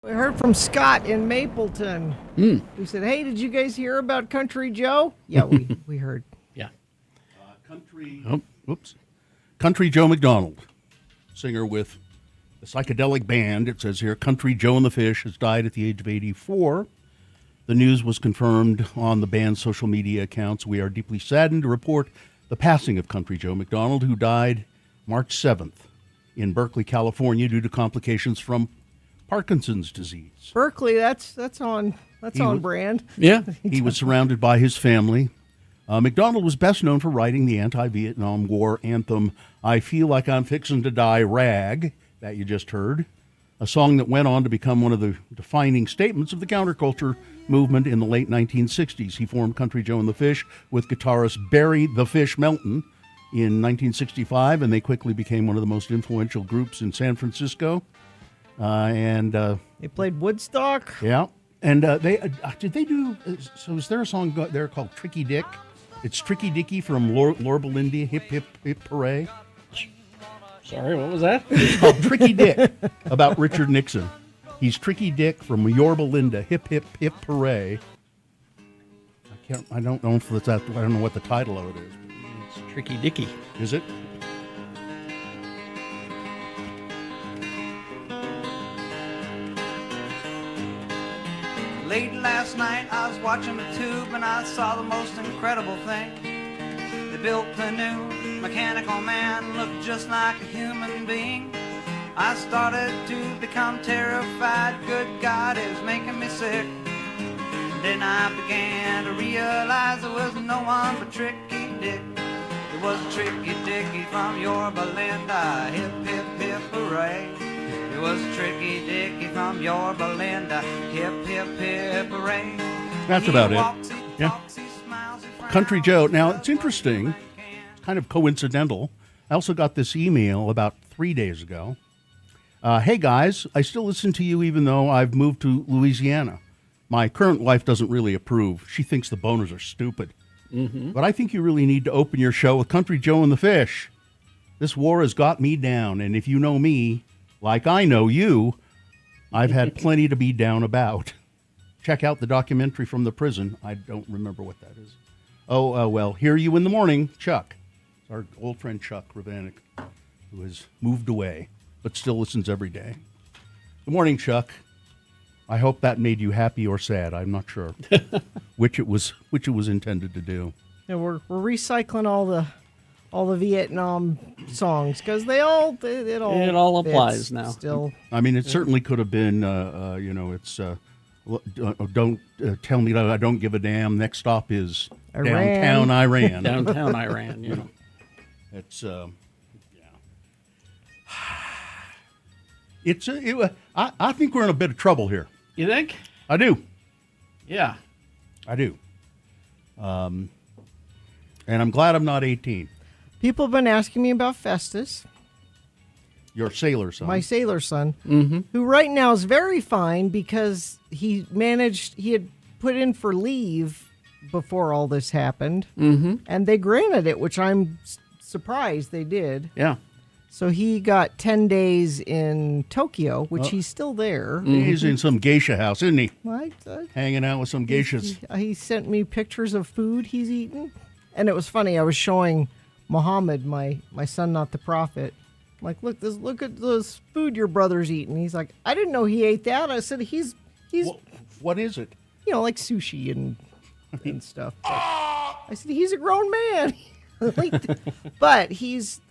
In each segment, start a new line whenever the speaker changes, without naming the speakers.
We heard from Scott in Mapleton. We said, "Hey, did you guys hear about Country Joe?" Yeah, we heard.
Yeah.
Country Joe McDonald, singer with the psychedelic band. It says here, Country Joe and the Fish has died at the age of 84. The news was confirmed on the band's social media accounts. We are deeply saddened to report the passing of Country Joe McDonald, who died March 7th in Berkeley, California, due to complications from Parkinson's disease.
Berkeley, that's on brand.
Yeah.
He was surrounded by his family. McDonald was best known for writing the anti-Vietnam War anthem, I Feel Like I'm Fixin' to Die, Rag, that you just heard, a song that went on to become one of the defining statements of the counterculture movement in the late 1960s. He formed Country Joe and the Fish with guitarist Barry the Fish Melton in 1965, and they quickly became one of the most influential groups in San Francisco.
They played Woodstock.
Yeah. And did they do, so is there a song there called Tricky Dick? It's Tricky Dicky from Lorba Lindy, Hip Hip Hip Hooray.
Sorry, what was that?
It's called Tricky Dick, about Richard Nixon. He's Tricky Dick from Yorba Linda, Hip Hip Hip Hooray. I don't know if it's that, I don't know what the title of it is.
It's Tricky Dicky.
Is it?
Late last night I was watching the tube and I saw the most incredible thing. They built a new mechanical man, looked just like a human being. I started to become terrified, good God, it was making me sick. Then I began to realize there was no one but Tricky Dick. It was Tricky Dicky from Yorba Linda, hip hip hip hooray. It was Tricky Dicky from Yorba Linda, hip hip hip hooray.
That's about it. Yeah. Country Joe. Now, it's interesting, it's kind of coincidental. I also got this email about 3 days ago. Hey, guys, I still listen to you even though I've moved to Louisiana. My current wife doesn't really approve. She thinks the boners are stupid. Mm-hmm. But I think you really need to open your show with Country Joe and the Fish. This war has got me down, and if you know me, like I know you, I've had plenty to be down about. Check out the documentary from the prison. I don't remember what that is. Well, hear you in the morning, Chuck. It's our old friend Chuck Ravanek, who has moved away, but still listens every day. Good morning, Chuck. I hope that made you happy or sad. I'm not sure which it was intended to do.
Yeah, we're recycling all the Vietnam songs because it all
applies
fits
now.
Still,
I mean, it certainly could have been, it's don't tell me that I don't give a damn. Next stop is
Iran.
downtown Iran.
Downtown Iran, you know.
It's I think we're in a bit of trouble here.
You think?
I do.
Yeah.
I do. And I'm glad I'm not 18.
people have been asking me about Festus,
Your sailor son.
my sailor son, who right now is very fine because he had put in for leave before all this happened, and they granted it, which I'm surprised they did.
Yeah.
So he got 10 days in Tokyo, which he's still there.
He's in some geisha house, isn't he?
I
Hanging out with some geishas.
He sent me pictures of food he's eaten, and it was funny. I was showing Muhammad, my son, not the prophet. I'm like, look at this food your brother's eating. He's like, I didn't know he ate that. I said, he's
What is it?
like sushi and stuff. I said, he's a grown man. But he's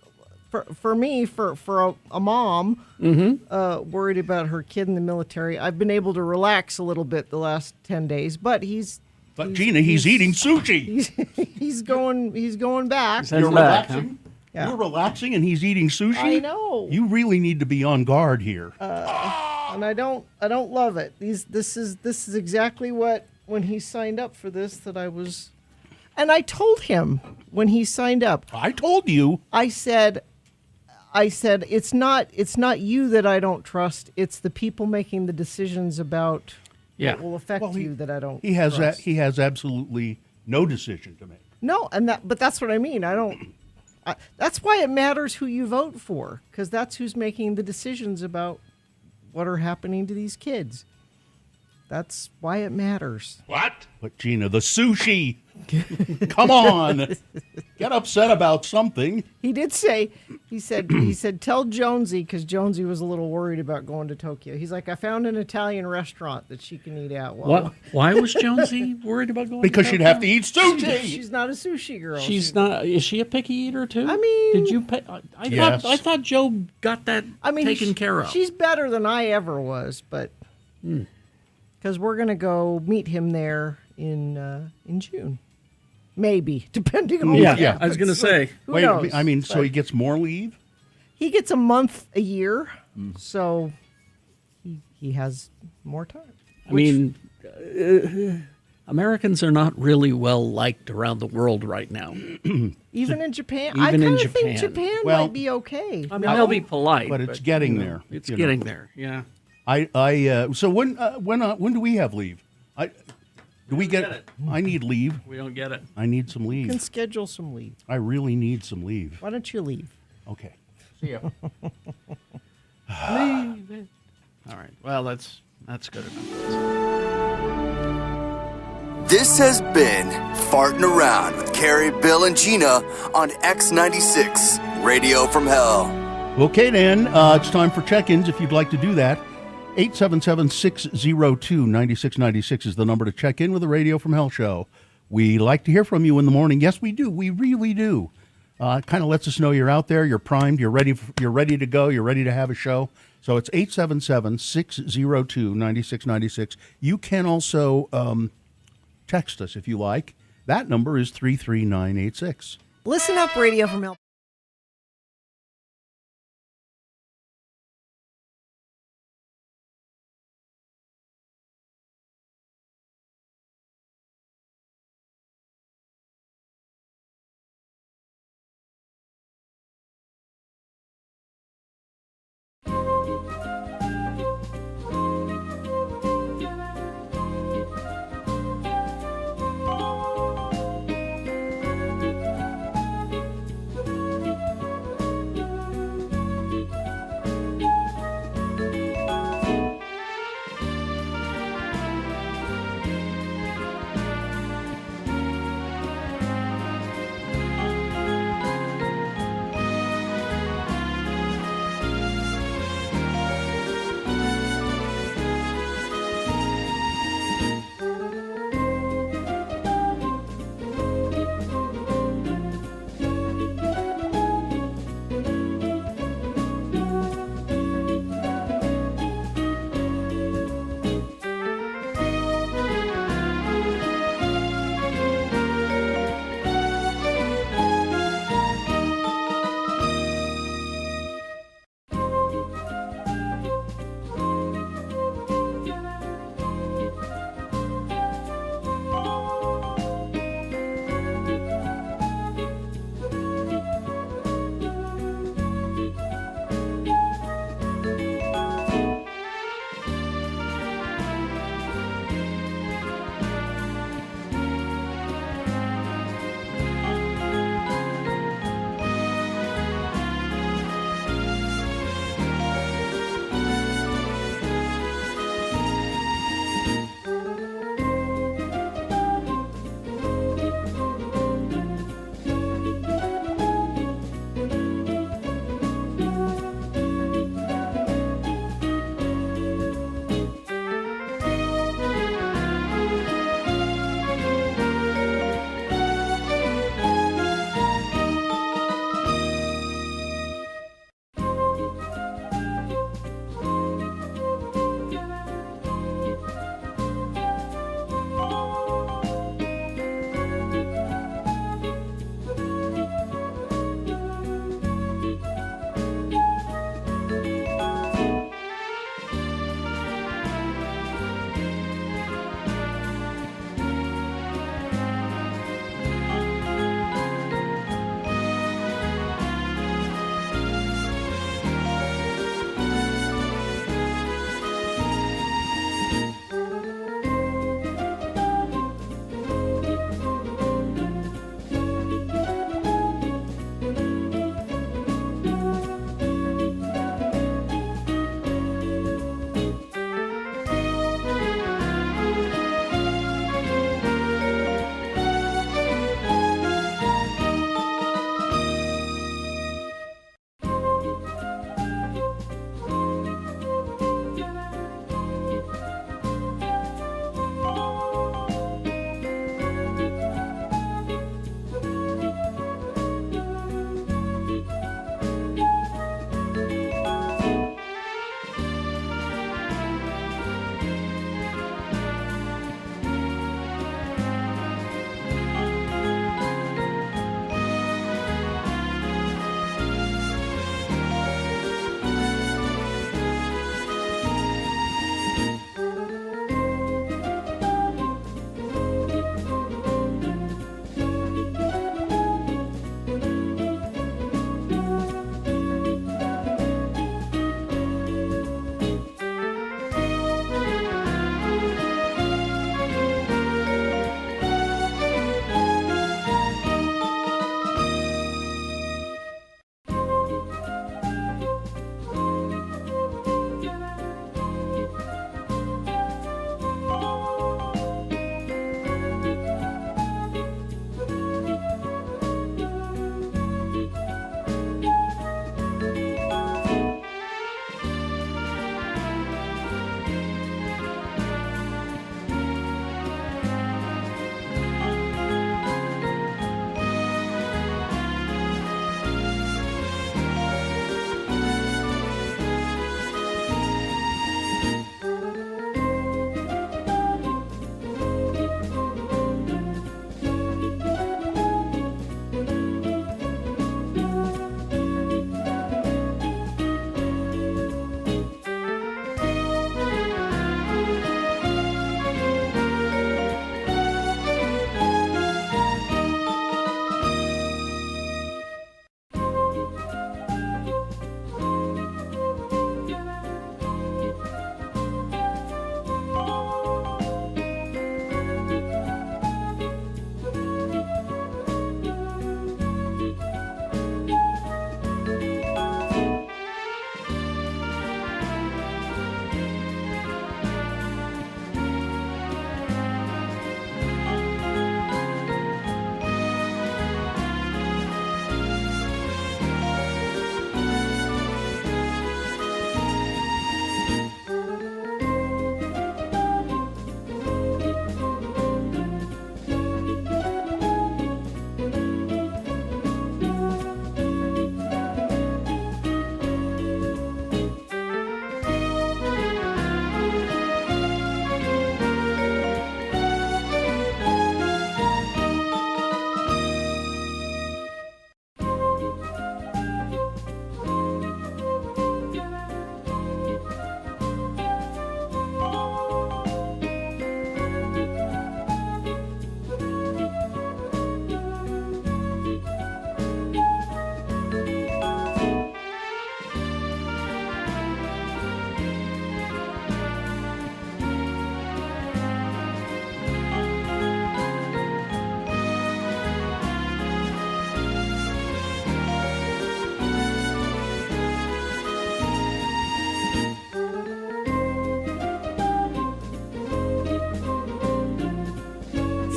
for me, for a mom worried about her kid in the military. I've been able to relax a little bit the last 10 days, but
Gina, he's eating sushi.
He's going back.
He's heading
You're
back,
relaxing.
Yeah.
You're relaxing, and he's eating sushi.
I know.
You really need to be on guard here.
And I don't love it. This is exactly what, when he signed up for this, that I was, and I told him when he signed up.
I told you.
I said it's not you that I don't trust. It's the people making the decisions about what will affect you that I don't.
He has
trust.
he has absolutely no decision to make.
No, but that's what I mean. That's why it matters who you vote for, because that's who's making the decisions about what are happening to these kids. That's why it matters.
But Gina, the sushi. Come on. Get upset about something.
He did say, he said, tell Jonesy, because Jonesy was a little worried about going to Tokyo. He's like, I found an Italian restaurant that she can eat at. Well,
Why was Jonesy worried about going?
Because
to
she'd
Tokyo?
have to eat sushi.
she's not a sushi girl.
She's not. Is she a picky eater too?
I mean-
did you pay?
Yes.
I thought Joe got that taken care of.
She's better than I ever was, but because we're gonna go meet him there in June, maybe, depending on what
Yeah.
I was gonna say.
Who
Wait,
knows?
I mean, so
But
he gets more leave?
he gets a month a year, so he has more time.
I mean, Americans are not really well liked around the world right now.
Even in Japan,
Even
I
in
kind of think
Japan.
Japan
Well,
might be okay.
I mean, they'll be polite,
But it's getting there.
It's
you know.
getting there. Yeah.
So when do we have leave? Do we
get
get?
it.
I need leave.
We don't get it.
I need some
You can
leave.
schedule some leave.
I really need some leave.
Why don't you leave?
Okay. See ya.
All right. Well, that's good enough.
This has been Farting Around with Carrie, Bill, and Gina on X96, Radio from Hell.
Okay, then, it's time for check-ins if you'd like to do that. 877-602-9696 is the number to check in with the Radio from Hell show. We like to hear from you in the morning. Yes, we do. We really do. It kind of lets us know you're out there, you're primed, you're ready to go, you're ready to have a show. So it's 877-602-9696. You can also text us if you like. That number is 33986.
Listen up, Radio from Hell.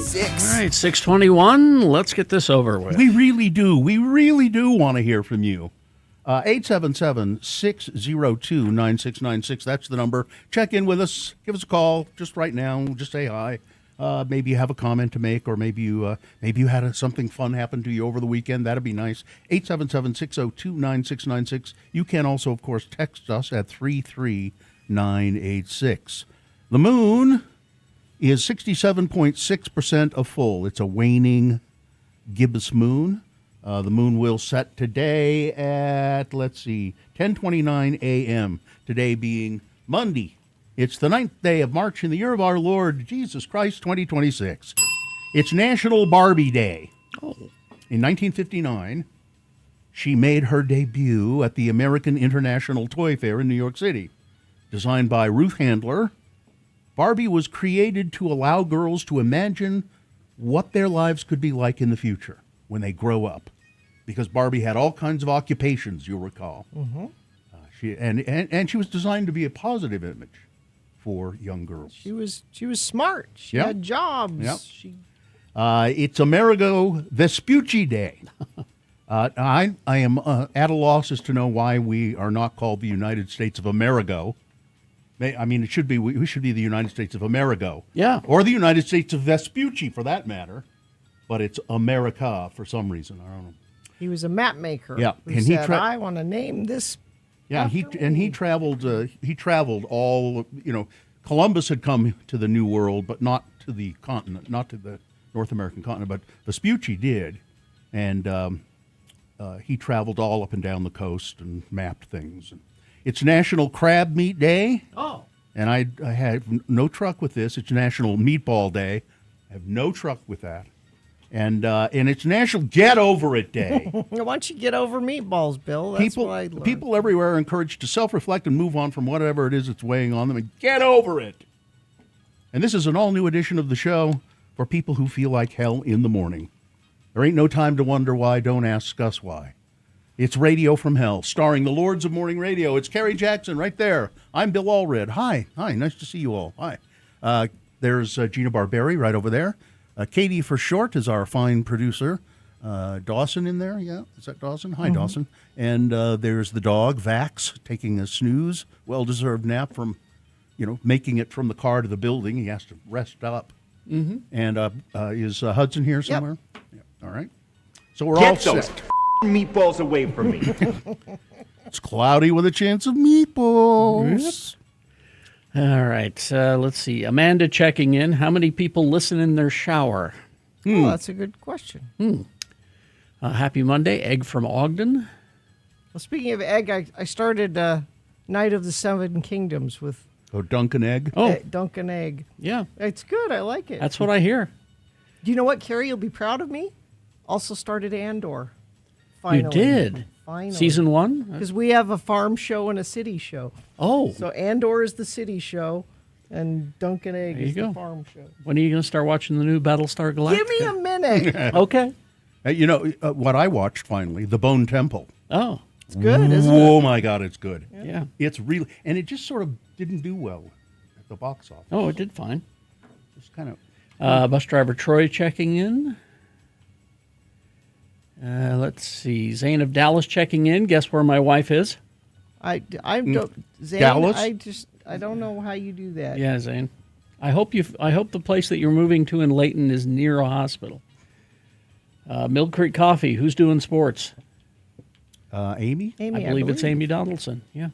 X96.
All right, 621. Let's get this over with.
We really do. We really do want to hear from you. 877-602-9696. That's the number. Check in with us. Give us a call just right now. Just say hi. Maybe you have a comment to make, or maybe you had something fun happen to you over the weekend. That'd be nice. 877-602-9696. You can also, of course, text us at 33986. The moon is 67.6% of full. It's a waning gibbous moon. The moon will set today at, 10:29 a.m., today being Monday. It's the 9th day of March in the year of our Lord Jesus Christ, 2026. It's National Barbie Day.
Oh.
In 1959, she made her debut at the American International Toy Fair in New York City. Designed by Ruth Handler, Barbie was created to allow girls to imagine what their lives could be like in the future when they grow up. Because Barbie had all kinds of occupations, you'll recall. Mm-hmm. And she was designed to be a positive image for young girls.
She was smart. She
Yep.
had jobs.
Yep.
She
It's Amerigo Vespucci Day.
I am at a loss as to know why we are not called the United States of Amerigo. I mean, it should be we should be the United States of Amerigo.
Yeah.
Or the United States of Vespucci, for that matter. But it's America for some reason. I don't know.
He was a map maker.
Yeah,
Who
and he
said, I want to name this.
Yeah, he traveled all. Columbus had come to the New World, but not to the continent, not to the North American continent. But Vespucci did, and he traveled all up and down the coast and mapped things. And it's National Crab Meat Day.
Oh.
And I have no truck with this. It's National Meatball Day. I have no truck with that. And it's National Get Over It Day.
Why don't you get over meatballs, Bill? That's what I learned.
People everywhere are encouraged to self-reflect and move on from whatever it is that's weighing on them and get over it. And this is an all-new edition of the show for people who feel like hell in the morning. There ain't no time to wonder why. Don't ask us why. It's Radio from Hell, starring the Lords of Morning Radio. It's Kerry Jackson right there. I'm Bill Allred. Hi. Nice to see you all. Hi. There's Gina Barberi right over there. Katie for short is our fine producer. Dawson in there, yeah? Is that Dawson? Hi, Dawson. And there's the dog, Vax, taking a snooze, well-deserved nap from, making it from the car to the building. He has to rest up. Mm-hmm. And is Hudson here somewhere? Yep. All right. So we're all
Get those
set.
meatballs away from me.
It's cloudy with a chance of meatballs.
All right, let's see. Amanda checking in. How many people listen in their shower?
Oh, that's a good question.
Happy Monday. Egg from Ogden.
Well, speaking of egg, I started Night of the Seven Kingdoms with
Oh, Dunkin' Egg.
Oh,
Dunkin' Egg.
yeah.
It's good. I like it.
That's what I hear.
Do you know what, Carrie? You'll be proud of me. Also started Andor. Finally.
You did?
Finally.
Season 1?
Because we have a farm show and a city show.
Oh,
So Andor is the city show, and Dunkin' Egg
There you
is
go.
the farm show.
when are you going to start watching the new Battlestar Galactica?
Give me a minute.
Okay.
What I watched finally, The Bone Temple.
Oh,
It's good, isn't
Oh,
it?
my God, it's good.
yeah.
It's really, and it just sort of didn't do well at the box office.
Oh, it did fine.
It's kind of,
Bus driver Troy checking in. Let's see. Zane of Dallas checking in. Guess where my wife is?
I don't. Zane,
Dallas?
I don't know how you do that.
Yeah, Zane. I hope the place that you're moving to in Layton is near a hospital. Mill Creek Coffee. Who's doing sports?
Amy?
Amy,
I believe it's Amy Donaldson. Yeah.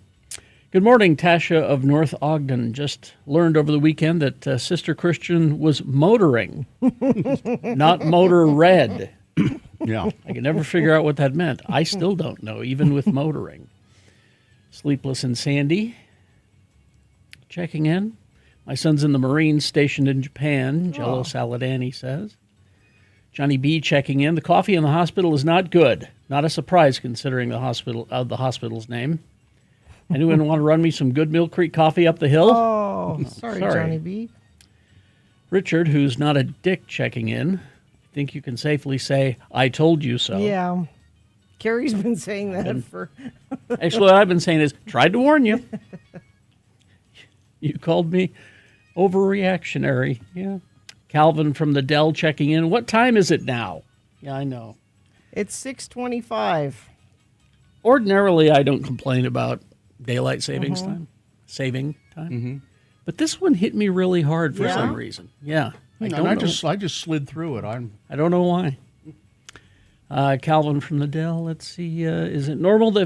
Good morning, Tasha of North Ogden. Just learned over the weekend that Sister Christian was motoring, not motor red.
Yeah.
I could never figure out what that meant. I still don't know, even with motoring. Sleepless in Sandy. Checking in. My son's in the Marines stationed in Japan, Jello Saladani says. Johnny B checking in. The coffee in the hospital is not good. Not a surprise considering the hospital's name. Anyone want to run me some good Mill Creek coffee up the hill?
Oh, sorry,
Sorry.
Johnny B.
Richard, who's not a dick, checking in. I think you can safely say, I told you so.
Yeah. Carrie's been saying that for.
Actually, what I've been saying is, tried to warn you. You called me overreactionary. Yeah. Calvin from the Dell checking in. What time is it now? Yeah, I know.
It's 6:25.
Ordinarily, I don't complain about daylight savings saving time. But this one hit me really hard for some reason. Yeah. I
just slid through it.
I don't know why. Calvin from the Dell. Let's see. Is it normal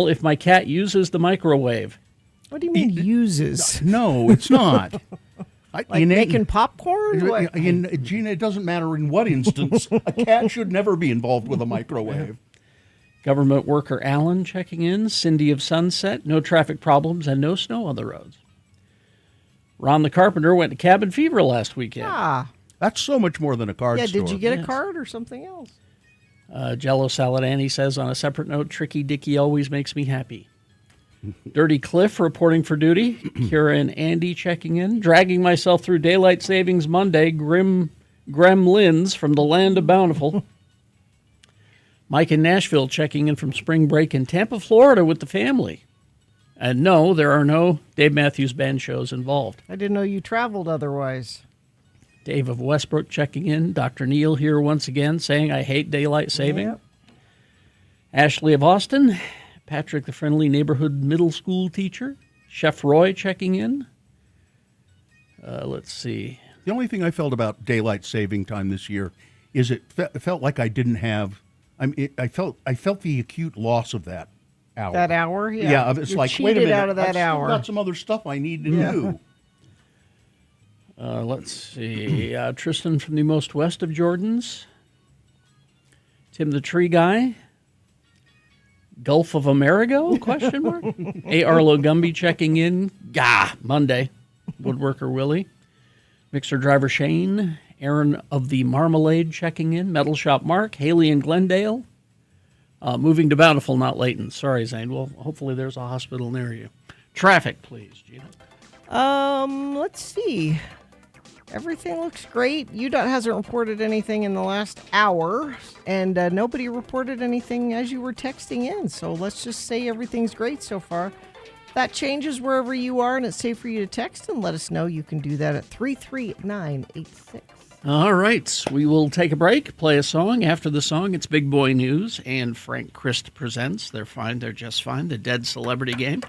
if my cat uses the microwave?
What do you mean uses?
No, it's not.
Like making popcorn? What?
Gina, it doesn't matter in what instance. A cat should never be involved with a microwave.
Government worker Alan checking in. Cindy of Sunset. No traffic problems and no snow on the roads. Ron the Carpenter went to Cabin Fever last weekend.
Ah.
That's so much more than a card store.
Did you get a card or something else?
Jello Salad Annie says, on a separate note, Tricky Dicky always makes me happy. Dirty Cliff reporting for duty. Kira and Andy checking in. Dragging myself through Daylight Savings Monday. Gremlins from the land of Bountiful. Mike in Nashville checking in from spring break in Tampa, Florida with the family. And no, there are no Dave Matthews Band shows involved.
I didn't know you traveled otherwise.
Dave of Westbrook checking in. Dr. Neal here once again saying, I hate daylight saving.
Yep.
Ashley of Austin. Patrick, the friendly neighborhood middle school teacher. Chef Roy checking in. Let's see.
The only thing I felt about daylight saving time this year is it felt like I didn't have. I felt the acute loss of that hour.
That hour, yeah.
Yeah, it's
You're
like, wait a minute,
out of that
I've still
hour.
got some other stuff I need to do.
Let's see. Tristan from the most west of Jordans. Tim the Tree Guy. Gulf of Amerigo? Question mark. A. Arlo Gumby checking in. Monday. Woodworker Willie. Mixer driver Shane. Aaron of the Marmalade checking in. Metal Shop Mark. Haley in Glendale. Moving to Bountiful, not Layton. Sorry, Zane. Well, hopefully there's a hospital near you. Traffic, please, Gina.
Let's see. Everything looks great. UDOT hasn't reported anything in the last hour, and nobody reported anything as you were texting in. So let's just say everything's great so far. That changes wherever you are, and it's safe for you to text and let us know. You can do that at 33986.
All right. We will take a break, play a song. After the song, it's Big Boy News, and Frank Christ presents They're Fine, They're Just Fine, the Dead Celebrity Game.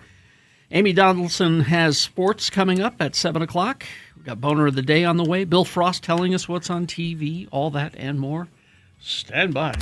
Amy Donaldson has sports coming up at 7 o'clock. We've got Boner of the Day on the way. Bill Frost telling us what's on TV, all that and more. Stand by.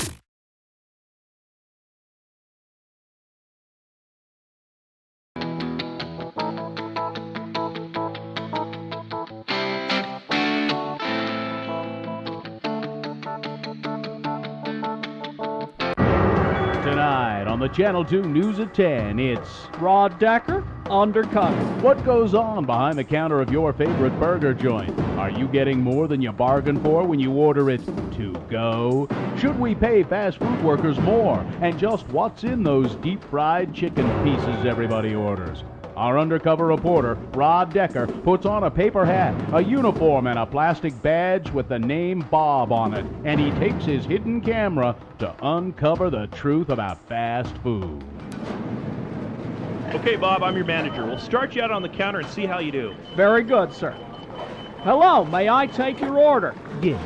Tonight on the Channel 2 News at 10, it's Rod Decker, Undercover. What goes on behind the counter of your favorite burger joint? Are you getting more than you bargained for when you order it to go? Should we pay fast food workers more? And just what's in those deep-fried chicken pieces everybody orders? Our undercover reporter, Rod Decker, puts on a paper hat, a uniform, and a plastic badge with the name Bob on it, and he takes his hidden camera to uncover the truth about fast food.
Okay, Bob, I'm your manager. We'll start you out on the counter and see how you do.
Very good, sir. Hello, may I take your order?
Yes,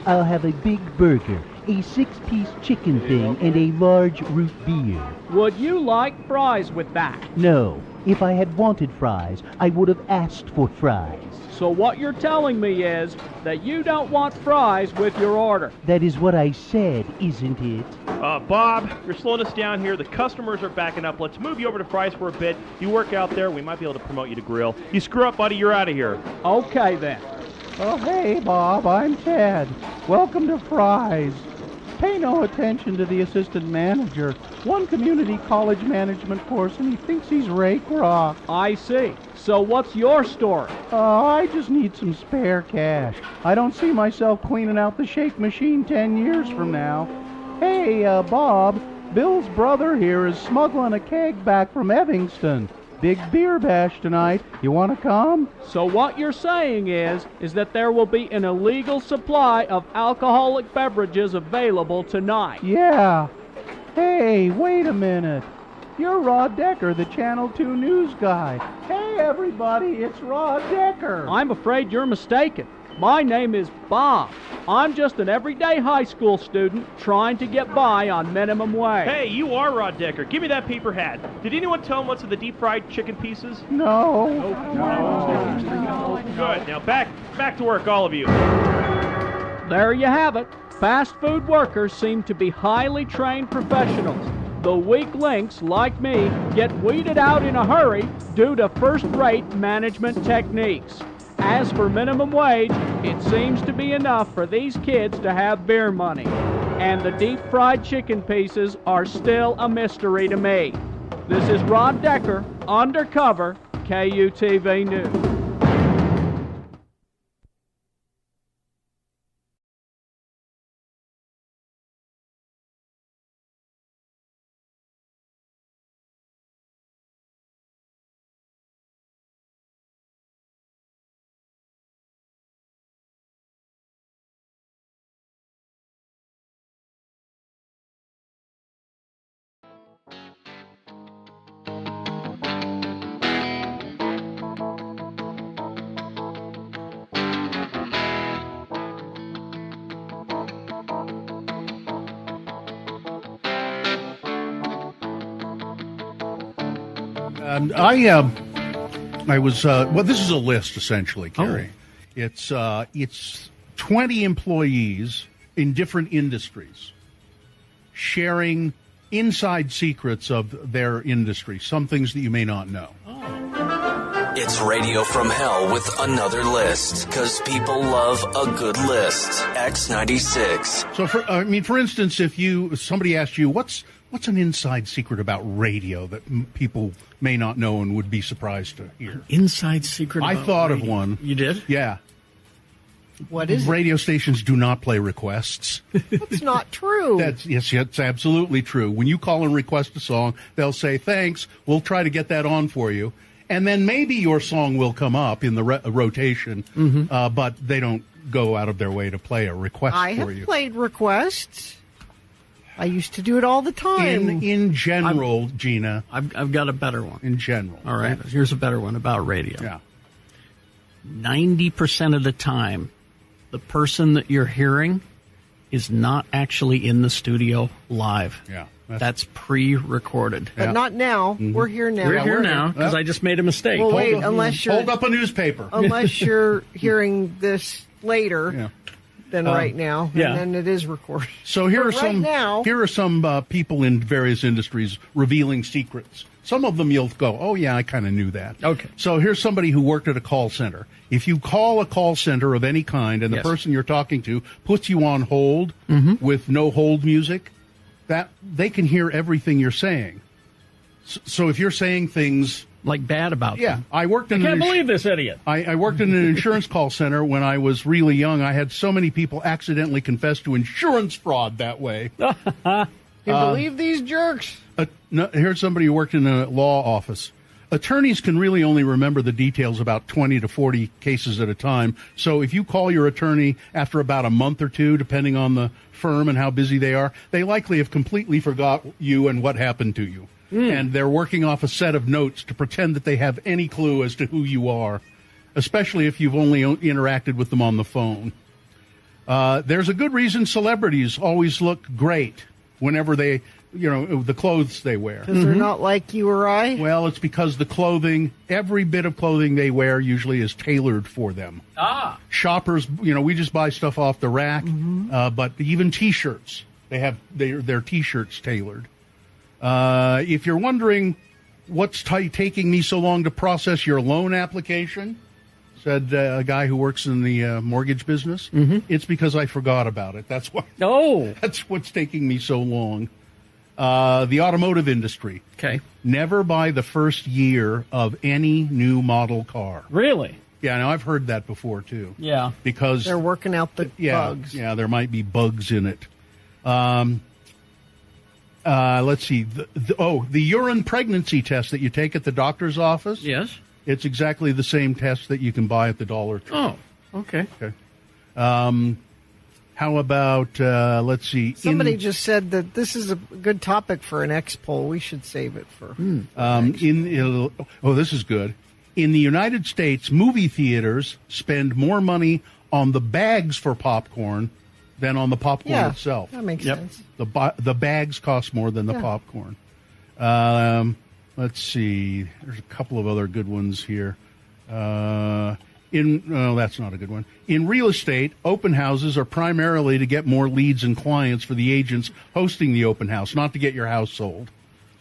I'll have a big burger, a 6-piece chicken thing, and a large root beer.
Would you like fries with that?
No. If I had wanted fries, I would have asked for fries.
So what you're telling me is that you don't want fries with your order.
That is what I said, isn't it?
Bob, you're slowing us down here. The customers are backing up. Let's move you over to fries for a bit. You work out there. We might be able to promote you to grill. You screw up, buddy, you're out of here.
Okay, then.
Oh, hey, Bob, I'm Ted. Welcome to Fry's. Pay no attention to the assistant manager. One community college management course, and he thinks he's Ray Kroc.
I see. So what's your story?
I just need some spare cash. I don't see myself cleaning out the shake machine 10 years from now. Hey, Bob, Bill's brother here is smuggling a keg back from Evanston. Big beer bash tonight. You want to come?
So what you're saying is that there will be an illegal supply of alcoholic beverages available tonight.
Yeah. Hey, wait a minute.
you're Rod Decker, the Channel 2 news guy. Hey, everybody, it's Rod Decker.
I'm afraid you're mistaken. My name is Bob. I'm just an everyday high school student trying to get by on minimum wage.
Hey, you are Rod Decker. Give me that paper hat. Did anyone tell him what's in the deep fried chicken pieces?
No.
Good. Now back to work, all of you.
There you have it. Fast food workers seem to be highly trained professionals. The weak links, like me, get weeded out in a hurry due to first-rate management techniques. As for minimum wage, it seems to be enough for these kids to have beer money. And the deep-fried chicken pieces are still a mystery to me. This is Rod Decker, Undercover, KUTV News.
I was well. This is a list essentially, Carrie. It's 20 employees in different industries sharing inside secrets of their industry. Some things that you may not know.
It's Radio from Hell with another list, because people love a good list. X96.
So, for instance, if somebody asked you, what's an inside secret about radio that people may not know and would be surprised to hear?
Inside secret
I
about
thought
radio.
of one.
You did?
Yeah.
What is
Radio stations do not play requests.
That's not true.
Yes, it's absolutely true. When you call and request a song, they'll say, thanks, we'll try to get that on for you. And then maybe your song will come up in the rotation, but they don't go out of their way to play a request
I
for
have
you.
played requests. I used to do it all the time.
In general, Gina.
I've got a better one.
In general.
All right. Here's a better one about radio.
Yeah.
90% of the time, the person that you're hearing is not actually in the studio live.
Yeah.
That's pre-recorded.
But not now. We're here now.
We're here now because I just made a mistake.
Well, wait, unless you're
Hold up a newspaper.
unless you're hearing this later than right now,
yeah.
and then it is recorded.
So here
But
are some people in various industries revealing secrets. Some of them you'll go, oh yeah, I kind of knew that.
Okay.
So here's somebody who worked at a call center. If you call a call center of any kind and the
Yes.
person you're talking to puts you on hold with no hold music, that they can hear everything you're saying. So if you're saying things
like bad about them.
I worked in
I can't believe this idiot.
I worked in an insurance call center when I was really young. I had so many people accidentally confess to insurance fraud that way.
You believe these jerks?
No, here's somebody who worked in a law office. Attorneys can really only remember the details about 20 to 40 cases at a time. So if you call your attorney after about a month or two, depending on the firm and how busy they are, they likely have completely forgot you and what happened to you. And they're working off a set of notes to pretend that they have any clue as to who you are, especially if you've only interacted with them on the phone. There's a good reason celebrities always look great whenever they, the clothes they wear.
Because they're not like you or I?
Well, it's because the clothing, every bit of clothing they wear usually is tailored for them. Shoppers, we just buy stuff off the rack, but even T-shirts, they have their T-shirts tailored. If you're wondering what's taking me so long to process your loan application, said a guy who works in the mortgage business, it's because I forgot about it. That's why.
Oh,
that's what's taking me so long. The automotive industry.
Okay.
Never buy the first year of any new model car.
Really?
Yeah, now I've heard that before too.
Yeah.
Because
they're working out the bugs.
Yeah, there might be bugs in it. Let's see. The urine pregnancy test that you take at the doctor's office.
Yes.
It's exactly the same test that you can buy at the Dollar Tree.
Oh, okay.
How about, let's see.
Somebody just said that this is a good topic for an X poll. We should save it for.
This is good. In the United States, movie theaters spend more money on the bags for popcorn than on the popcorn itself.
That makes sense.
The bags cost more than the popcorn. Let's see. There's a couple of other good ones here. That's not a good one. In real estate, open houses are primarily to get more leads and clients for the agents hosting the open house, not to get your house sold.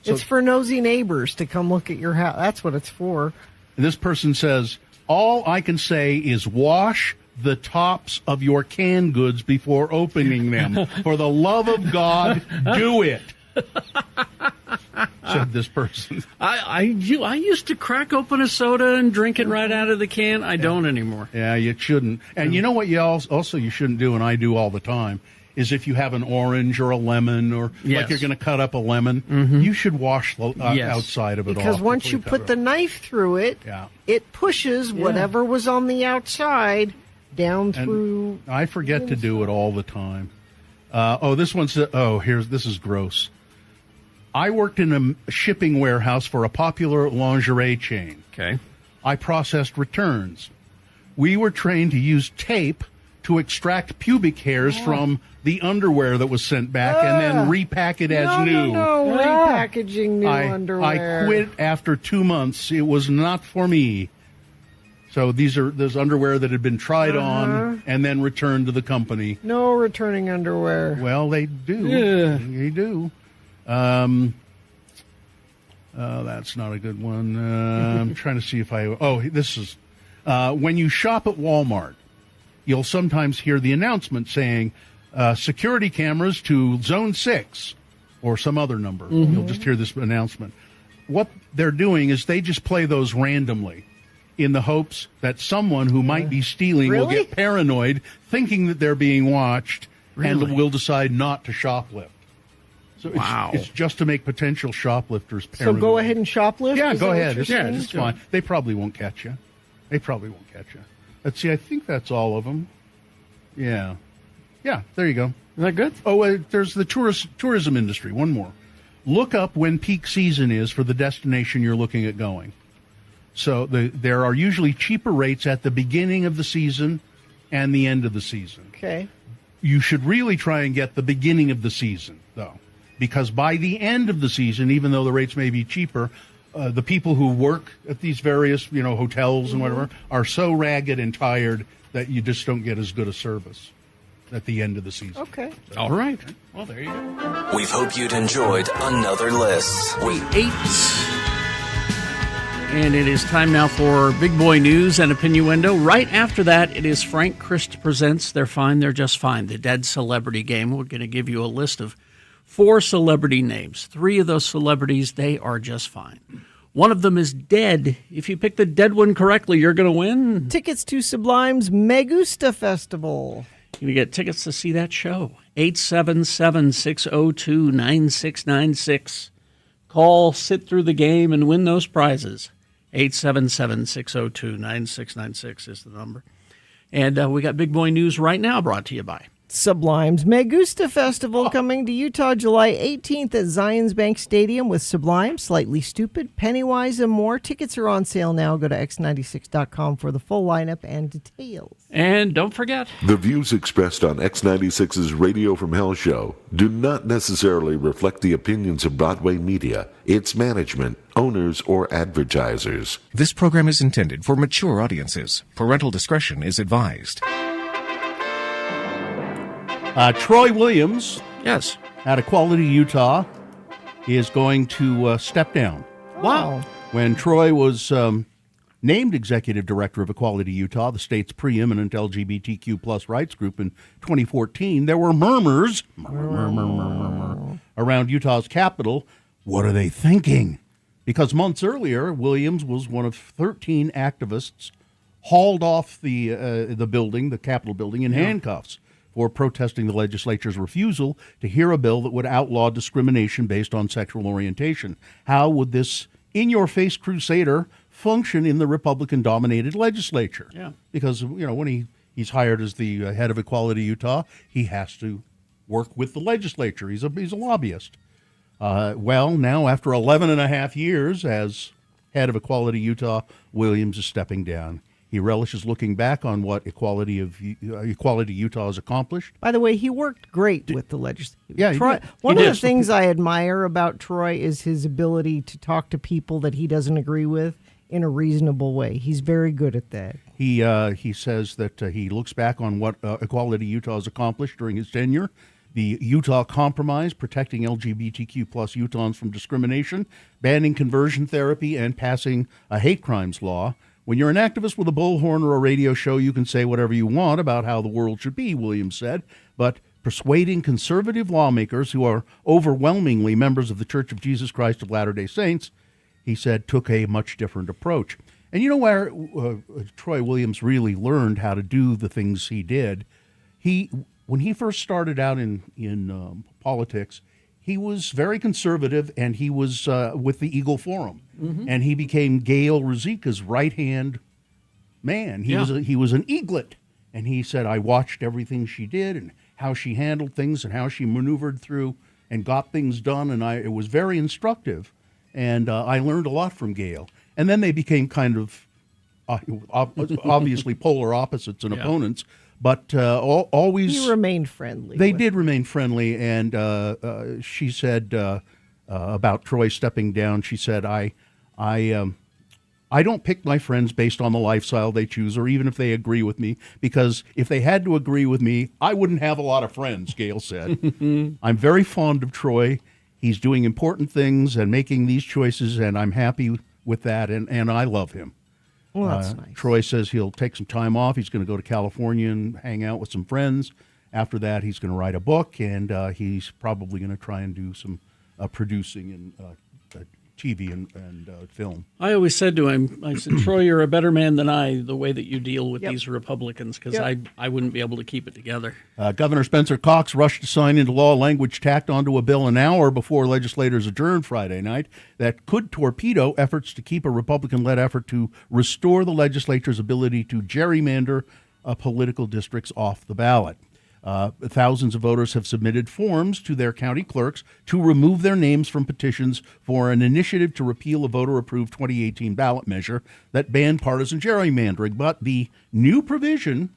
So,
it's for nosy neighbors to come look at your house. That's what it's for.
This person says, all I can say is wash the tops of your canned goods before opening them. For the love of God, do it. Said this person.
I used to crack open a soda and drink it right out of the can. I don't anymore.
Yeah, you shouldn't. And you know what you also you shouldn't do, and I do all the time, is if you have an orange or a lemon or like you're going to cut up a lemon, you should wash the outside of it
because
off.
Because once you put the knife through it, it pushes whatever was on the outside down through.
And I forget to do it all the time. This is gross. I worked in a shipping warehouse for a popular lingerie chain.
Okay.
I processed returns. We were trained to use tape to extract pubic hairs from the underwear that was sent back and then repack it as new.
Repackaging new underwear.
I quit after 2 months. It was not for me. So there's underwear that had been tried on and then returned to the company.
No returning underwear.
Well, they do.
Yeah.
They do. That's not a good one. I'm trying to see if this is when you shop at Walmart, you'll sometimes hear the announcement saying security cameras to zone 6 or some other number. Mm-hmm. You'll just hear this announcement. What they're doing is they just play those randomly in the hopes that someone who might be stealing will get paranoid, thinking that they're being watched, and will decide not to shoplift. So it's just to make potential shoplifters paranoid.
So go ahead and shoplift?
Yeah, go ahead. It's fine. They probably won't catch you. Let's see. I think that's all of them. Yeah. Yeah, there you go.
Is that good?
Oh, there's the tourism industry. One more. Look up when peak season is for the destination you're looking at going. So there are usually cheaper rates at the beginning of the season and the end of the season.
Okay.
You should really try and get the beginning of the season, though, because by the end of the season, even though the rates may be cheaper, the people who work at these various, hotels and whatever are so ragged and tired that you just don't get as good a service at the end of the season.
Okay.
So,
all right. Well, there you go.
We hope you'd enjoyed another list.
Week 8. And it is time now for Big Boy News and Opinioendo. Right after that, it is Frank Christ Presents They're Fine, They're Just Fine, the Dead Celebrity Game. We're going to give you a list of 4 celebrity names. 3 of those celebrities, they are just fine. One of them is dead. If you pick the dead one correctly, you're going to win
tickets to Sublime's Me Gusta Festival.
You're going to get tickets to see that show. 877-602-9696. Call, sit through the game, and win those prizes. 877-602-9696 is the number. And we got Big Boy News right now brought to you by
Sublime's Me Gusta Festival coming to Utah July 18th at Zions Bank Stadium with Sublime, Slightly Stupid, Pennywise, and more. Tickets are on sale now. Go to x96.com for the full lineup and details.
And don't forget,
the views expressed on X96's Radio from Hell show do not necessarily reflect the opinions of Broadway Media, its management, owners, or advertisers.
This program is intended for mature audiences. Parental discretion is advised.
Troy Williams,
yes,
out of Quality, Utah, is going to step down.
Wow.
When Troy was named executive director of Equality Utah, the state's preeminent LGBTQ plus rights group in 2014, there were murmurs around Utah's capital. What are they thinking? Because months earlier, Williams was one of 13 activists hauled off the building, the Capitol building, in handcuffs for protesting the legislature's refusal to hear a bill that would outlaw discrimination based on sexual orientation. How would this in-your-face crusader function in the Republican-dominated legislature?
Yeah.
Because, when he he's hired as the head of Equality Utah. He has to work with the legislature. He's a lobbyist. Well, now after 11 and a half years as head of Equality Utah, Williams is stepping down. He relishes looking back on what Equality Utah has accomplished.
By the way, he worked great with the legislature.
Yeah,
Troy, one of the things I admire about Troy is his ability to talk to people that he doesn't agree with in a reasonable way. He's very good at that.
He says that he looks back on what Equality Utah has accomplished during his tenure. The Utah Compromise, protecting LGBTQ plus Utahns from discrimination, banning conversion therapy, and passing a hate crimes law. When you're an activist with a bullhorn or a radio show, you can say whatever you want about how the world should be, Williams said, but persuading conservative lawmakers who are overwhelmingly members of the Church of Jesus Christ of Latter-day Saints, he said, took a much different approach. And you know where Troy Williams really learned how to do the things he did? When he first started out in politics, he was very conservative, and he was with the Eagle Forum, and he became Gail Ruzicka's right-hand man. He was an eaglet, and he said, I watched everything she did and how she handled things and how she maneuvered through and got things done, and it was very instructive, and I learned a lot from Gail. And then they became kind of obviously polar opposites and opponents. But always...
He remained friendly.
They did remain friendly, and she said about Troy stepping down, she said, I don't pick my friends based on the lifestyle they choose or even if they agree with me, because if they had to agree with me, I wouldn't have a lot of friends, Gail said. I'm very fond of Troy. He's doing important things and making these choices, and I'm happy with that, and I love him.
Well, that's nice.
Troy says he'll take some time off. He's going to go to California and hang out with some friends. After that, he's going to write a book, and he's probably going to try and do some producing and TV and film.
I always said to him, I said, Troy, you're a better man than I, the way that you deal with these Republicans, because I wouldn't be able to keep it together.
Governor Spencer Cox rushed to sign into law language tacked onto a bill an hour before legislators adjourned Friday night that could torpedo efforts to keep a Republican-led effort to restore the legislature's ability to gerrymander political districts off the ballot. Thousands of voters have submitted forms to their county clerks to remove their names from petitions for an initiative to repeal a voter-approved 2018 ballot measure that banned partisan gerrymandering. But the new provision,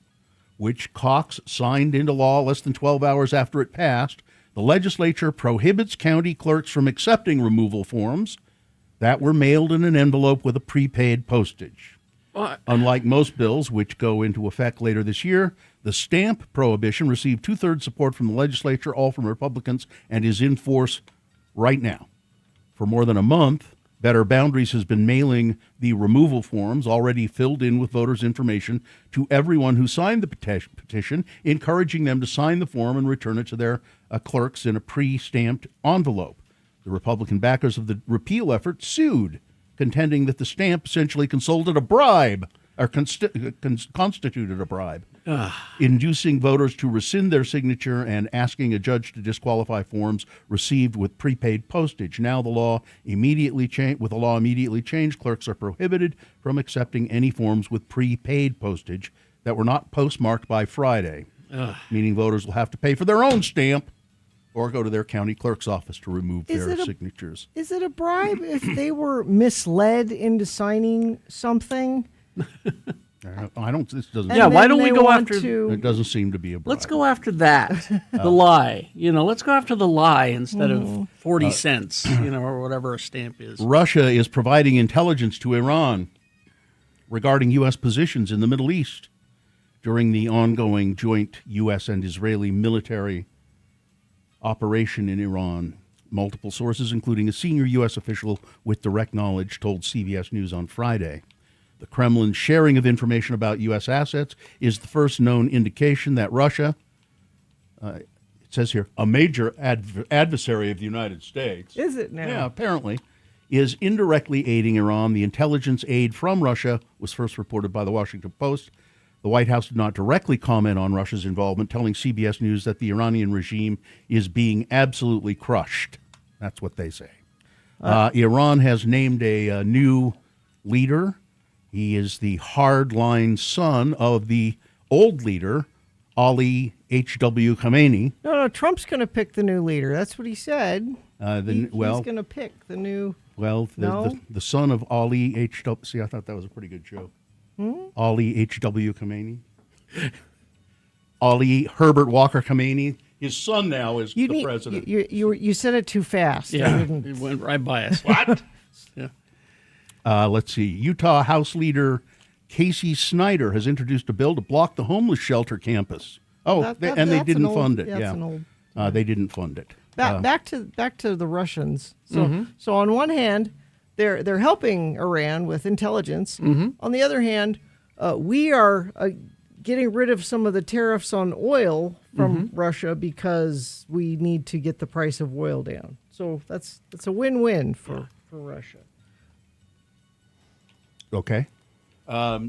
which Cox signed into law less than 12 hours after it passed, the legislature prohibits county clerks from accepting removal forms that were mailed in an envelope with a prepaid postage. Unlike most bills, which go into effect later this year, the stamp prohibition received two-thirds support from the legislature, all from Republicans, and is in force right now. For more than a month, Better Boundaries has been mailing the removal forms, already filled in with voters' information, to everyone who signed the petition, encouraging them to sign the form and return it to their clerks in a pre-stamped envelope. The Republican backers of the repeal effort sued, contending that the stamp essentially consulted a bribe, or constituted a bribe, inducing voters to rescind their signature and asking a judge to disqualify forms received with prepaid postage. Now with the law immediately changed, clerks are prohibited from accepting any forms with prepaid postage that were not postmarked by Friday, meaning voters will have to pay for their own stamp or go to their county clerk's office to remove their signatures.
Is it a bribe if they were misled into signing something?
I don't. This doesn't.
Yeah, why don't we go after?
It doesn't seem to be a bribe.
Let's go after that. The lie. Let's go after the lie instead of 40 cents. Or whatever a stamp is.
Russia is providing intelligence to Iran regarding U.S. positions in the Middle East during the ongoing joint U.S. and Israeli military operation in Iran. Multiple sources, including a senior U.S. official with direct knowledge, told CBS News on Friday. The Kremlin's sharing of information about U.S. assets is the first known indication that Russia, it says here, a major adversary of the United States.
Is it now?
Yeah, apparently, is indirectly aiding Iran. The intelligence aid from Russia was first reported by the Washington Post. The White House did not directly comment on Russia's involvement, telling CBS News that the Iranian regime is being absolutely crushed. That's what they say. Iran has named a new leader. He is the hardline son of the old leader, Ali H.W. Khamenei.
No, Trump's going to pick the new leader. That's what he said. He's going to pick the new.
Well, the son of Ali H.W. See, I thought that was a pretty good joke. Ali H.W. Khamenei. Ali Herbert Walker Khamenei. His son now is the president.
You said it too fast.
Yeah, it went right by us.
What?
Yeah.
Let's see. Utah House Leader Casey Snyder has introduced a bill to block the homeless shelter campus. Oh, they didn't fund it. They didn't fund it.
Back to the Russians. So on one hand, they're helping Iran with intelligence. On the other hand, we are getting rid of some of the tariffs on oil from Russia because we need to get the price of oil down. So that's a win-win for Russia.
Okay. My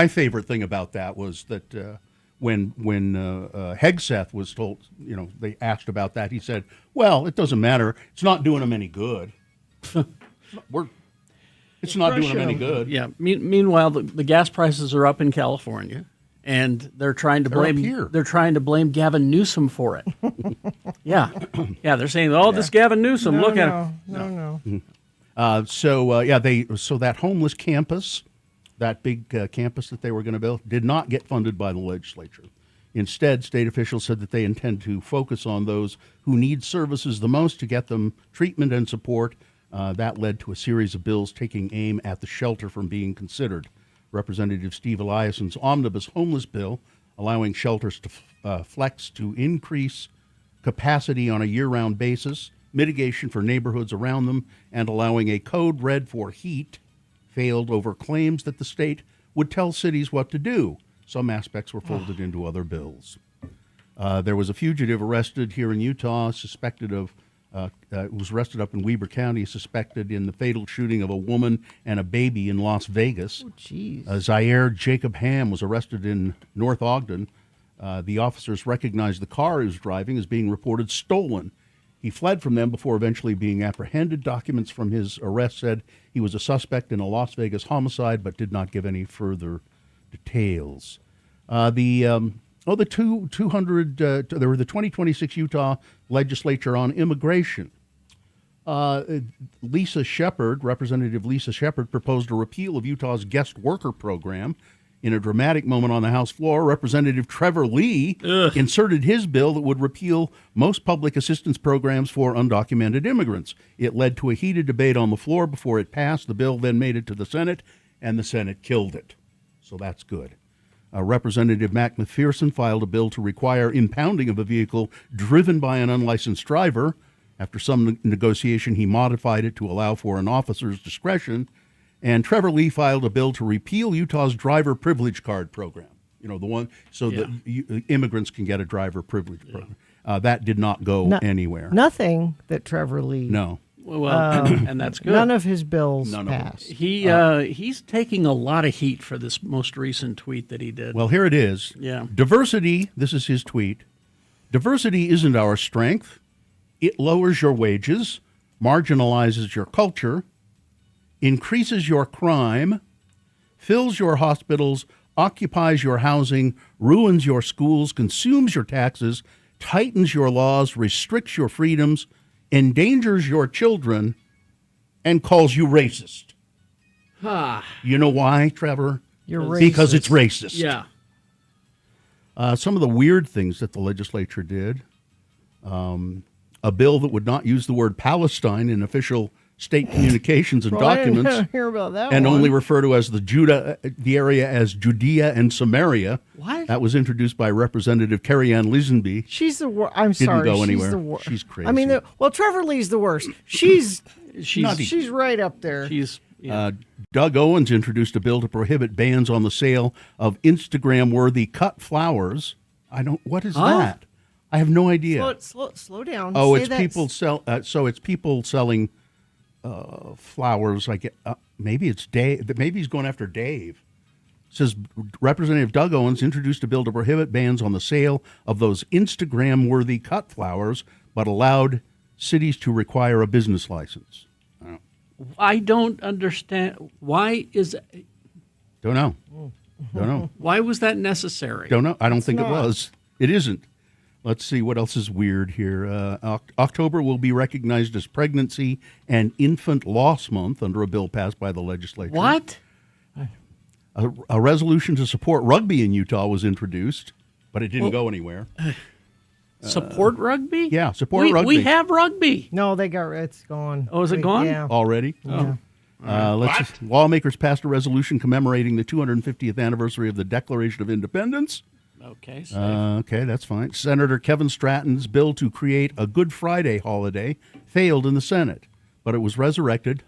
favorite thing about that was that when Hegseth was told, they asked about that, he said, "Well, it doesn't matter. It's not doing them any good. It's not doing them any good."
Yeah. Meanwhile, the gas prices are up in California, and they're trying to blame Gavin Newsom for it. Yeah. They're saying, this Gavin Newsom. Look at him.
No.
So that homeless campus, that big campus that they were going to build, did not get funded by the legislature. Instead, state officials said that they intend to focus on those who need services the most to get them treatment and support. That led to a series of bills taking aim at the shelter from being considered. Representative Steve Eliason's omnibus homeless bill, allowing shelters to flex to increase capacity on a year-round basis, mitigation for neighborhoods around them, and allowing a code red for heat, failed over claims that the state would tell cities what to do. Some aspects were folded into other bills. There was a fugitive arrested here in Utah, suspected of, was arrested up in Weber County, suspected in the fatal shooting of a woman and a baby in Las Vegas.
Oh, jeez.
Zaire Jacob Ham was arrested in North Ogden. The officers recognized the car he was driving as being reported stolen. He fled from them before eventually being apprehended. Documents from his arrest said he was a suspect in a Las Vegas homicide, but did not give any further details. The 2026 Utah legislature on immigration. Lisa Shepard, Representative Lisa Shepard, proposed a repeal of Utah's guest worker program. In a dramatic moment on the House floor, Representative Trevor Lee inserted his bill that would repeal most public assistance programs for undocumented immigrants. It led to a heated debate on the floor before it passed. The bill then made it to the Senate, and the Senate killed it. So that's good. Representative Mac McPherson filed a bill to require impounding of a vehicle driven by an unlicensed driver. After some negotiation, he modified it to allow for an officer's discretion. And Trevor Lee filed a bill to repeal Utah's driver privilege card program. The one so that immigrants can get a driver privilege program. That did not go anywhere.
Nothing that Trevor Lee.
No.
Well, and that's good.
None of his bills passed.
He's taking a lot of heat for this most recent tweet that he did.
Well, here it is.
Yeah.
Diversity, this is his tweet. Diversity isn't our strength. It lowers your wages, marginalizes your culture, increases your crime, fills your hospitals, occupies your housing, ruins your schools, consumes your taxes, tightens your laws, restricts your freedoms, endangers your children, and calls you racist. You know why, Trevor?
You're racist.
Because it's racist.
Yeah.
Some of the weird things that the legislature did. A bill that would not use the word Palestine in official state communications and documents,
I didn't hear about that
and
one.
only refer to as the area as Judea and Samaria.
What?
That was introduced by Representative Carrie Ann Lisenby.
She's the worst. I'm
Didn't
sorry.
go anywhere.
She's the worst.
She's crazy.
I mean, Trevor Lee's the worst. She's
She's
right up there.
Doug Owens introduced a bill to prohibit bans on the sale of Instagram-worthy cut flowers. What is that? I have no idea.
Slow down.
Oh,
Say
it's
that.
people sell. So it's people selling flowers. I get. Maybe it's Dave. Maybe he's going after Dave. It says Representative Doug Owens introduced a bill to prohibit bans on the sale of those Instagram-worthy cut flowers, but allowed cities to require a business license.
I don't understand. Why is it?
Don't know. Don't know.
Why was that necessary?
Don't know. I don't think
not.
it was. It isn't. Let's see what else is weird here. October will be recognized as Pregnancy and Infant Loss Month under a bill passed by the legislature.
What?
A resolution to support rugby in Utah was introduced, but it didn't go anywhere.
Support rugby?
Yeah, support rugby.
We have rugby.
No, it's gone.
Oh, is it gone?
Yeah.
Already?
Yeah.
Lawmakers passed a resolution commemorating the 250th anniversary of the Declaration of Independence.
Okay.
Okay, that's fine. Senator Kevin Stratton's bill to create a Good Friday holiday failed in the Senate, but it was resurrected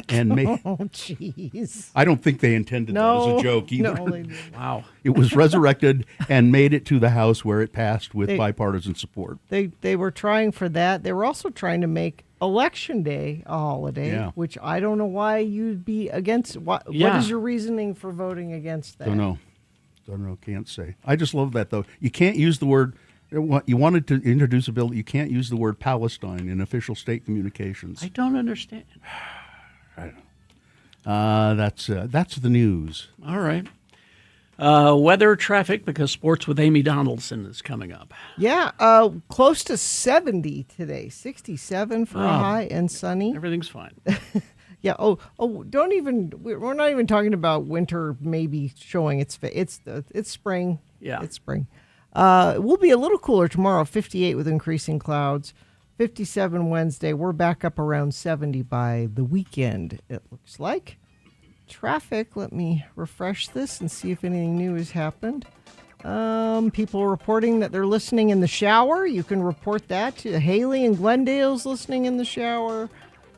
and made.
Oh, jeez.
I don't think they intended that as a joke either.
No, they didn't.
Wow.
It was resurrected and made it to the House where it passed with bipartisan support.
They were trying for that. They were also trying to make Election Day a holiday, which I don't know why you'd be against. What is your reasoning for voting against that?
Don't know. Can't say. I just love that, though. You can't use the word. You wanted to introduce a bill. You can't use the word Palestine in official state communications.
I don't understand.
I don't know. That's the news.
All right. Weather, traffic, because Sports with Amy Donaldson is coming up.
Yeah, close to 70 today. 67 for a high and sunny.
Everything's fine.
Yeah. Oh! Don't even. We're not even talking about winter. Maybe showing it's spring.
Yeah,
it's spring. It will be a little cooler tomorrow. 58 with increasing clouds. 57 Wednesday. We're back up around 70 by the weekend. It looks like. Traffic. Let me refresh this and see if anything new has happened. People reporting that they're listening in the shower. You can report that to Haley and Glendale's listening in the shower.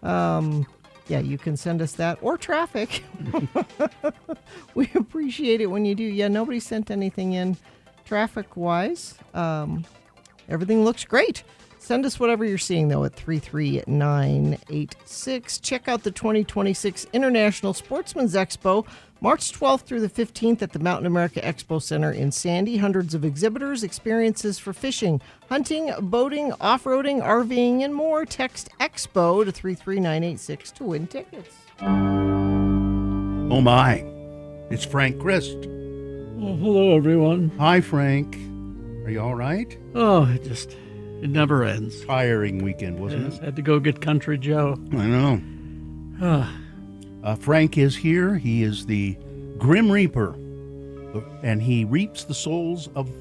Yeah, you can send us that or traffic. We appreciate it when you do. Yeah, nobody sent anything in traffic-wise. Everything looks great. Send us whatever you're seeing, though, at 33986. Check out the 2026 International Sportsman's Expo, March 12th through the 15th at the Mountain America Expo Center in Sandy. Hundreds of exhibitors, experiences for fishing, hunting, boating, off-roading, RVing, and more. Text EXPO to 33986 to win tickets.
Oh, my. It's Frank Christ.
Oh, hello, everyone.
Hi, Frank. Are you all right?
Oh, it never ends.
Tiring weekend, wasn't it?
Had to go get Country Joe.
I know. Frank is here. He is the Grim Reaper, and he reaps the souls of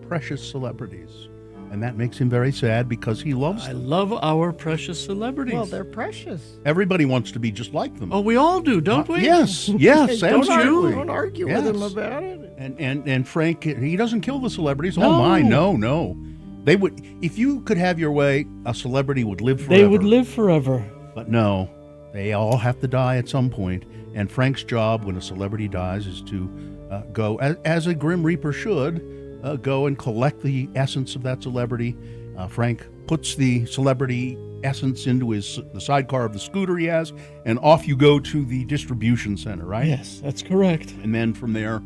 precious celebrities. And that makes him very sad because he loves them.
I love our precious celebrities.
Well, they're precious.
Everybody wants to be just like them.
Oh, we all do, don't we?
Yes, absolutely.
Don't argue with him about it.
And Frank, he doesn't kill the celebrities.
No.
Oh, my, no. They would, if you could have your way, a celebrity would live forever.
They would live forever.
But no, they all have to die at some point. And Frank's job when a celebrity dies is to go, as a Grim Reaper should, go and collect the essence of that celebrity. Frank puts the celebrity essence into the sidecar of the scooter he has, and off you go to the distribution center, right?
Yes, that's correct.
And then from there,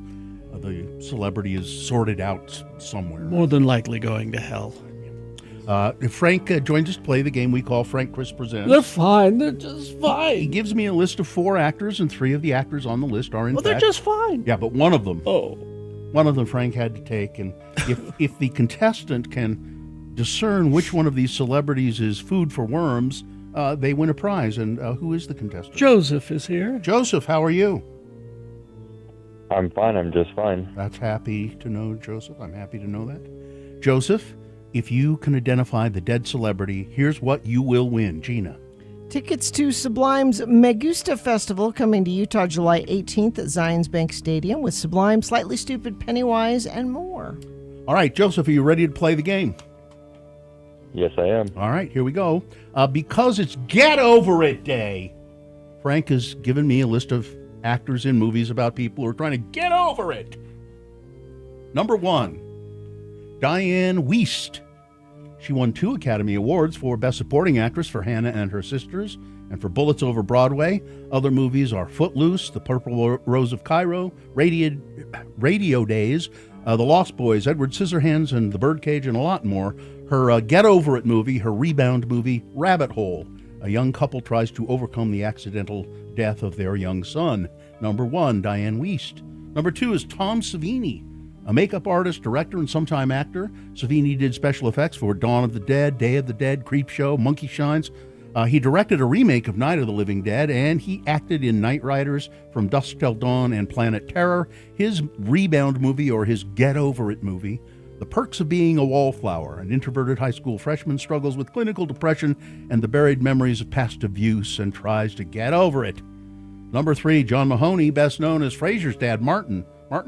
the celebrity is sorted out somewhere.
More than likely going to hell.
If Frank joins us to play the game we call Frank Chris Presents.
They're fine. They're just fine.
He gives me a list of 4 actors, and 3 of the actors on the list are in fact...
they're just fine.
Yeah, but one of them.
Oh.
One of them Frank had to take, and if the contestant can discern which one of these celebrities is food for worms, they win a prize. And who is the contestant?
Joseph is here.
Joseph, how are you?
I'm fine. I'm just fine.
That's happy to know, Joseph. I'm happy to know that. Joseph, if you can identify the dead celebrity, here's what you will win. Gina.
Tickets to Sublime's Megusta Festival coming to Utah July 18th at Zions Bank Stadium with Sublime, Slightly Stupid, Pennywise, and more.
All right, Joseph, are you ready to play the game?
Yes, I am.
All right, here we go. Because it's Get Over It Day, Frank has given me a list of actors in movies about people who are trying to get over it. Number 1, Diane Wiest. She won 2 Academy Awards for Best Supporting Actress for Hannah and Her Sisters and for Bullets Over Broadway. Other movies are Footloose, The Purple Rose of Cairo, Radio Days, The Lost Boys, Edward Scissorhands, and The Birdcage, and a lot more. Her Get Over It movie, her rebound movie, Rabbit Hole. A young couple tries to overcome the accidental death of their young son. Number 1, Diane Wiest. Number 2 is Tom Savini, a makeup artist, director, and sometime actor. Savini did special effects for Dawn of the Dead, Day of the Dead, Creepshow, Monkey Shines. He directed a remake of Night of the Living Dead, and he acted in Night Riders, From Dusk Till Dawn, and Planet Terror. His rebound movie, or his Get Over It movie, The Perks of Being a Wallflower. An introverted high school freshman struggles with clinical depression and the buried memories of past abuse and tries to get over it. Number 3, John Mahoney, best known as Frasier's dad, Martin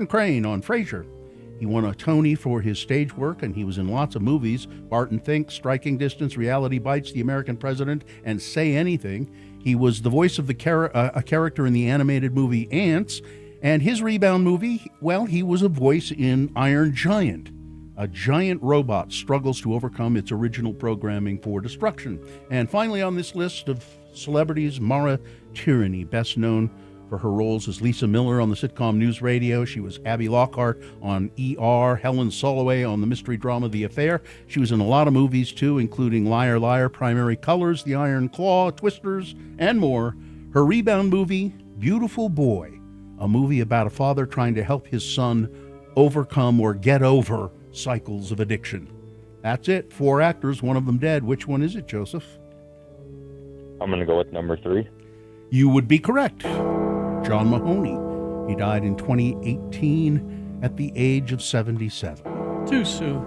Crane on Frasier. He won a Tony for his stage work, and he was in lots of movies: Barton Fink, Striking Distance, Reality Bites, The American President, and Say Anything. He was the voice of a character in the animated movie Ants, and his rebound movie, well, he was a voice in Iron Giant. A giant robot struggles to overcome its original programming for destruction. And finally on this list of celebrities, Mara Tierney, best known for her roles as Lisa Miller on the sitcom News Radio. She was Abby Lockhart on ER, Helen Soloway on the mystery drama The Affair. She was in a lot of movies too, including Liar Liar, Primary Colors, The Iron Claw, Twisters, and more. Her rebound movie, Beautiful Boy, a movie about a father trying to help his son overcome or get over cycles of addiction. That's it. 4 actors, one of them dead. Which one is it, Joseph?
I'm going to go with number 3.
You would be correct. John Mahoney. He died in 2018 at the age of 77.
Too soon.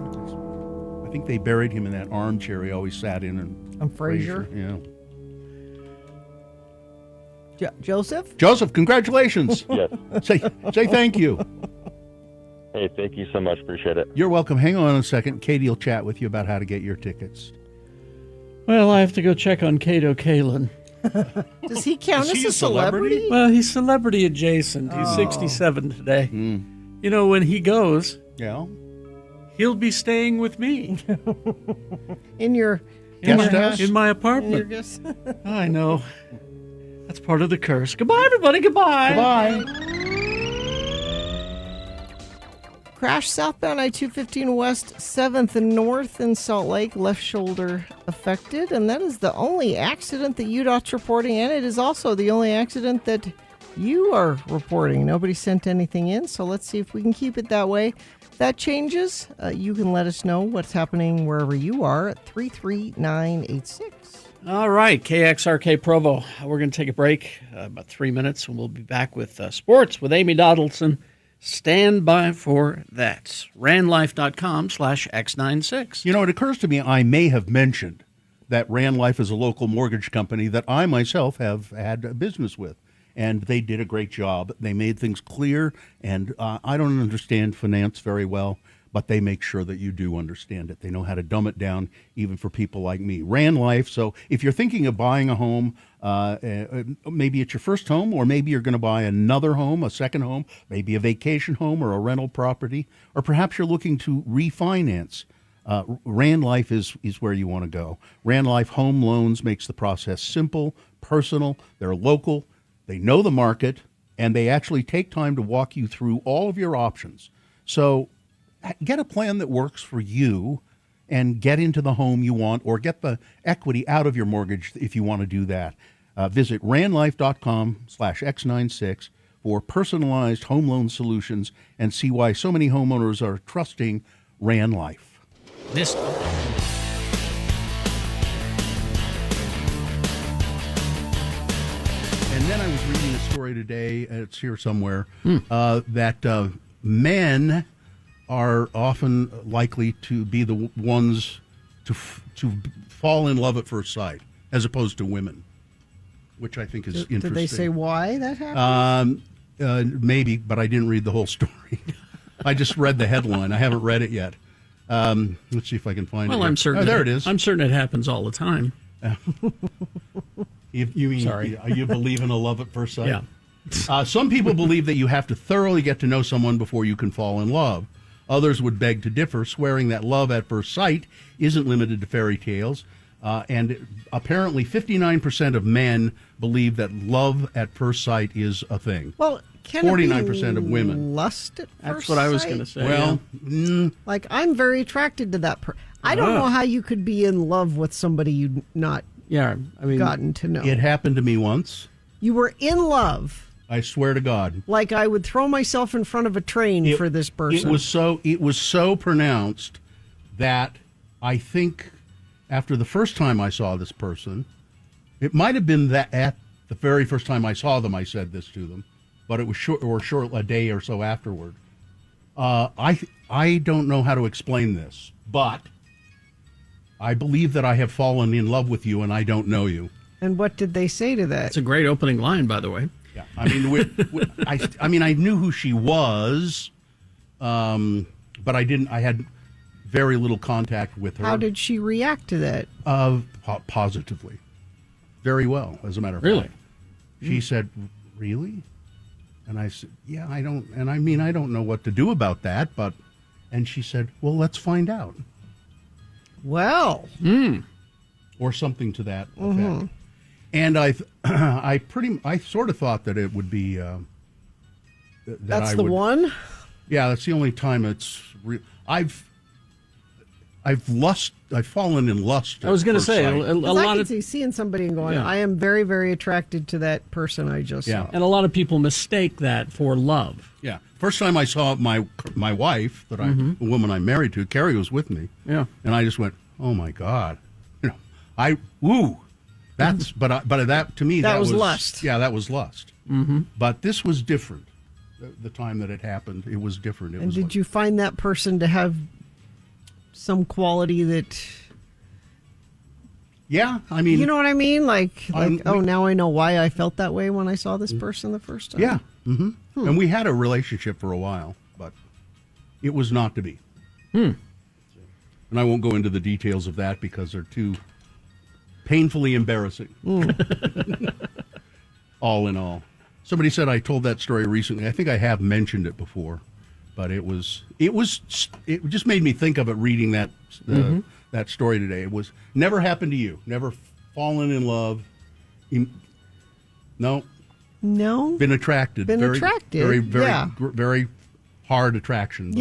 I think they buried him in that armchair he always sat in.
On Frasier?
Yeah.
Joseph?
Joseph, congratulations.
Yes.
Say thank you.
Hey, thank you so much. Appreciate it.
You're welcome. Hang on a second. Katie will chat with you about how to get your tickets.
Well, I have to go check on Cato Kalin.
Does he count
Is
as
he
a celebrity?
Well, he's celebrity adjacent. He's 67 today. You know, when he goes, he'll be staying with me.
In your
guest house?
In my apartment. I know. That's part of the curse. Goodbye, everybody. Goodbye.
Goodbye.
Crash southbound I-215 west 7th and north in Salt Lake, left shoulder affected, and that is the only accident that UDOT's reporting, and it is also the only accident that you are reporting. Nobody sent anything in, so let's see if we can keep it that way. If that changes, you can let us know what's happening wherever you are at 33986.
All right, KXRK Provo. We're going to take a break, about 3 minutes, and we'll be back with sports with Amy Donaldson. Stand by for that. RandLife.com/X96.
You know, it occurs to me I may have mentioned that Rand Life is a local mortgage company that I myself have had a business with. And they did a great job. They made things clear, and I don't understand finance very well, but they make sure that you do understand it. They know how to dumb it down, even for people like me. Rand Life, so if you're thinking of buying a home, maybe it's your first home, or maybe you're going to buy another home, a second home, maybe a vacation home or a rental property, or perhaps you're looking to refinance, Rand Life is where you want to go. Rand Life Home Loans makes the process simple, personal, they're local, they know the market, and they actually take time to walk you through all of your options. So get a plan that works for you and get into the home you want, or get the equity out of your mortgage if you want to do that. Visit randlife.com/X96 for personalized home loan solutions and see why so many homeowners are trusting Rand Life.
This.
And then I was reading a story today, it's here somewhere, that men are often likely to be the ones to fall in love at first sight, as opposed to women, which I think is interesting.
Did they say why that happened?
Maybe, but I didn't read the whole story. I just read the headline. I haven't read it yet. Let's see if I can find it.
Well, I'm certain.
There it is.
I'm certain it happens all the time.
You mean,
Sorry.
You believe in a love at first sight?
Yeah.
Some people believe that you have to thoroughly get to know someone before you can fall in love. Others would beg to differ, swearing that love at first sight isn't limited to fairy tales. And apparently 59% of men believe that love at first sight is a thing.
Well, can
49% of women.
Lust at first
That's what I was
sight?
going to say.
Well,
like, I'm very attracted to that person. I don't know how you could be in love with somebody you'd not
yeah, I mean,
gotten to know.
it happened to me once.
You were in love.
I swear to God.
Like I would throw myself in front of a train for this person.
It was so pronounced that I think after the first time I saw this person, it might have been that at the very first time I saw them, I said this to them, but it was short a day or so afterward. I don't know how to explain this, but I believe that I have fallen in love with you and I don't know you.
And what did they say to that?
It's a great opening line, by the way.
Yeah, I mean, I knew who she was, but I didn't. I had very little contact with her.
How did she react to that?
Positively, very well. As a matter of
Really?
fact, she said, "Really?" And I said, "Yeah, I don't." And I mean, I don't know what to do about that, but. And she said, "Well, let's find out."
Well,
or something to that effect. And I sort of thought that it would be.
That's the one.
Yeah, that's the only time it's. I've fallen in lust.
I was going to say a lot
I
of
can see seeing somebody and going,
Yeah.
I am very, very attracted to that person I just saw.
and a lot of people mistake that for love.
Yeah, first time I saw my wife, the woman I'm married to, Carrie was with me.
Yeah,
and I just went, "Oh my God," That's but that to me
that was lust.
Yeah, that was lust. Mm-hmm. But this was different. The time that it happened, it was different.
And did you find that person to have some quality that?
Yeah, I mean,
you know what I mean. Like now I know why I felt that way when I saw this person the first time.
Yeah, and we had a relationship for a while, but it was not to be. And I won't go into the details of that because they're too painfully embarrassing. All in all. Somebody said I told that story recently. I think I have mentioned it before, but it just made me think of it reading that that story today. It was never happened to you. Never fallen in love. No. Been attracted. Very hard attraction.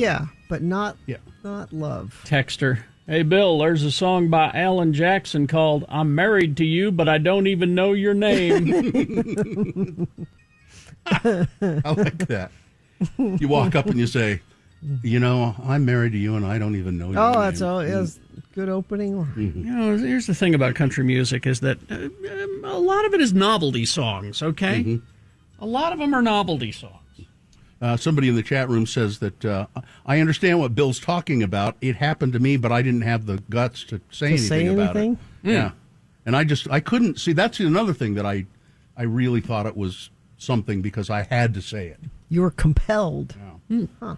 But not love.
Texter. Hey, Bill, there's a song by Alan Jackson called I'm Married to You, but I Don't Even Know Your Name.
I like that. You walk up and you say, I'm married to you and I don't even know your name.
Oh, that's all. It's good opening.
Mm-hmm. Here's the thing about country music is that a lot of it is novelty songs, okay? Mm-hmm. A lot of them are novelty songs.
Somebody in the chat room says that I understand what Bill's talking about. It happened to me, but I didn't have the guts to say anything about it. Yeah. And I couldn't see. That's another thing that I really thought it was something because I had to say it.
You were compelled.
Yeah.
Huh.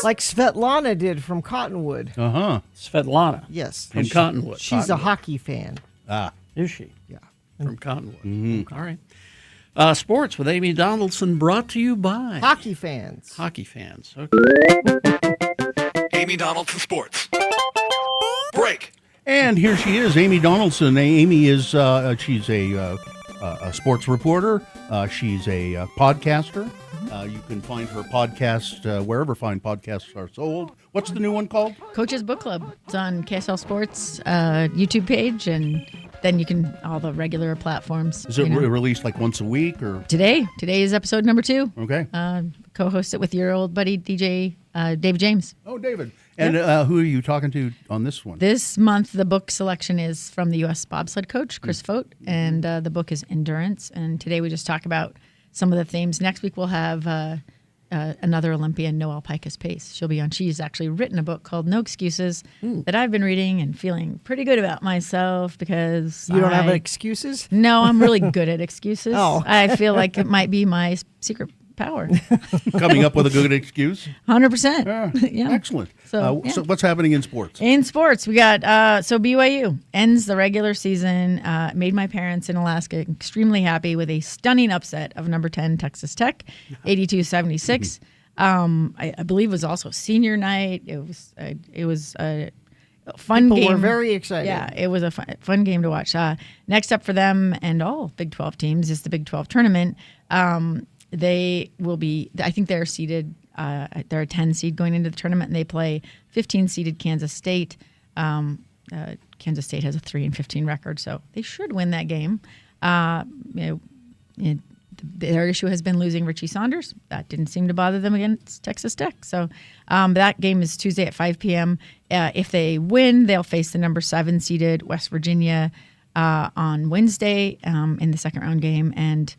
Like Svetlana did from Cottonwood.
Svetlana.
Yes.
From Cottonwood.
She's a hockey fan.
Is she?
Yeah.
From Cottonwood. Mm-hmm. All right. Sports with Amy Donaldson brought to you by
Hockey Fans.
Hockey Fans. Okay.
Amy Donaldson Sports. Break.
And here she is, Amy Donaldson. Amy is she's a sports reporter. She's a podcaster. You can find her podcast wherever fine podcasts are sold. What's the new one called?
Coach's Book Club. It's on KSL Sports YouTube page, and then you can all the regular platforms.
Is it released like once a week or
today? Today is episode number 2.
Okay.
Co-host it with your old buddy DJ David James.
Oh, David. And who are you talking to on this one?
This month, the book selection is from the U.S. bobsled coach, Chris Fote, and the book is Endurance. And today we just talk about some of the themes. Next week we'll have another Olympian, Noelle Pikus Pace. She'll be on. She's actually written a book called No Excuses that I've been reading and feeling pretty good about myself because
you don't have excuses?
No, I'm really good at excuses.
Oh.
I feel like it might be my secret power.
Coming up with a good excuse.
100%. Yeah.
Excellent.
So,
So what's happening in sports?
In sports, we got so BYU ends the regular season, made my parents in Alaska extremely happy with a stunning upset of number 10 Texas Tech, 82-76. I believe it was also senior night. It was a fun
People
game.
were very excited.
Yeah, it was a fun game to watch. Next up for them and all Big 12 teams is the Big 12 tournament. They will be, I think they're seeded, they're a 10 seed going into the tournament, and they play 15 seeded Kansas State. Kansas State has a 3-15 record, so they should win that game. Their issue has been losing Richie Saunders. That didn't seem to bother them against Texas Tech. So that game is Tuesday at 5 p.m. If they win, they'll face the number 7 seeded West Virginia on Wednesday in the second round game, and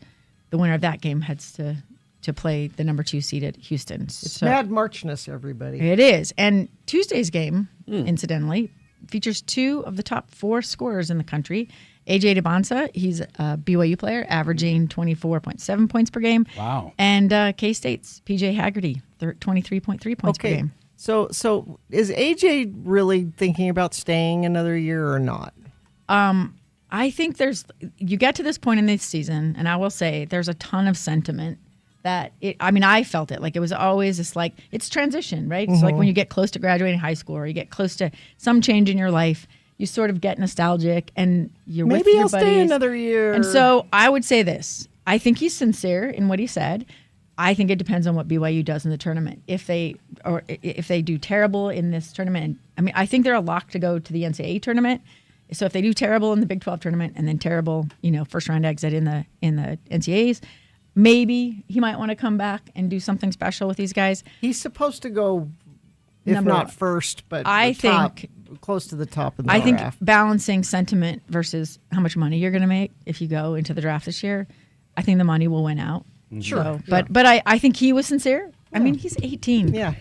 the winner of that game heads to play the number 2 seeded Houston.
It's mad Marchness, everybody.
It is. And Tuesday's game, incidentally, features 2 of the top 4 scorers in the country. AJ DeBonsa, he's a BYU player, averaging 24.7 points per game.
Wow.
And K-State's PJ Haggerty, 23.3 points per game.
So is AJ really thinking about staying another year or not?
I think you get to this point in this season, and I will say there's a ton of sentiment that I felt it. Like, it was always this, like, it's transition, right?
Mm-hmm.
So like when you get close to graduating high school or you get close to some change in your life, you sort of get nostalgic and you're with your buddies.
Maybe I'll stay another year.
And so I would say this. I think he's sincere in what he said. I think it depends on what BYU does in the tournament. If they do terrible in this tournament, I think they're a lock to go to the NCAA tournament. So if they do terrible in the Big 12 tournament and then terrible, first round exit in the NCAAs, maybe he might want to come back and do something special with these guys.
He's supposed to go, if not first, but
I think
close to the top of the
draft.
I think
balancing sentiment versus how much money you're going to make if you go into the draft this year, I think the money will win out.
Sure.
So, but I think he was sincere. Yeah. He's 18.
Yeah.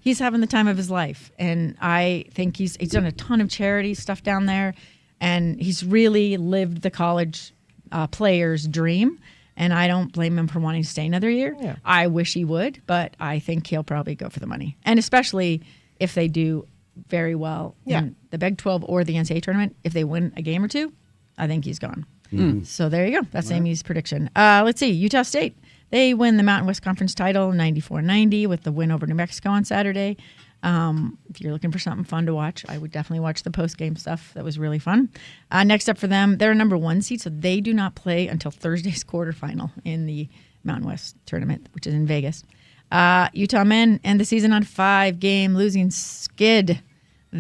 He's having the time of his life. And I think he's done a ton of charity stuff down there. And he's really lived the college player's dream. And I don't blame him for wanting to stay another year.
Yeah.
I wish he would, but I think he'll probably go for the money. And especially if they do very well in the Big 12 or the NCAA tournament, if they win a game or two, I think he's gone. So there you go. That's Amy's prediction. Let's see. Utah State. They win the Mountain West Conference title 94-90 with the win over New Mexico on Saturday. If you're looking for something fun to watch, I would definitely watch the post-game stuff. That was really fun. Next up for them, they're a number 1 seed, so they do not play until Thursday's quarterfinal in the Mountain West tournament, which is in Vegas. Utah men end the season on 5-game losing skid. In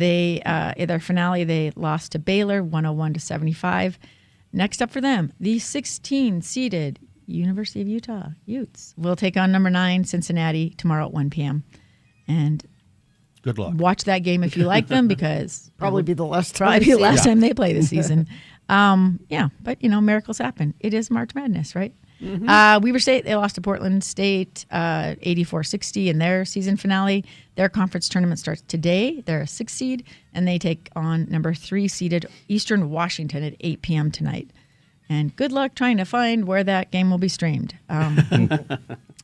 their finale, they lost to Baylor 101-75. Next up for them, the 16-seeded University of Utah Utes will take on number 9 Cincinnati tomorrow at 1 p.m. And
good luck.
Watch that game if you like them, because
probably be the last
time they play this season. But miracles happen. It is March Madness, right? Mm-hmm. Weber State, they lost to Portland State 84-60 in their season finale. Their conference tournament starts today. They're a 6th seed, and they take on number 3 seeded Eastern Washington at 8 p.m. tonight. And good luck trying to find where that game will be streamed.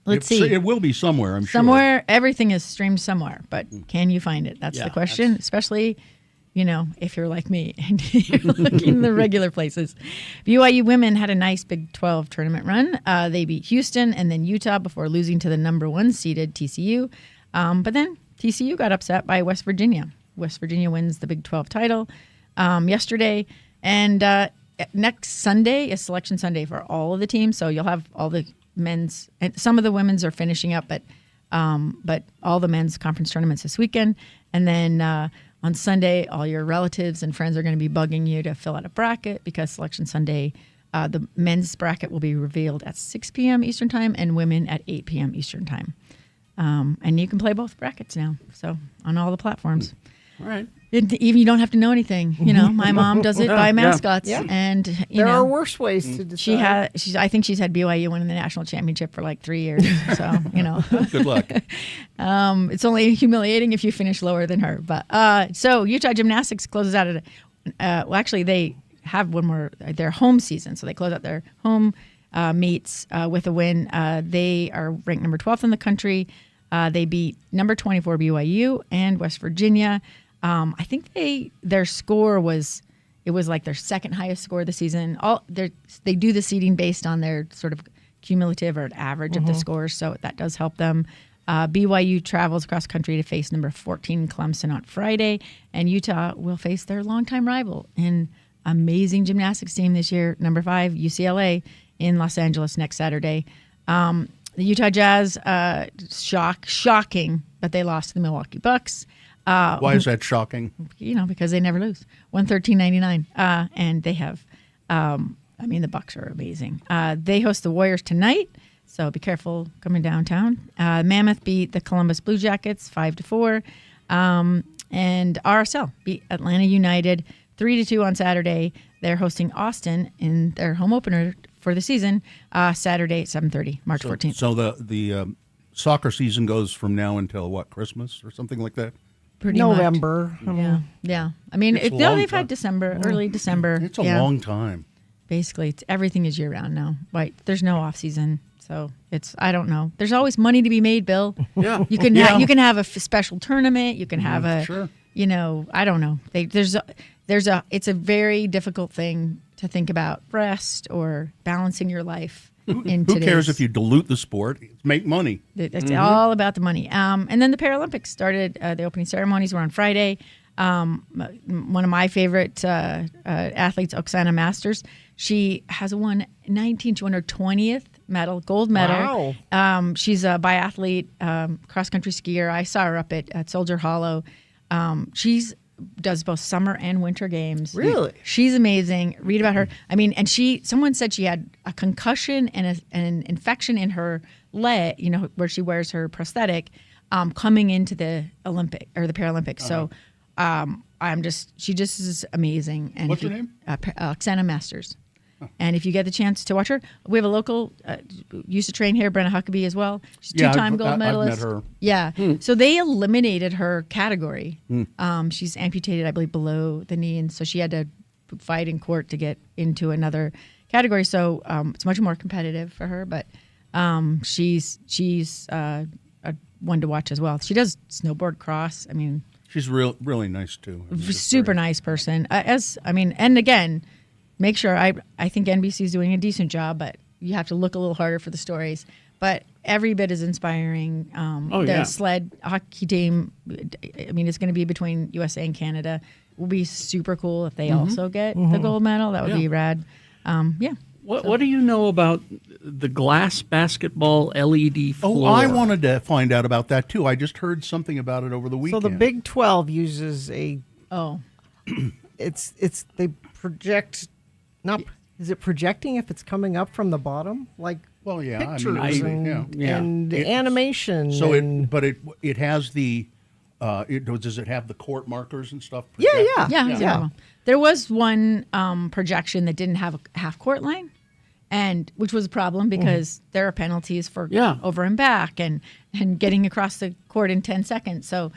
Let's see.
It will be somewhere, I'm sure.
Somewhere. Everything is streamed somewhere, but can you find it? That's the question, especially, if you're like me and you're looking in the regular places. BYU women had a nice Big 12 tournament run. They beat Houston and then Utah before losing to the number 1 seeded TCU. But then TCU got upset by West Virginia. West Virginia wins the Big 12 title yesterday. And next Sunday is Selection Sunday for all of the teams. So you'll have all the men's, and some of the women's are finishing up, but all the men's conference tournaments this weekend. And then on Sunday, all your relatives and friends are going to be bugging you to fill out a bracket, because Selection Sunday, the men's bracket will be revealed at 6 p.m. Eastern Time and women at 8 p.m. Eastern Time. And you can play both brackets now, so on all the platforms.
All right.
Even you don't have to know anything. My mom does it by mascots, and
there are worse ways to decide.
I think she's had BYU winning the national championship for like 3 years. So
good luck.
It's only humiliating if you finish lower than her. But so Utah Gymnastics closes out at actually they have one more their home season, so they close out their home meets with a win. They are ranked number 12th in the country. They beat number 24 BYU and West Virginia. I think their score was like their second highest score of the season. They do the seeding based on their sort of cumulative or an average of the scores, so that does help them. BYU travels across country to face number 14 Clemson on Friday, and Utah will face their longtime rival in amazing gymnastics team this year, number 5 UCLA in Los Angeles next Saturday. The Utah Jazz, shocking that they lost to the Milwaukee Bucks.
Why is that shocking?
Because they never lose. 113-99, and they have. The Bucks are amazing. They host the Warriors tonight. So be careful coming downtown. Mammoth beat the Columbus Blue Jackets 5-4. And RSL beat Atlanta United 3-2 on Saturday. They're hosting Austin in their home opener for the season Saturday at 7:30, March 14th.
So the soccer season goes from now until what, Christmas or something like that?
Pretty
November.
much. Yeah. I mean, they've had December, early December.
It's a long time.
Basically, everything is year round now. Right? There's no off season. So I don't know. There's always money to be made, Bill.
Yeah.
You can you can have a special tournament. You can have
sure.
I don't know. It's a very difficult thing to think about rest or balancing your life.
Who cares if you dilute the sport? Make money.
It's all about the money. And then the Paralympics started. The opening ceremonies were on Friday. One of my favorite athletes, Oksana Masters, she has won 20th medal, gold medal.
Wow.
She's a biathlete, cross-country skier. I saw her up at Soldier Hollow. She's does both summer and winter games.
Really?
She's amazing. Read about her. I mean, and someone said she had a concussion and an infection in her leg, where she wears her prosthetic, coming into the Olympic or the Paralympics. So she just is amazing. And
what's her name?
Oksana Masters. And if you get the chance to watch her, we have a local used to train here, Brenna Huckabee as well. She's two-time gold medalist.
I've met her.
Yeah. So they eliminated her category. She's amputated, I believe, below the knee, and so she had to fight in court to get into another category. So it's much more competitive for her, but she's a one to watch as well. She does snowboard cross. I mean,
she's really nice too.
Super nice person. And again. Make sure, I think NBC is doing a decent job, but you have to look a little harder for the stories. But every bit is inspiring. The sled hockey team, it's going to be between USA and Canada. It will be super cool if they also get the gold medal. That would be rad.
What do you know about the glass basketball LED floor?
Oh, I wanted to find out about that too. I just heard something about it over the weekend.
So the Big 12 uses they project. Is it projecting if it's coming up from the bottom? Pictures and animation.
So it has the does it have the court markers and stuff?
Yeah. There was one projection that didn't have a half court line, which was a problem because there are penalties for over and back and getting across the court in 10 seconds. So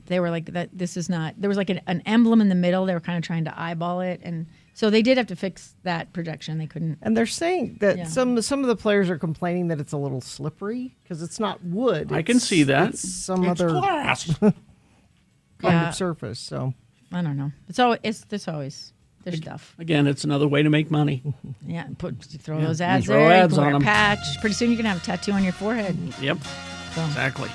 they were like that. This is not. There was like an emblem in the middle. They were kind of trying to eyeball it and. So they did have to fix that projection. They couldn't.
And they're saying that some of the players are complaining that it's a little slippery because it's not wood.
I can see that.
It's other
glass
kind of surface. So
I don't know. There's stuff.
Again, it's another way to make money.
Yeah, throw those ads there.
Ads on them.
Patch. Pretty soon you can have a tattoo on your forehead.
Yep. Exactly.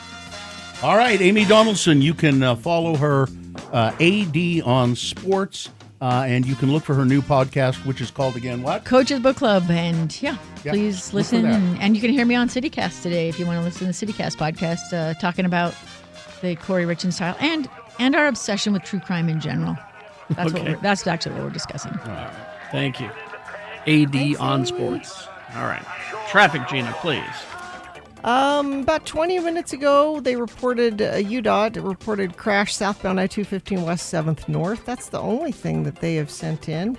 All right, Amy Donaldson. You can follow her AD on Sports. And you can look for her new podcast, which is called again what?
Coach's Book Club. And please listen. And you can hear me on CityCast today if you want to listen to the CityCast podcast, talking about the Corey Richins style and our obsession with true crime in general. That's actually what we're discussing.
All right. Thank you. AD on Sports. All right. Traffic, Gina, please.
About 20 minutes ago, they reported UDOT reported crash southbound I-215 West 7th North. That's the only thing that they have sent in.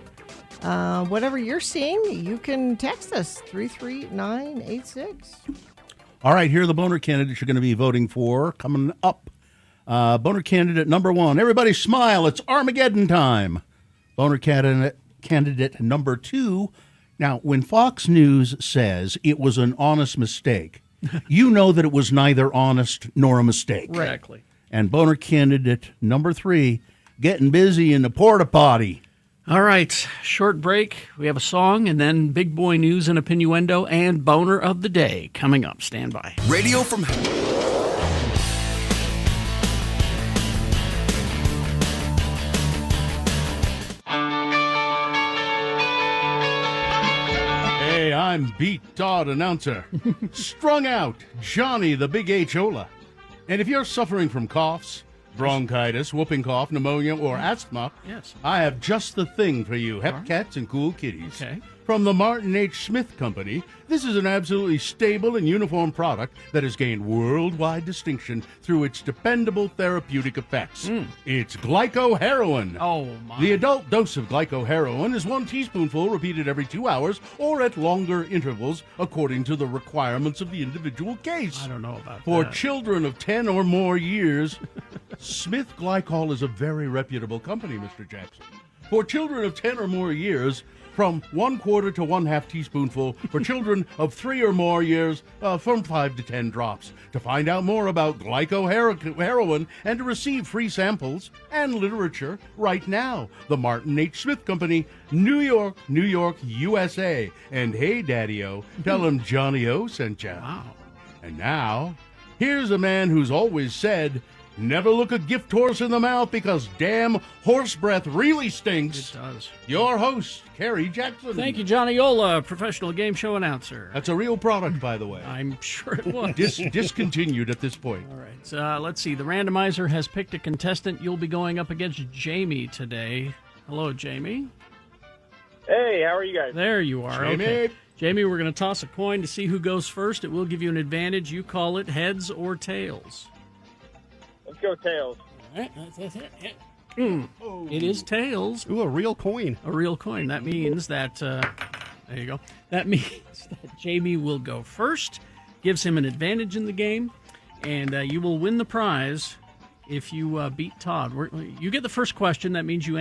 Whatever you're seeing, you can text us 33986.
All right, here are the boner candidates you're going to be voting for coming up. Boner candidate number 1. Everybody smile. It's Armageddon time. Boner candidate number 2. Now, when Fox News says it was an honest mistake, you know that it was neither honest nor a mistake.
Exactly.
And boner candidate number 3, getting busy in the porta potty.
All right, short break. We have a song, and then big boy news and opinioendo and boner of the day coming up. Stand by.
Radio from
Hey, I'm Beat Todd, announcer. Strung out, Johnny the Big H. Ola. And if you're suffering from coughs, bronchitis, whooping cough, pneumonia, or asthma,
Yes.
I have just the thing for you, Hep Cats and Cool Kitties.
Okay.
From the Martin H. Smith Company, this is an absolutely stable and uniform product that has gained worldwide distinction through its dependable therapeutic effects. It's glycoheroin.
Oh, my.
The adult dose of glycoheroin is 1 teaspoonful repeated every 2 hours or at longer intervals according to the requirements of the individual case.
I don't know about
For
that.
children of 10 or more years, Smith Glycol is a very reputable company, Mr. Jackson. For children of 10 or more years, from 1/4 to 1/2 teaspoonful. For children of 3 or more years, from 5 to 10 drops. To find out more about glycoheroin and to receive free samples and literature right now, the Martin H. Smith Company, New York, USA. And hey, Daddy-O, tell him Johnny-O sent ya.
Wow.
And now, here's a man who's always said, never look a gift horse in the mouth because damn horse breath really stinks.
It does.
Your host, Kerry Jackson.
Thank you, Johnny Ola, professional game show announcer.
That's a real product, by the way.
I'm sure it was.
Discontinued at this point.
All right. So, let's see. The randomizer has picked a contestant. You'll be going up against Jamie today. Hello, Jamie.
Hey, how are you guys?
There you are.
Jamie.
Okay. Jamie, we're going to toss a coin to see who goes first. It will give you an advantage. You call it heads or tails.
Let's go tails.
All right. That's it. It is tails.
Ooh, a real coin.
A real coin. That means that, there you go. That means that Jamie will go first, gives him an advantage in the game, and you will win the prize if you beat Todd. You get the first question. That means you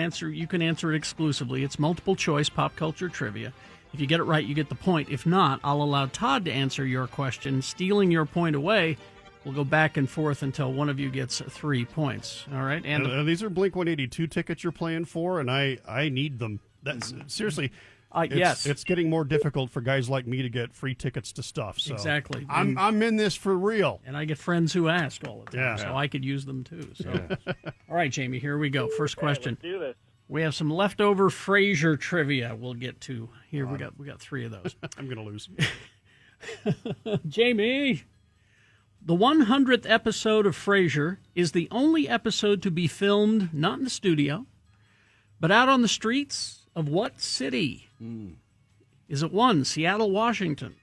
can answer it exclusively. It's multiple choice pop culture trivia. If you get it right, you get the point. If not, I'll allow Todd to answer your question, stealing your point away. We'll go back and forth until one of you gets 3 points. All right? And
these are Blink-182 tickets you're playing for, and I need them. That's seriously.
Yes,
it's getting more difficult for guys like me to get free tickets to stuff. So
exactly.
I'm in this for real.
And I get friends who ask all the time,
Yeah.
so I could use them too. So, all right, Jamie, here we go. First question.
Let's do this.
We have some leftover Frasier trivia. We'll get to here. We got 3 of those.
I'm gonna lose.
Jamie. The 100th episode of Frasier is the only episode to be filmed not in the studio, but out on the streets of what city? Is it 1, Seattle, Washington?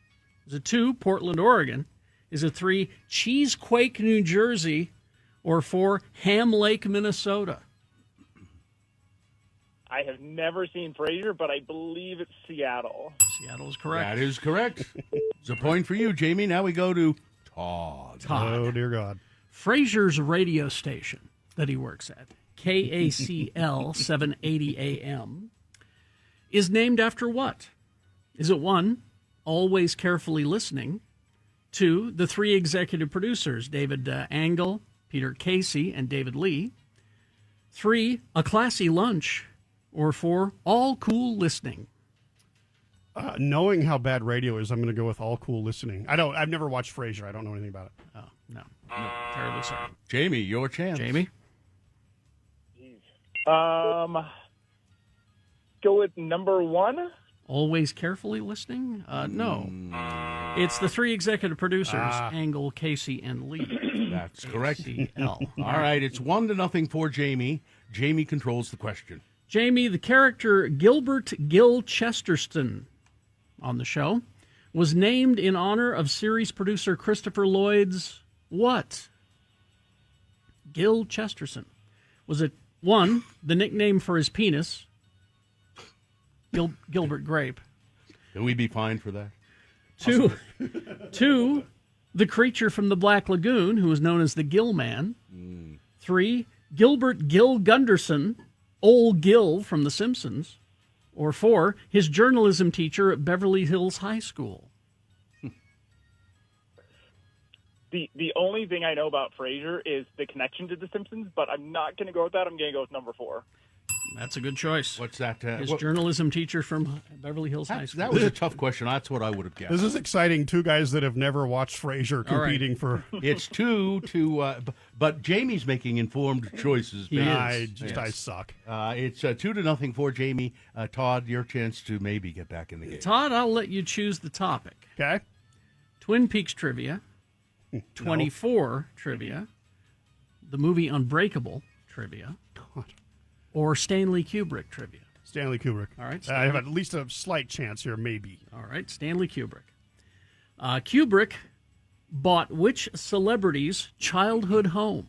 Is it 2, Portland, Oregon? Is it 3, Cheesequake, New Jersey? Or 4, Ham Lake, Minnesota?
I have never seen Frasier, but I believe it's Seattle.
Seattle is correct.
That is correct. It's a point for you, Jamie. Now we go to Todd.
Oh, dear God.
Frasier's radio station that he works at, KACL 780 AM, is named after what? Is it 1, Always Carefully Listening, 2, the 3 executive producers, David Angle, Peter Casey, and David Lee, 3, A Classy Lunch, or 4, All Cool Listening?
Knowing how bad radio is, I'm going to go with All Cool Listening. I've never watched Frasier. I don't know anything about it.
Oh, no. Terribly sorry.
Jamie, your chance.
Jamie?
Go with number 1.
Always Carefully Listening? No. It's the 3 executive producers, Angle, Casey, and Lee.
That's correct.
ACL.
All right, it's 1-0 for Jamie. Jamie controls the question.
Jamie, the character Gilbert Gil Chesterton on the show was named in honor of series producer Christopher Lloyd's what? Gil Chesterton. Was it 1, the nickname for his penis, Gilbert Grape?
Can we be fined for that?
2, the creature from the Black Lagoon, who was known as the Gill Man. 3, Gilbert Gil Gunderson, Old Gil from The Simpsons. Or 4, his journalism teacher at Beverly Hills High School.
The only thing I know about Frasier is the connection to The Simpsons, but I'm not going to go with that. I'm going to go with number 4.
That's a good choice.
What's that?
His journalism teacher from Beverly Hills High School.
That was a tough question. That's what I would have guessed.
This is exciting. 2 guys that have never watched Frasier competing for.
It's 2 to, but Jamie's making informed choices.
I suck.
It's 2-0 for Jamie. Todd, your chance to maybe get back in the game.
Todd, I'll let you choose the topic.
Okay.
Twin Peaks trivia, 24 trivia, the movie Unbreakable trivia, or Stanley Kubrick trivia.
Stanley Kubrick.
All right.
I have at least a slight chance here, maybe.
All right, Stanley Kubrick. Kubrick bought which celebrity's childhood home?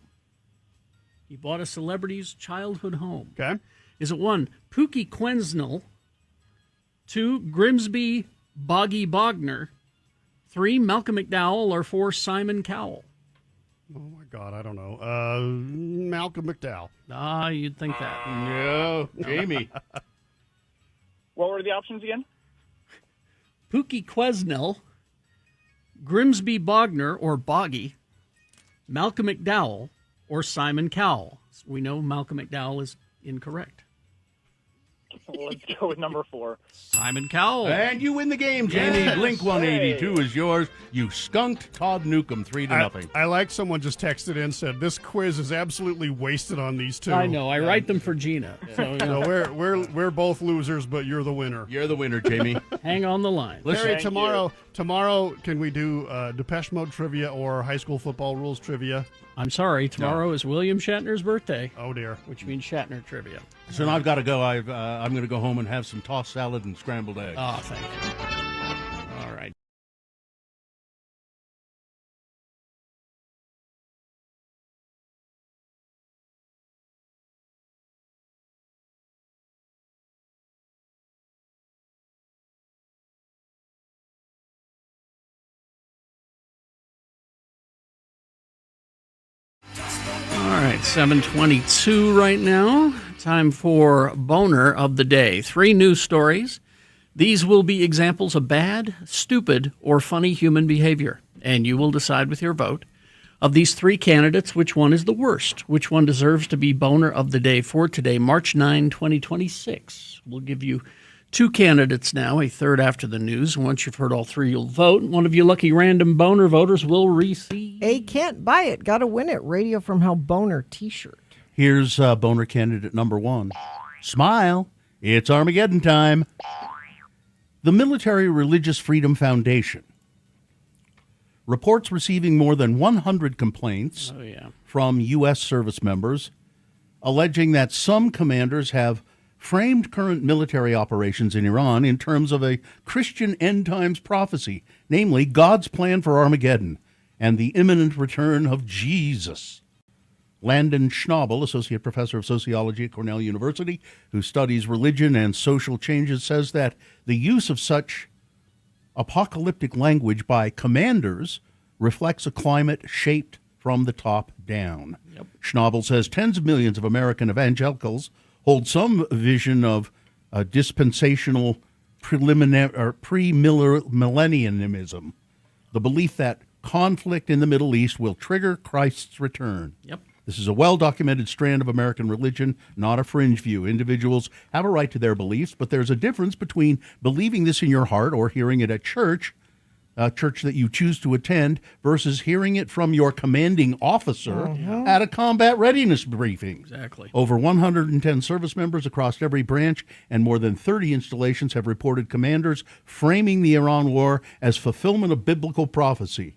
He bought a celebrity's childhood home.
Okay.
Is it 1, Pookie Quensnell, 2, Grimsby Boggy Bogner, 3, Malcolm McDowell, or 4, Simon Cowell?
Oh, my God, I don't know. Malcolm McDowell.
You'd think that.
No, Jamie.
What were the options again?
Pookie Quensnell, Grimsby Bogner, or Boggy, Malcolm McDowell, or Simon Cowell. We know Malcolm McDowell is incorrect.
Let's go with number 4.
Simon Cowell.
And you win the game, Jamie.
Yes.
Blink 182 is yours. You skunked Todd Newcomb 3-0.
I like someone just texted in and said, this quiz is absolutely wasted on these 2.
I know. I write them for Gina. So,
So we're both losers, but you're the winner.
You're the winner, Jamie.
Hang on the line.
Listen,
Harry, tomorrow, can we do Depeche Mode trivia or high school football rules trivia?
I'm sorry. Tomorrow is William Shatner's birthday.
Oh, dear.
Which means Shatner trivia.
So now I've got to go. I'm going to go home and have some tossed salad and scrambled eggs.
Oh, thank you. All right. All right, 7:22 right now. Time for Boner of the Day. 3 news stories. These will be examples of bad, stupid, or funny human behavior, and you will decide with your vote. Of these 3 candidates, which one is the worst? Which one deserves to be Boner of the Day for today, March 9, 2026? We'll give you 2 candidates now, a third after the news. Once you've heard all 3, you'll vote. One of you lucky random Boner voters will receive
a can't buy it, gotta win it Radio from Hell Boner t-shirt.
Here's Boner candidate number 1. Smile. It's Armageddon time. The Military Religious Freedom Foundation reports receiving more than 100 complaints from U.S. service members alleging that some commanders have framed current military operations in Iran in terms of a Christian end times prophecy, namely God's plan for Armageddon and the imminent return of Jesus. Landon Schnabel, associate professor of sociology at Cornell University, who studies religion and social changes, says that the use of such apocalyptic language by commanders reflects a climate shaped from the top down. Schnabel says tens of millions of American evangelicals hold some vision of dispensational premillennialism, the belief that conflict in the Middle East will trigger Christ's return. This is a well-documented strand of American religion, not a fringe view. Individuals have a right to their beliefs, but there's a difference between believing this in your heart or hearing it at church, a church that you choose to attend, versus hearing it from your commanding officer at a combat readiness briefing.
Exactly.
Over 110 service members across every branch and more than 30 installations have reported commanders framing the Iran war as fulfillment of biblical prophecy.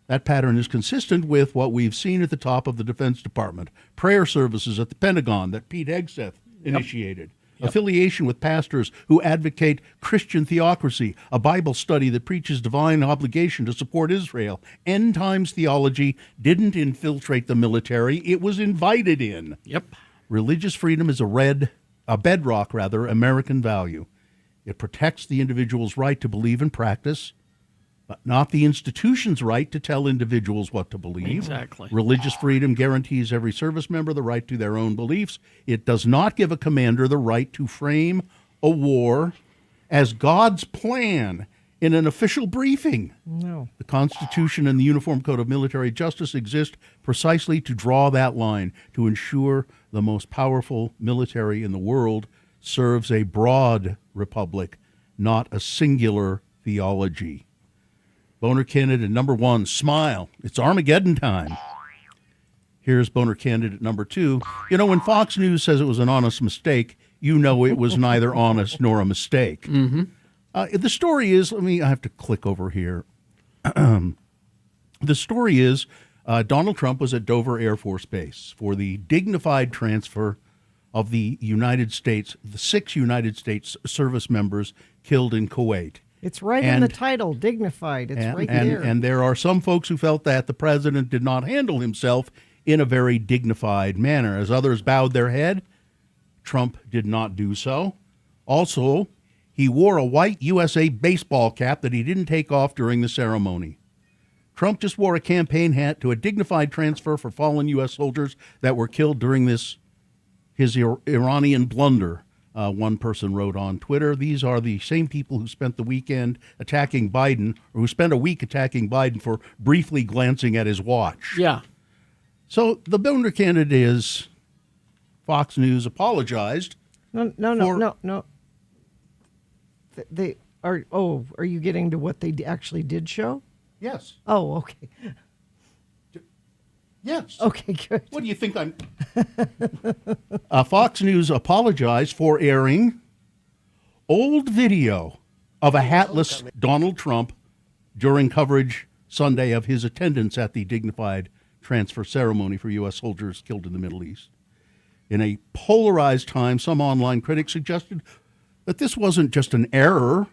That pattern is consistent with what we've seen at the top of the Defense Department, prayer services at the Pentagon that Pete Hegseth initiated, affiliation with pastors who advocate Christian theocracy, a Bible study that preaches divine obligation to support Israel. End times theology didn't infiltrate the military, it was invited in. Religious freedom is a bedrock, American value. It protects the individual's right to believe and practice, but not the institution's right to tell individuals what to believe.
Exactly.
Religious freedom guarantees every service member the right to their own beliefs. It does not give a commander the right to frame a war as God's plan in an official briefing.
No.
The Constitution and the Uniform Code of Military Justice exist precisely to draw that line, to ensure the most powerful military in the world serves a broad republic, not a singular theology. Boner candidate number 1, smile. It's Armageddon time. Here's Boner candidate number 2. You know, when Fox News says it was an honest mistake, you know it was neither honest nor a mistake.
Mm-hmm.
The story is, I have to click over here. The story is Donald Trump was at Dover Air Force Base for the dignified transfer of the United States, the 6 United States service members killed in Kuwait.
It's right in the title, dignified. It's right there.
And there are some folks who felt that the president did not handle himself in a very dignified manner. As others bowed their head, Trump did not do so. Also, he wore a white USA baseball cap that he didn't take off during the ceremony. Trump just wore a campaign hat to a dignified transfer for fallen U.S. soldiers that were killed during his Iranian blunder. One person wrote on Twitter, these are the same people who spent the weekend attacking Biden, or who spent a week attacking Biden for briefly glancing at his watch.
Yeah.
So the Boner candidate is Fox News apologized.
No. They are. Oh, are you getting to what they actually did show?
Yes.
Oh, okay.
Yes.
Okay, good.
What do you think I'm... Fox News apologized for airing old video of a hatless Donald Trump during coverage Sunday of his attendance at the dignified transfer ceremony for U.S. soldiers killed in the Middle East. In a polarized time, some online critics suggested that this wasn't just an error,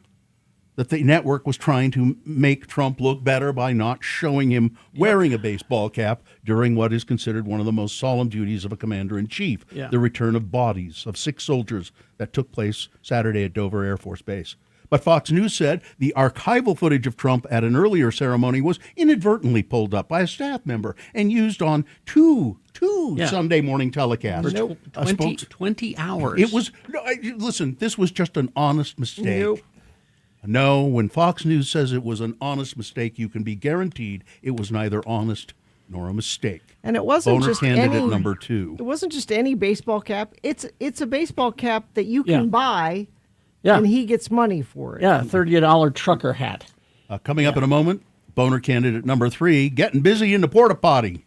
that the network was trying to make Trump look better by not showing him wearing a baseball cap during what is considered one of the most solemn duties of a commander-in-chief, the return of bodies of 6 soldiers that took place Saturday at Dover Air Force Base. But Fox News said the archival footage of Trump at an earlier ceremony was inadvertently pulled up by a staff member and used on two Sunday morning telecasts.
For 20 hours.
It was, listen, this was just an honest mistake. No, when Fox News says it was an honest mistake, you can be guaranteed it was neither honest nor a mistake.
And it wasn't
Boner
just
candidate
any,
number 2.
It wasn't just any baseball cap. It's a baseball cap that you can buy,
Yeah.
and he gets money for it.
Yeah, $30 trucker hat.
Coming up in a moment, Boner candidate number 3, getting busy in the porta potty.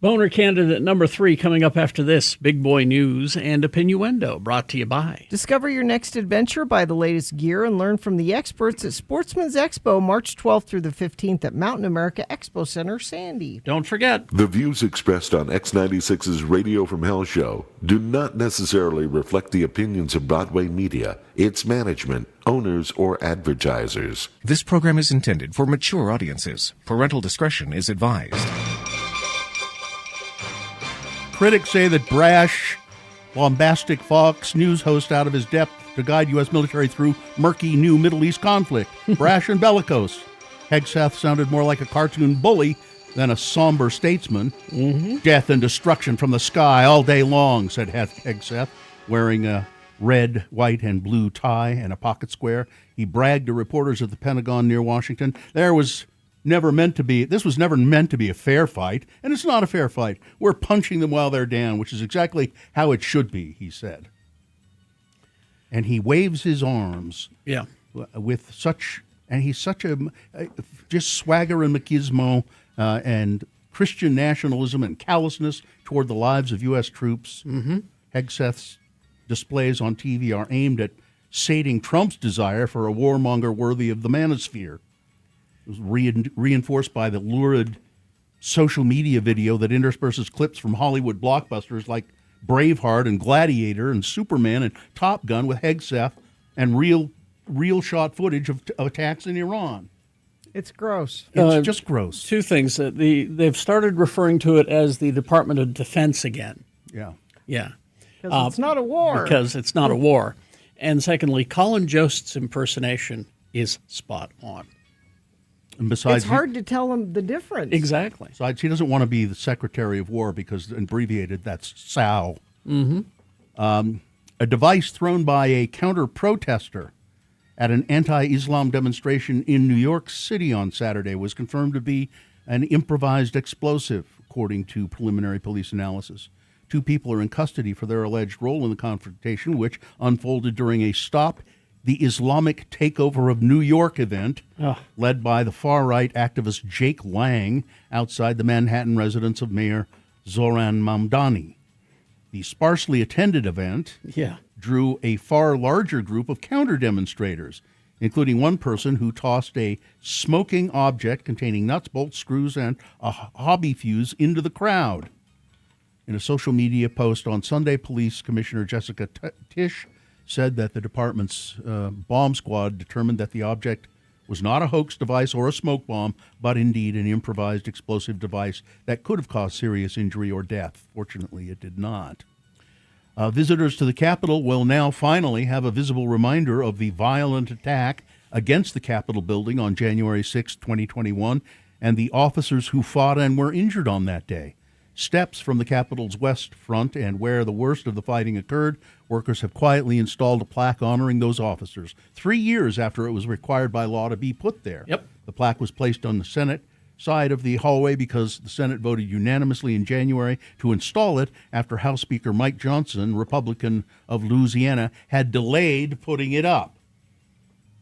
Boner candidate number 3 coming up after this. Big Boy News and Opinnuendo brought to you by.
Discover your next adventure, buy the latest gear, and learn from the experts at Sportsman's Expo, March 12th through the 15th at Mountain America Expo Center, Sandy.
Don't forget.
The views expressed on X96's Radio from Hell show do not necessarily reflect the opinions of Broadway Media, its management, owners, or advertisers.
This program is intended for mature audiences. Parental discretion is advised.
Critics say that brash, bombastic Fox News host out of his depth to guide U.S. military through murky new Middle East conflict. Brash and bellicose. Hegseth sounded more like a cartoon bully than a somber statesman.
Mm-hmm.
Death and destruction from the sky all day long, said Hegseth, wearing a red, white, and blue tie and a pocket square. He bragged to reporters at the Pentagon near Washington. This was never meant to be a fair fight, and it's not a fair fight. We're punching them while they're down, which is exactly how it should be, he said. And he waves his arms with such, and he's such a just swagger and machismo and Christian nationalism and callousness toward the lives of U.S. troops.
Mm-hmm.
Hegseth's displays on TV are aimed at sating Trump's desire for a warmonger worthy of the manosphere. It was reinforced by the lurid social media video that intersperses clips from Hollywood blockbusters like Braveheart and Gladiator and Superman and Top Gun with Hegseth and real shot footage of attacks in Iran.
It's gross.
It's just gross.
2 things. They've started referring to it as the Department of Defense again.
Yeah.
Yeah.
Because it's not a war.
Because it's not a war. And secondly, Colin Jost's impersonation is spot on.
And besides,
it's hard to tell him the difference.
Exactly.
Besides, he doesn't want to be the Secretary of War because abbreviated, that's SAO.
Mm-hmm.
A device thrown by a counter-protester at an anti-Islam demonstration in New York City on Saturday was confirmed to be an improvised explosive, according to preliminary police analysis. 2 people are in custody for their alleged role in the confrontation, which unfolded during a Stop the Islamic Takeover of New York event led by the far-right activist Jake Lang outside the Manhattan residence of Mayor Zohran Mamdani. The sparsely attended event drew a far larger group of counter-demonstrators, including one person who tossed a smoking object containing nuts, bolts, screws, and a hobby fuse into the crowd. In a social media post on Sunday, Police Commissioner Jessica Tisch said that the department's bomb squad determined that the object was not a hoax device or a smoke bomb, but indeed an improvised explosive device that could have caused serious injury or death. Fortunately, it did not. Visitors to the Capitol will now finally have a visible reminder of the violent attack against the Capitol building on January 6, 2021, and the officers who fought and were injured on that day. Steps from the Capitol's west front and where the worst of the fighting occurred, workers have quietly installed a plaque honoring those officers, 3 years after it was required by law to be put there. The plaque was placed on the Senate side of the hallway because the Senate voted unanimously in January to install it after House Speaker Mike Johnson, Republican of Louisiana, had delayed putting it up.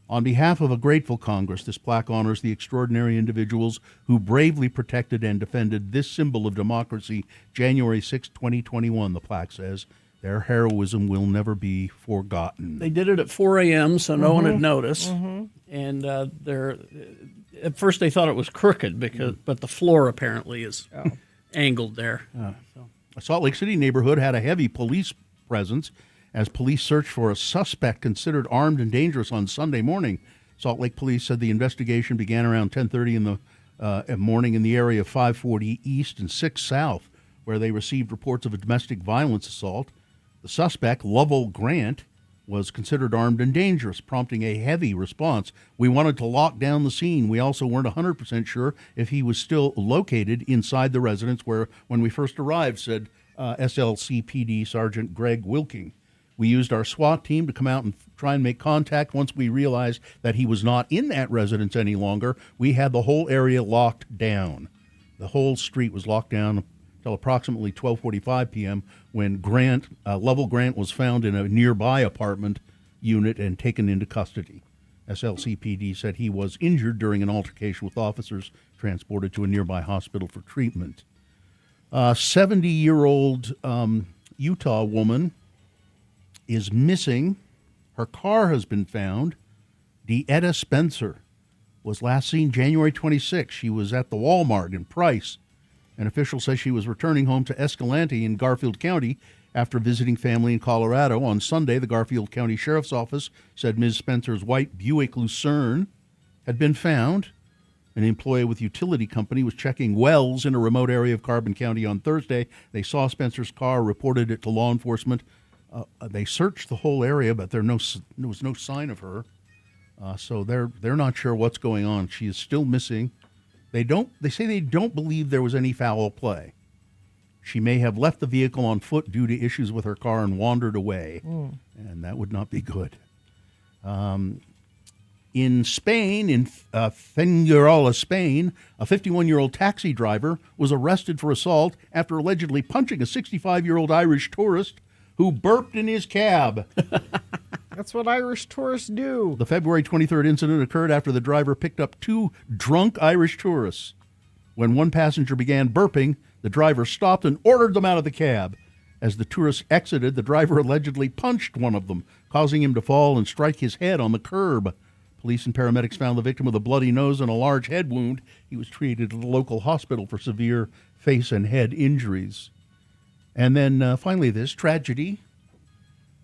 On behalf of a grateful Congress, this plaque honors the extraordinary individuals who bravely protected and defended this symbol of democracy January 6, 2021, the plaque says. Their heroism will never be forgotten.
They did it at 4 a.m., so no one had noticed. And at first they thought it was crooked, but the floor apparently is angled there.
A Salt Lake City neighborhood had a heavy police presence as police searched for a suspect considered armed and dangerous on Sunday morning. Salt Lake police said the investigation began around 10:30 in the morning in the area of 540 East and 6 South, where they received reports of a domestic violence assault. The suspect, Lovell Grant, was considered armed and dangerous, prompting a heavy response. We wanted to lock down the scene. We also weren't 100% sure if he was still located inside the residence where, when we first arrived, said SLCPD Sergeant Greg Wilking. We used our SWAT team to come out and try and make contact. Once we realized that he was not in that residence any longer, we had the whole area locked down. The whole street was locked down until approximately 12:45 p.m. when Lovell Grant was found in a nearby apartment unit and taken into custody. SLCPD said he was injured during an altercation with officers, transported to a nearby hospital for treatment. 70-year-old Utah woman is missing. Her car has been found. DeEtta Spencer was last seen January 26. She was at the Walmart in Price. An official says she was returning home to Escalante in Garfield County after visiting family in Colorado. On Sunday, the Garfield County Sheriff's Office said Ms. Spencer's white Buick Lucerne had been found. An employee with utility company was checking wells in a remote area of Carbon County on Thursday. They saw Spencer's car, reported it to law enforcement. They searched the whole area, but there was no sign of her. So they're not sure what's going on. She is still missing. They say they don't believe there was any foul play. She may have left the vehicle on foot due to issues with her car and wandered away, and that would not be good. In Spain, in Fuengirola, Spain, a 51-year-old taxi driver was arrested for assault after allegedly punching a 65-year-old Irish tourist who burped in his cab.
That's what Irish tourists do.
The February 23rd incident occurred after the driver picked up 2 drunk Irish tourists. When one passenger began burping, the driver stopped and ordered them out of the cab. As the tourists exited, the driver allegedly punched one of them, causing him to fall and strike his head on the curb. Police and paramedics found the victim with a bloody nose and a large head wound. He was treated at the local hospital for severe face and head injuries. And then finally this tragedy.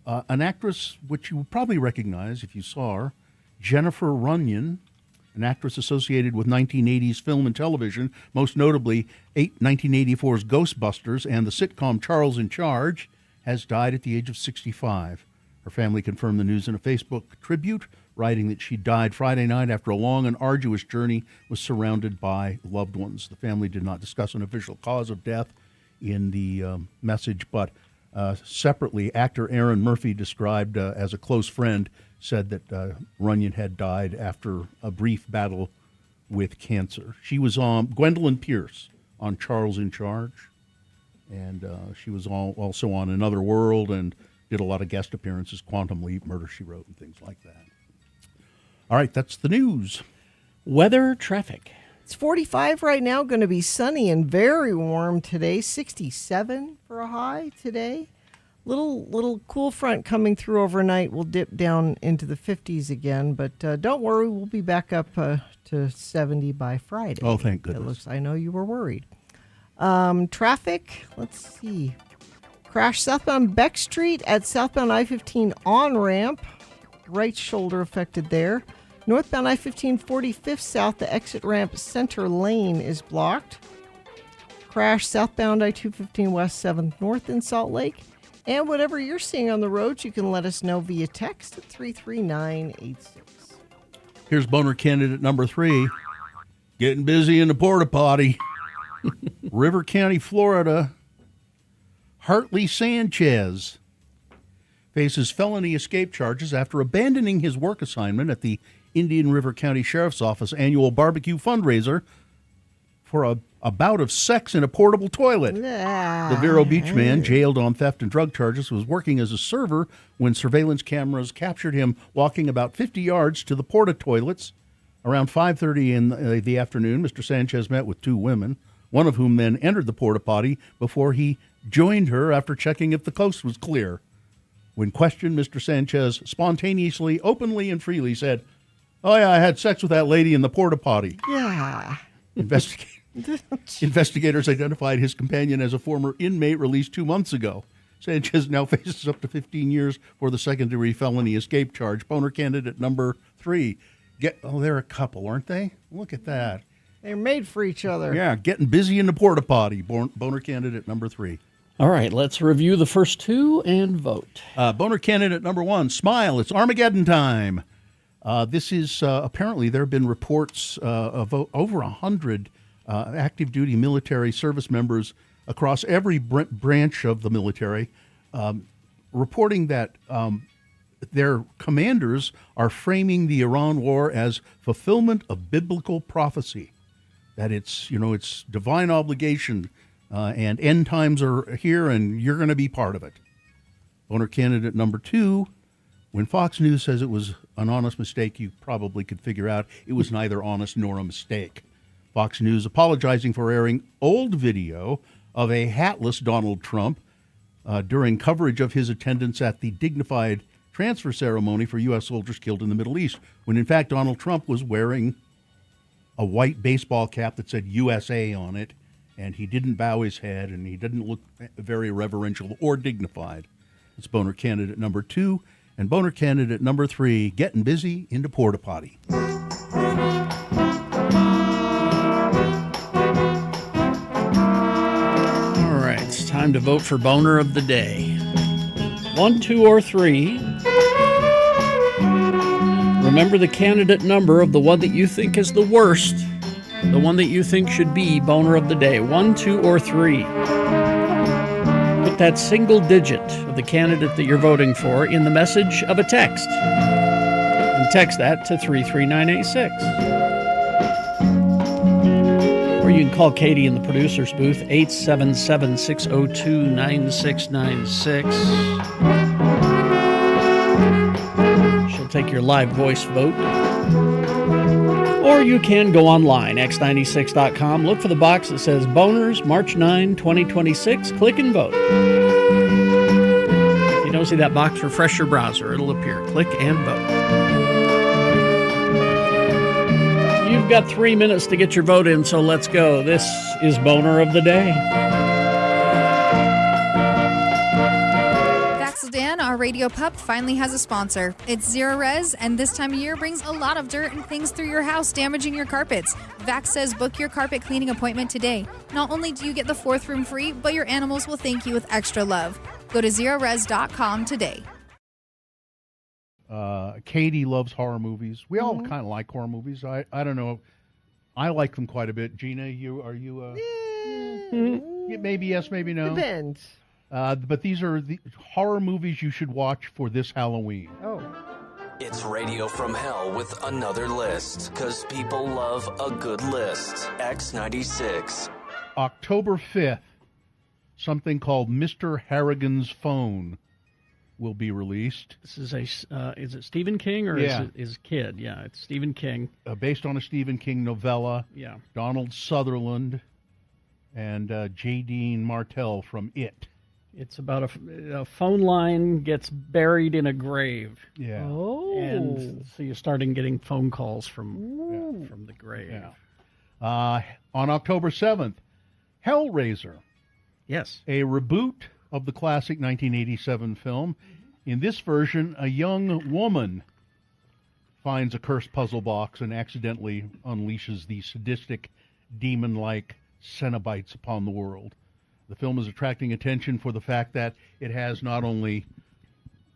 An actress which you would probably recognize if you saw her, Jennifer Runyon, an actress associated with 1980s film and television, most notably 1984's Ghostbusters and the sitcom Charles in Charge, has died at the age of 65. Her family confirmed the news in a Facebook tribute, writing that she died Friday night after a long and arduous journey was surrounded by loved ones. The family did not discuss an official cause of death in the message, but Separately, actor Aaron Murphy, described as a close friend, said that Runyon had died after a brief battle with cancer. She was on Gwendolyn Pierce on Charles in Charge, and she was also on Another World and did a lot of guest appearances, Quantum Leap, Murder, She Wrote, and things like that. All right, that's the news.
Weather, traffic.
It's 45 right now, going to be sunny and very warm today. 67 for a high today. Little cool front coming through overnight. We'll dip down into the 50s again, but don't worry, we'll be back up to 70 by Friday.
Oh, thank goodness.
I know you were worried. Traffic, let's see. Crash southbound Beck Street at southbound I-15 on-ramp. Right shoulder affected there. Northbound I-15 45th south, the exit ramp center lane is blocked. Crash southbound I-215 west 7th north in Salt Lake. And whatever you're seeing on the roads, you can let us know via text at 33986.
Here's boner candidate number 3. Getting busy in the porta potty. River County, Florida. Hartley Sanchez faces felony escape charges after abandoning his work assignment at the Indian River County Sheriff's Office annual barbecue fundraiser for a bout of sex in a portable toilet. The Vero Beach man, jailed on theft and drug charges, was working as a server when surveillance cameras captured him walking about 50 yards to the porta toilets. Around 5:30 in the afternoon, Mr. Sanchez met with 2 women, one of whom then entered the porta potty before he joined her after checking if the coast was clear. When questioned, Mr. Sanchez spontaneously, openly, and freely said, "Oh, yeah, I had sex with that lady in the porta potty."
Yeah.
Investigators identified his companion as a former inmate released 2 months ago. Sanchez now faces up to 15 years for the second-degree felony escape charge. Boner candidate number 3. They're a couple, aren't they? Look at that.
They're made for each other.
Yeah, getting busy in the porta potty. Boner candidate number 3.
All right, let's review the first 2 and vote.
Boner candidate number 1, smile. It's Armageddon time. This is apparently there have been reports of over 100 active duty military service members across every branch of the military reporting that their commanders are framing the Iran war as fulfillment of biblical prophecy, that it's divine obligation and end times are here and you're going to be part of it. Boner candidate number 2, when Fox News says it was an honest mistake, you probably could figure out it was neither honest nor a mistake. Fox News apologizing for airing old video of a hatless Donald Trump during coverage of his attendance at the dignified transfer ceremony for U.S. soldiers killed in the Middle East, when in fact Donald Trump was wearing a white baseball cap that said USA on it, and he didn't bow his head, and he didn't look very reverential or dignified. It's boner candidate number 2. And boner candidate number 3, getting busy in the porta potty.
All right, it's time to vote for boner of the day. 1, 2, or 3. Remember the candidate number of the one that you think is the worst, the one that you think should be boner of the day. 1, 2, or 3. Put that single digit of the candidate that you're voting for in the message of a text. And text that to 33986. Or you can call Katie in the producer's booth, 877-602-9696. She'll take your live voice vote. Or you can go online, x96.com, look for the box that says Boners, March 9, 2026, click and vote. If you don't see that box, refresh your browser. It'll appear. Click and vote. You've got 3 minutes to get your vote in, so let's go. This is Boner of the Day.
Dan, our radio pup, finally has a sponsor. It's Zero Res, and this time of year brings a lot of dirt and things through your house, damaging your carpets. Vax says book your carpet cleaning appointment today. Not only do you get the 4th room free, but your animals will thank you with extra love. Go to ZeroRes.com today.
Katie loves horror movies. We all kind of like horror movies. I don't know. I like them quite a bit. Gina, are you maybe yes, maybe no?
Depends.
But these are the horror movies you should watch for this Halloween.
Oh.
It's Radio from Hell with another list, because people love a good list. X96.
October 5th, something called Mr. Harrigan's Phone will be released.
This is is it Stephen King or
Yeah.
is it his kid? Yeah, it's Stephen King.
Based on a Stephen King novella.
Yeah.
Donald Sutherland and J. Dean Martell from It.
It's about a phone line gets buried in a grave.
Yeah.
Oh.
And so you're starting getting phone calls from the grave.
Yeah. On October 7th, Hellraiser.
Yes.
A reboot of the classic 1987 film. In this version, a young woman finds a cursed puzzle box and accidentally unleashes the sadistic, demon-like Cenobites upon the world. The film is attracting attention for the fact that it has not only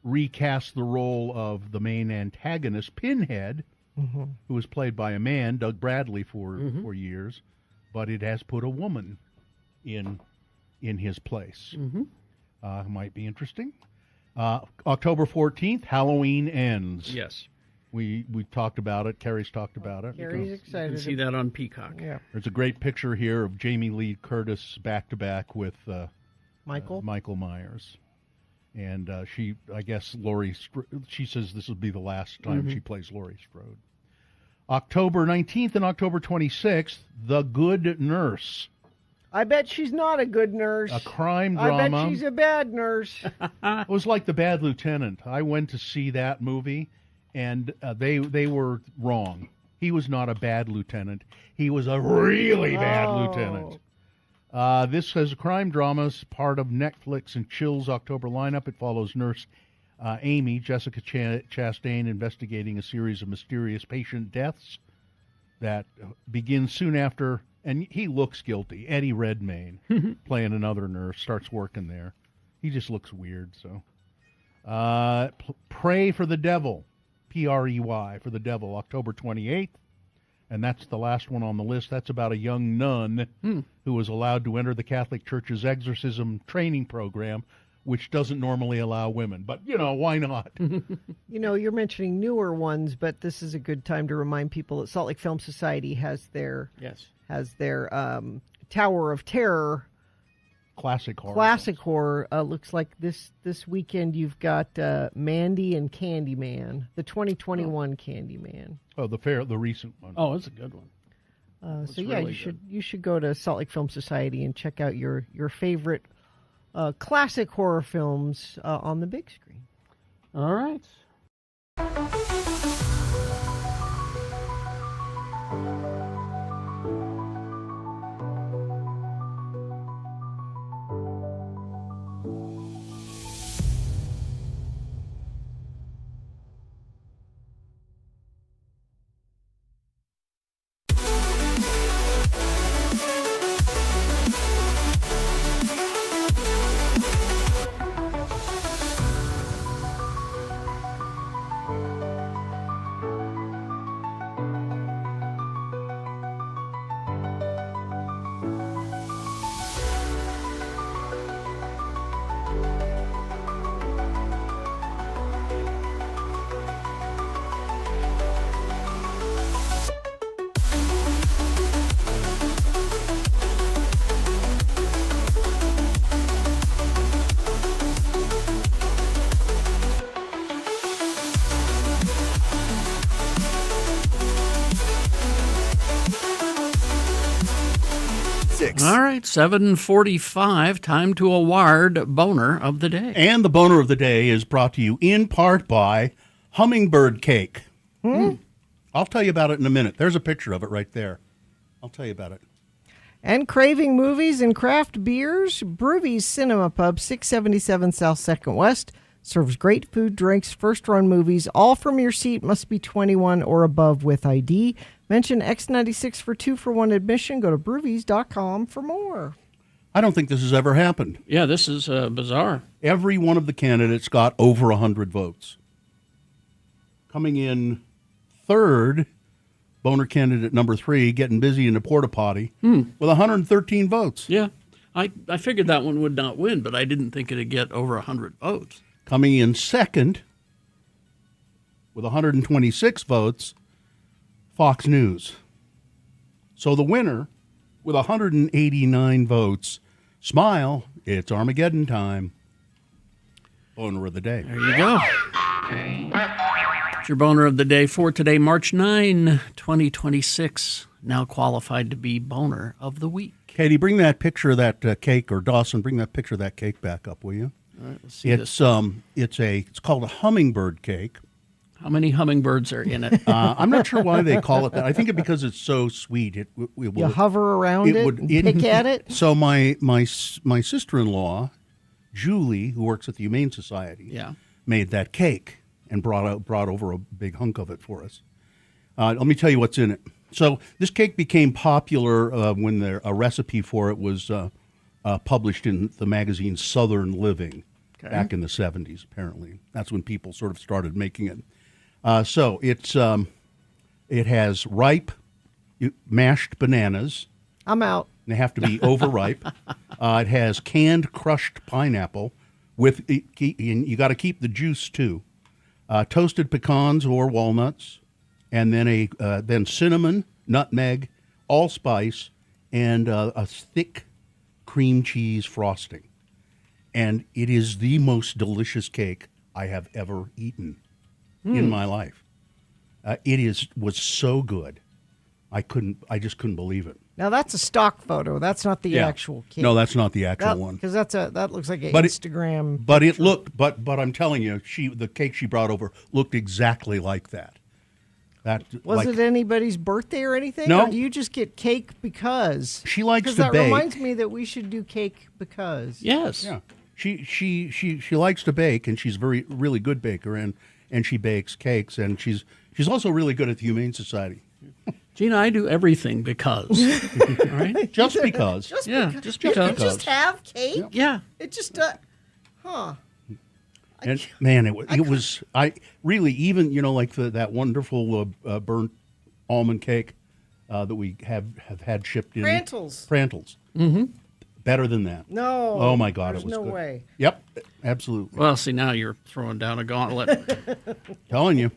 recast the role of the main antagonist, Pinhead, who was played by a man, Doug Bradley, for years, but it has put a woman in his place. Might be interesting. October 14th, Halloween Ends.
Yes.
We talked about it. Carrie's talked about it.
Carrie's
You
excited.
can see that on Peacock.
Yeah.
There's a great picture here of Jamie Lee Curtis back-to-back with
Michael
Myers. And she, I guess, she says this will be the last time she plays Laurie Strode. October 19th and October 26th, The Good Nurse.
I bet she's not a good nurse.
A crime drama.
I bet she's a bad nurse.
It was like The Bad Lieutenant. I went to see that movie, and they were wrong. He was not a bad lieutenant. He was a really bad lieutenant. This is a crime drama, part of Netflix and Chill's October lineup. It follows nurse Amy, Jessica Chastain, investigating a series of mysterious patient deaths that begins soon after, and he looks guilty. Eddie Redmayne, playing another nurse, starts working there. He just looks weird. So, Pray for the Devil, Prey for the Devil, October 28th. And that's the last one on the list. That's about a young nun who was allowed to enter the Catholic Church's exorcism training program, which doesn't normally allow women. But, why not?
You're mentioning newer ones, but this is a good time to remind people that Salt Lake Film Society has their Tower of Terror
classic
horror. Looks like this weekend you've got Mandy and Candyman, the 2021 Candyman.
Oh, the recent one.
Oh, it's a good one.
So yeah,
really
you should go to Salt Lake Film Society and check out your favorite classic horror films on the big screen.
All right. All right, 7:45, time to award Boner of the Day.
And the Boner of the Day is brought to you in part by Hummingbird Cake. I'll tell you about it in a minute. There's a picture of it right there. I'll tell you about it.
And craving movies and craft beers? Broovies Cinema Pub, 677 South 2nd West, serves great food, drinks, first-run movies, all from your seat, must be 21 or above with ID. Mention X96 for 2-for-1 admission. Go to broovies.com for more.
I don't think this has ever happened.
Yeah, this is bizarre.
Every one of the candidates got over 100 votes. Coming in third, Boner candidate number 3, getting busy in the porta potty with 113 votes.
Yeah. I figured that one would not win, but I didn't think it'd get over 100 votes.
Coming in second with 126 votes, Fox News. So the winner with 189 votes, Smile, it's Armageddon time. Boner of the day.
There you go. It's your boner of the day for today, March 9, 2026. Now qualified to be boner of the week.
Katie, bring that picture of that cake, or Dawson, bring that picture of that cake back up, will you?
All right, let's see
It's it's called a hummingbird cake.
How many hummingbirds are in it?
I'm not sure why they call it that. I think it because it's so sweet. It will,
You hover around it and pick at it?
So my sister-in-law, Julie, who works at the Humane Society, made that cake and brought over a big hunk of it for us. Let me tell you what's in it. So this cake became popular when a recipe for it was published in the magazine Southern Living back in the 70s, apparently. That's when people sort of started making it. So it has ripe mashed bananas.
I'm out.
They have to be overripe. It has canned crushed pineapple and you got to keep the juice too. Toasted pecans or walnuts, and then then cinnamon, nutmeg, allspice, and a thick cream cheese frosting. And it is the most delicious cake I have ever eaten in my life. It was so good. I just couldn't believe it.
Now that's a stock photo. That's not the actual cake.
No, that's not the actual one.
Because that looks like an
But
Instagram.
But it looked. But I'm telling you, the cake she brought over looked exactly like that.
Was it anybody's birthday or anything?
No.
Or do you just get cake because?
She likes to
that
bake.
reminds me that we should do cake because.
Yes.
Yeah. She likes to bake, and she's a really good baker, and she bakes cakes, and she's also really good at the Humane Society.
Gina, I do everything because. All right?
Just because.
Just
because.
You just have cake?
Yeah.
It just, huh.
And man, it was really even like that wonderful burnt almond cake that we have had shipped in.
Prantles.
Mm-hmm.
Better than that.
No.
Oh my God,
there's
it was
no
good.
way.
Yep, absolutely.
Well, see, now you're throwing down a gauntlet.
Telling you.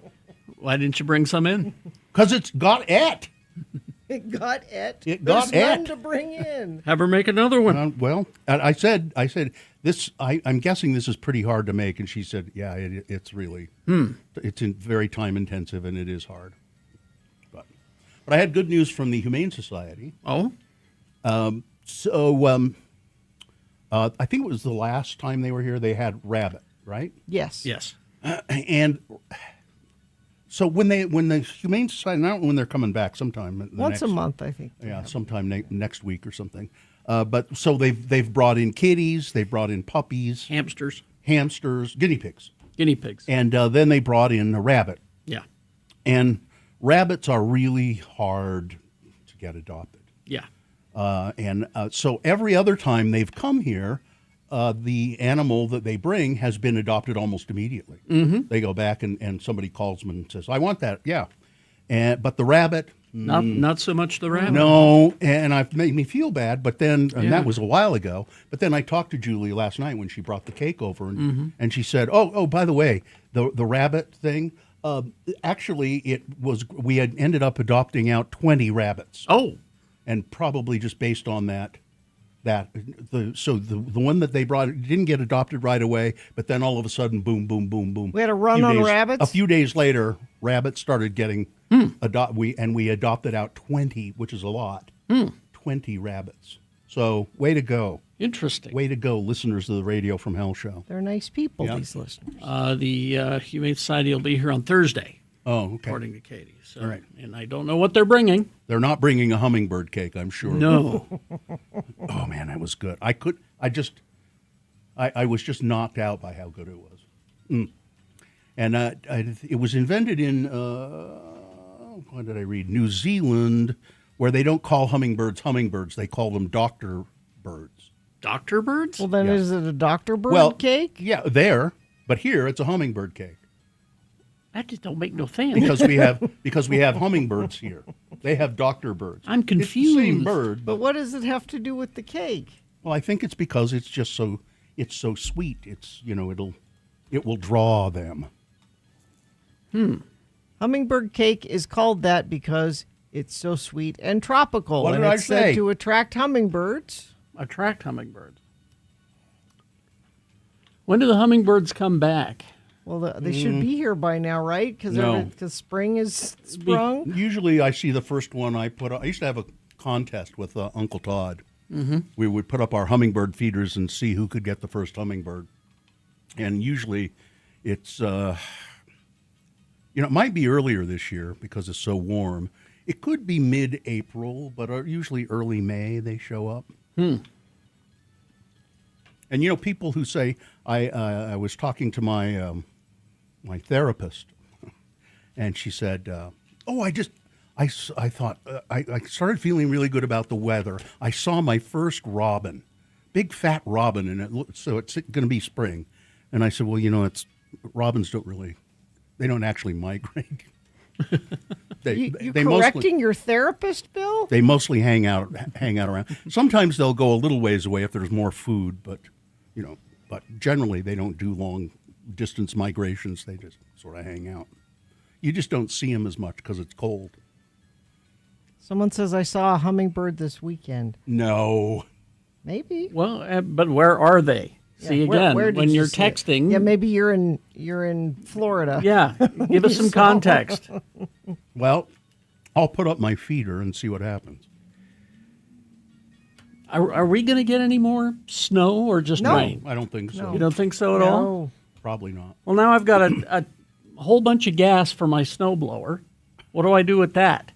Why didn't you bring some in?
Because it's got it.
It got it.
There's
none to bring in.
Have her make another one.
Well, I said this. I'm guessing this is pretty hard to make, and she said, "Yeah, it's really. It's very time intensive, and it is hard." But I had good news from the Humane Society.
Oh.
I think it was the last time they were here. They had rabbit, right?
Yes.
Yes.
And so when the Humane Society, not when they're coming back, sometime
once a month, I think.
Yeah, sometime next week or something. But so they've brought in kitties, they've brought in puppies,
hamsters,
guinea pigs,
and
then they brought in a rabbit.
Yeah.
And rabbits are really hard to get adopted.
Yeah.
So every other time they've come here, the animal that they bring has been adopted almost immediately.
Mm-hmm.
They go back and somebody calls them and says, "I want that." Yeah. But the rabbit,
not so much the rabbit.
No, and it made me feel bad. But then, and
Yeah.
that was a while ago. But then I talked to Julie last night when she brought the cake over, and she said, "Oh, by the way, the rabbit thing. Actually, we had ended up adopting out 20 rabbits.
Oh,
and probably just based on that." The one that they brought didn't get adopted right away, but then all of a sudden, boom, boom, boom, boom.
We had a run on rabbits?
A few days later, rabbits started getting we adopted out 20, which is a lot. 20 rabbits. So way to go.
Interesting.
Way to go, listeners of the Radio from Hell show.
They're nice people,
Yeah.
these listeners.
The Humane Society will be here on Thursday.
Oh, okay.
According to Katie. So,
All right.
And I don't know what they're bringing.
They're not bringing a hummingbird cake, I'm sure.
No.
Oh man, that was good. I was just knocked out by how good it was. And it was invented in what did I read? New Zealand, where they don't call hummingbirds hummingbirds; they call them doctor birds.
Doctor birds?
Well, then
Yeah.
is it a Dr. Bird cake?
Yeah, but here it's a hummingbird cake.
That just don't make no sense.
because we have hummingbirds here. They have doctor birds.
I'm
It's the
confused.
same bird.
But what does it have to do with the cake?
Well, I think it's because it's so sweet. It's it will draw them.
Hummingbird cake is called that because it's so sweet and tropical.
What
and
did I
it's said
say?
to attract hummingbirds.
Attract hummingbirds. When do the hummingbirds come back?
Well, they should be here by now, right?
No.
Because spring is sprung.
Usually, I see the first one I put. I used to have a contest with Uncle Todd.
Mm-hmm.
We would put up our hummingbird feeders and see who could get the first hummingbird. And usually, it's it might be earlier this year because it's so warm. It could be mid-April, but usually early May they show up. And people who say, I was talking to my my therapist, and she said, I thought I started feeling really good about the weather. I saw my first robin, big fat robin, and so it's going to be spring. And I said, well, robins they don't actually migrate.
You correcting your therapist, Bill?
They mostly hang out around. Sometimes they'll go a little ways away if there's more food, but generally they don't do long distance migrations. They just sort of hang out. You just don't see them as much because it's cold.
Someone says I saw a hummingbird this weekend.
No.
Maybe.
Well, but where are they? See, again,
where did
when
you
you're
see it?
texting.
Yeah, maybe you're in Florida.
Yeah, give us some context.
Well, I'll put up my feeder and see what happens.
Are we going to get any more snow or just rain?
I don't think so.
No. You don't think so at all?
Probably not.
Well, now I've got a whole bunch of gas for my snowblower. What do I do with that?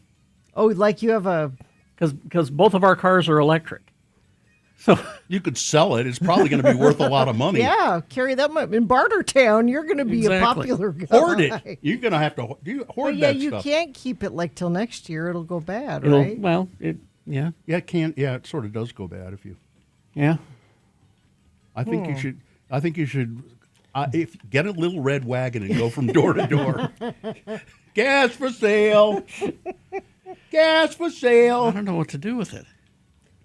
Oh, like you have a...
Because both of our cars are electric. So
you could sell it. It's probably going to be worth a lot of money.
Yeah, carry that much. In Bartertown, you're going to be a popular guy.
Hoard it. You're going to have to hoard that stuff.
Yeah, you can't keep it like till next year. It'll go bad,
It'll,
right?
Well, yeah.
Yeah, it can. Yeah, it sort of does go bad if you.
Yeah.
I think you should. If get a little red wagon and go from door to door. Gas for sale. Gas for sale.
I don't know what to do with it.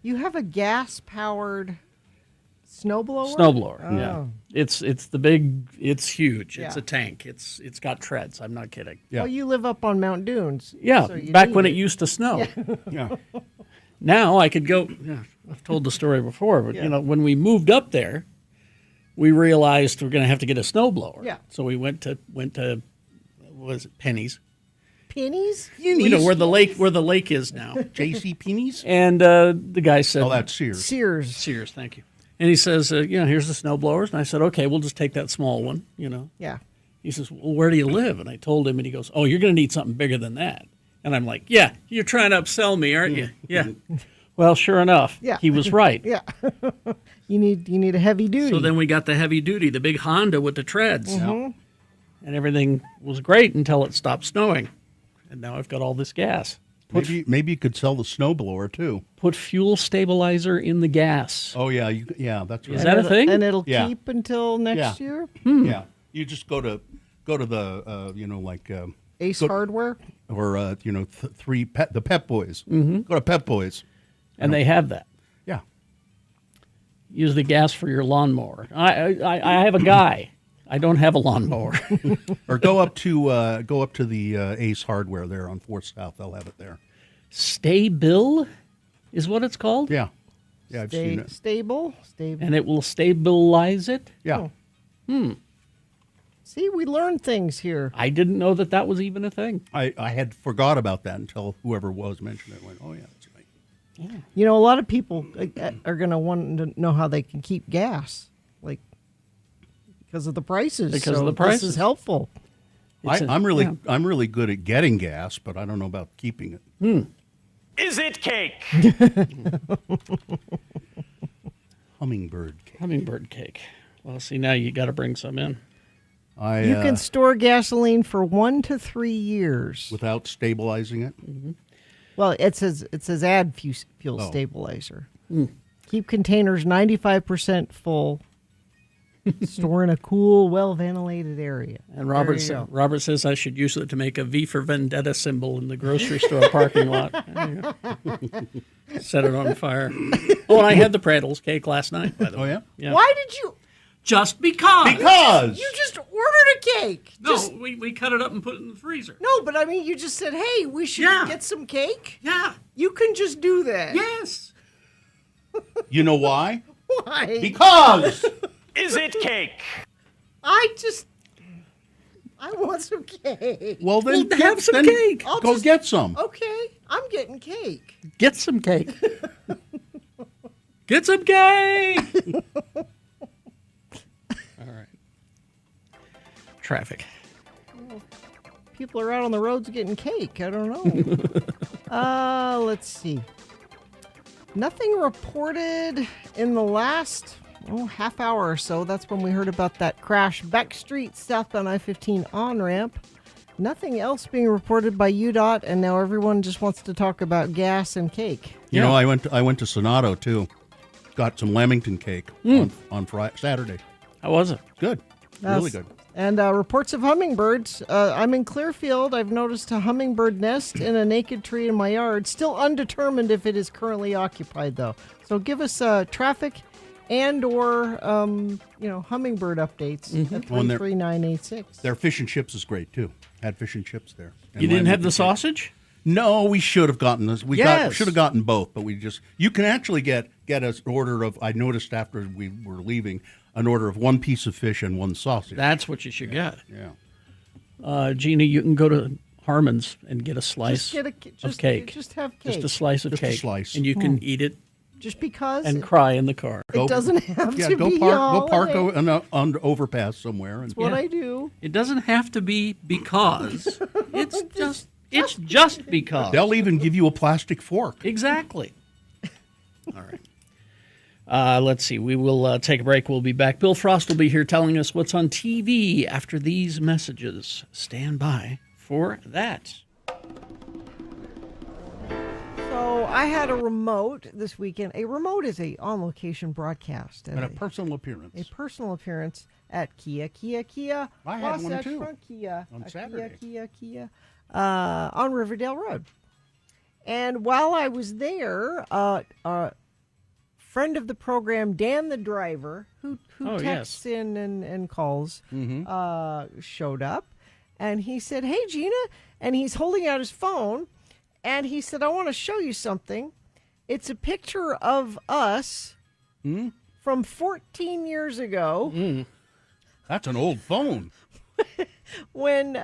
You have a gas-powered snowblower?
Snowblower,
Oh.
yeah. It's the big. It's huge. It's
Yeah.
a tank. It's got treads. I'm not kidding.
Yeah.
Well, you live up on Mount Dunes.
Yeah,
so you
back
need
when it used to snow.
Yeah.
Now I could go. Yeah, I've told the story before, but
Yeah.
when we moved up there, we realized we're going to have to get a snowblower.
Yeah.
So we went to what was it, Penny's?
Pennies?
Where the lake is now.
J.C. Penny's?
And the guy said,
"Oh, that's Sears."
Sears,
thank you. And he says, here's the snowblowers. And I said, okay, we'll just take that small one.
Yeah.
He says, well, where do you live? And I told him, and he goes, oh, you're going to need something bigger than that. And I'm like, yeah, you're trying to upsell me, aren't you? Yeah. Well, sure enough,
Yeah.
he was right.
Yeah. You need a heavy duty.
So then we got the heavy duty, the big Honda with the treads.
Mhm.
And everything was great until it stopped snowing. And now I've got all this gas.
Maybe you could sell the snowblower too.
Put fuel stabilizer in the gas.
Oh yeah, that's right.
Is that a thing?
And it'll
Yeah.
keep until next year?
Yeah, you just go to the
Ace Hardware?
or the Pep Boys.
Mm-hmm.
Go to Pep Boys,
And they have that.
Yeah.
Use the gas for your lawnmower. I have a guy. I don't have a lawnmower.
or go up to the Ace Hardware there on 4th South. They'll have it there.
Stay-Bill is what it's called?
Yeah. Yeah, I've seen it.
Stable.
And it will stabilize it?
Yeah.
See, we learn things here.
I didn't know that was even a thing.
I had forgot about that until whoever was mentioned it. Went, oh yeah, that's right.
You know, a lot of people are going to want to know how they can keep gas, like because of the prices.
Because
so
of the prices.
This is helpful.
I'm really good at getting gas, but I don't know about keeping it.
Is it cake?
Hummingbird cake.
Hummingbird cake. Well, see, now you got to bring some in.
You can store gasoline for 1 to 3 years
without stabilizing it.
Mm-hmm.
Well, it says add fuel stabilizer. Keep containers 95% full Store in a cool, well-ventilated area.
And
There
Robert,
you go.
Robert says I should use it to make a V for Vendetta symbol in the grocery store parking lot. There you go. Set it on fire. Oh, and I had the Prattl's cake last night, by the way. Yeah.
Why did you?
Just because.
You just ordered a cake.
No,
Just-
we cut it up and put it in the freezer.
No, but I mean, you just said, "Hey, we should get some cake."
Yeah.
You can just do that.
Yes.
You know why?
Why?
Because
Is it cake?
I want some cake.
well, then
have some
then
cake.
I'll
Go
just-
get some.
Okay, I'm getting cake.
Get some cake. Get some cake. All right. Traffic.
People are out on the roads getting cake. I don't know. Let's see. Nothing reported in the last half hour or so. That's when we heard about that crash Beck Street, southbound I-15 on-ramp. Nothing else being reported by UDOT, and now everyone just wants to talk about gas and cake.
You know, I went to Sonato too. Got some Lamington cake on Friday, Saturday.
How was it?
Good, really good.
And reports of hummingbirds. I'm in Clearfield. I've noticed a hummingbird nest in a naked tree in my yard. Still undetermined if it is currently occupied, though. So give us traffic and or hummingbird updates at 33986.
Their fish and chips is great too. Had fish and chips there. And
You didn't have the
Lamington cake.
sausage?
No, we should have gotten this.
Yes.
Should have gotten both, but you can actually get an order of. I noticed after we were leaving an order of one piece of fish and one sausage.
That's what you should get.
Yeah.
Gina, you can go to Harmon's and get a slice
Just get
of cake.
Just have cake.
Just a slice of
Just a
cake.
slice.
And you can eat it
Just because
and cry in the car.
it doesn't have to
go
be
park
holiday.
on overpass somewhere. And
That's what I do.
It doesn't have to be because. It's just because.
They'll even give you a plastic fork.
Exactly. All right. Let's see. We will take a break. We'll be back. Bill Frost will be here telling us what's on TV after these messages. Stand by for that.
So I had a remote this weekend. A remote is a on-location broadcast.
And a personal appearance.
A personal appearance at Kia.
I had one
Wasatch
too.
Front Kia.
On Saturday.
Kia. On Riverdale Road. And while I was there, friend of the program, Dan the driver, who texts in and calls, showed up. And he said, "Hey, Gina." And he's holding out his phone. And he said, "I want to show you something. It's a picture of us from 14 years ago."
That's an old phone.
When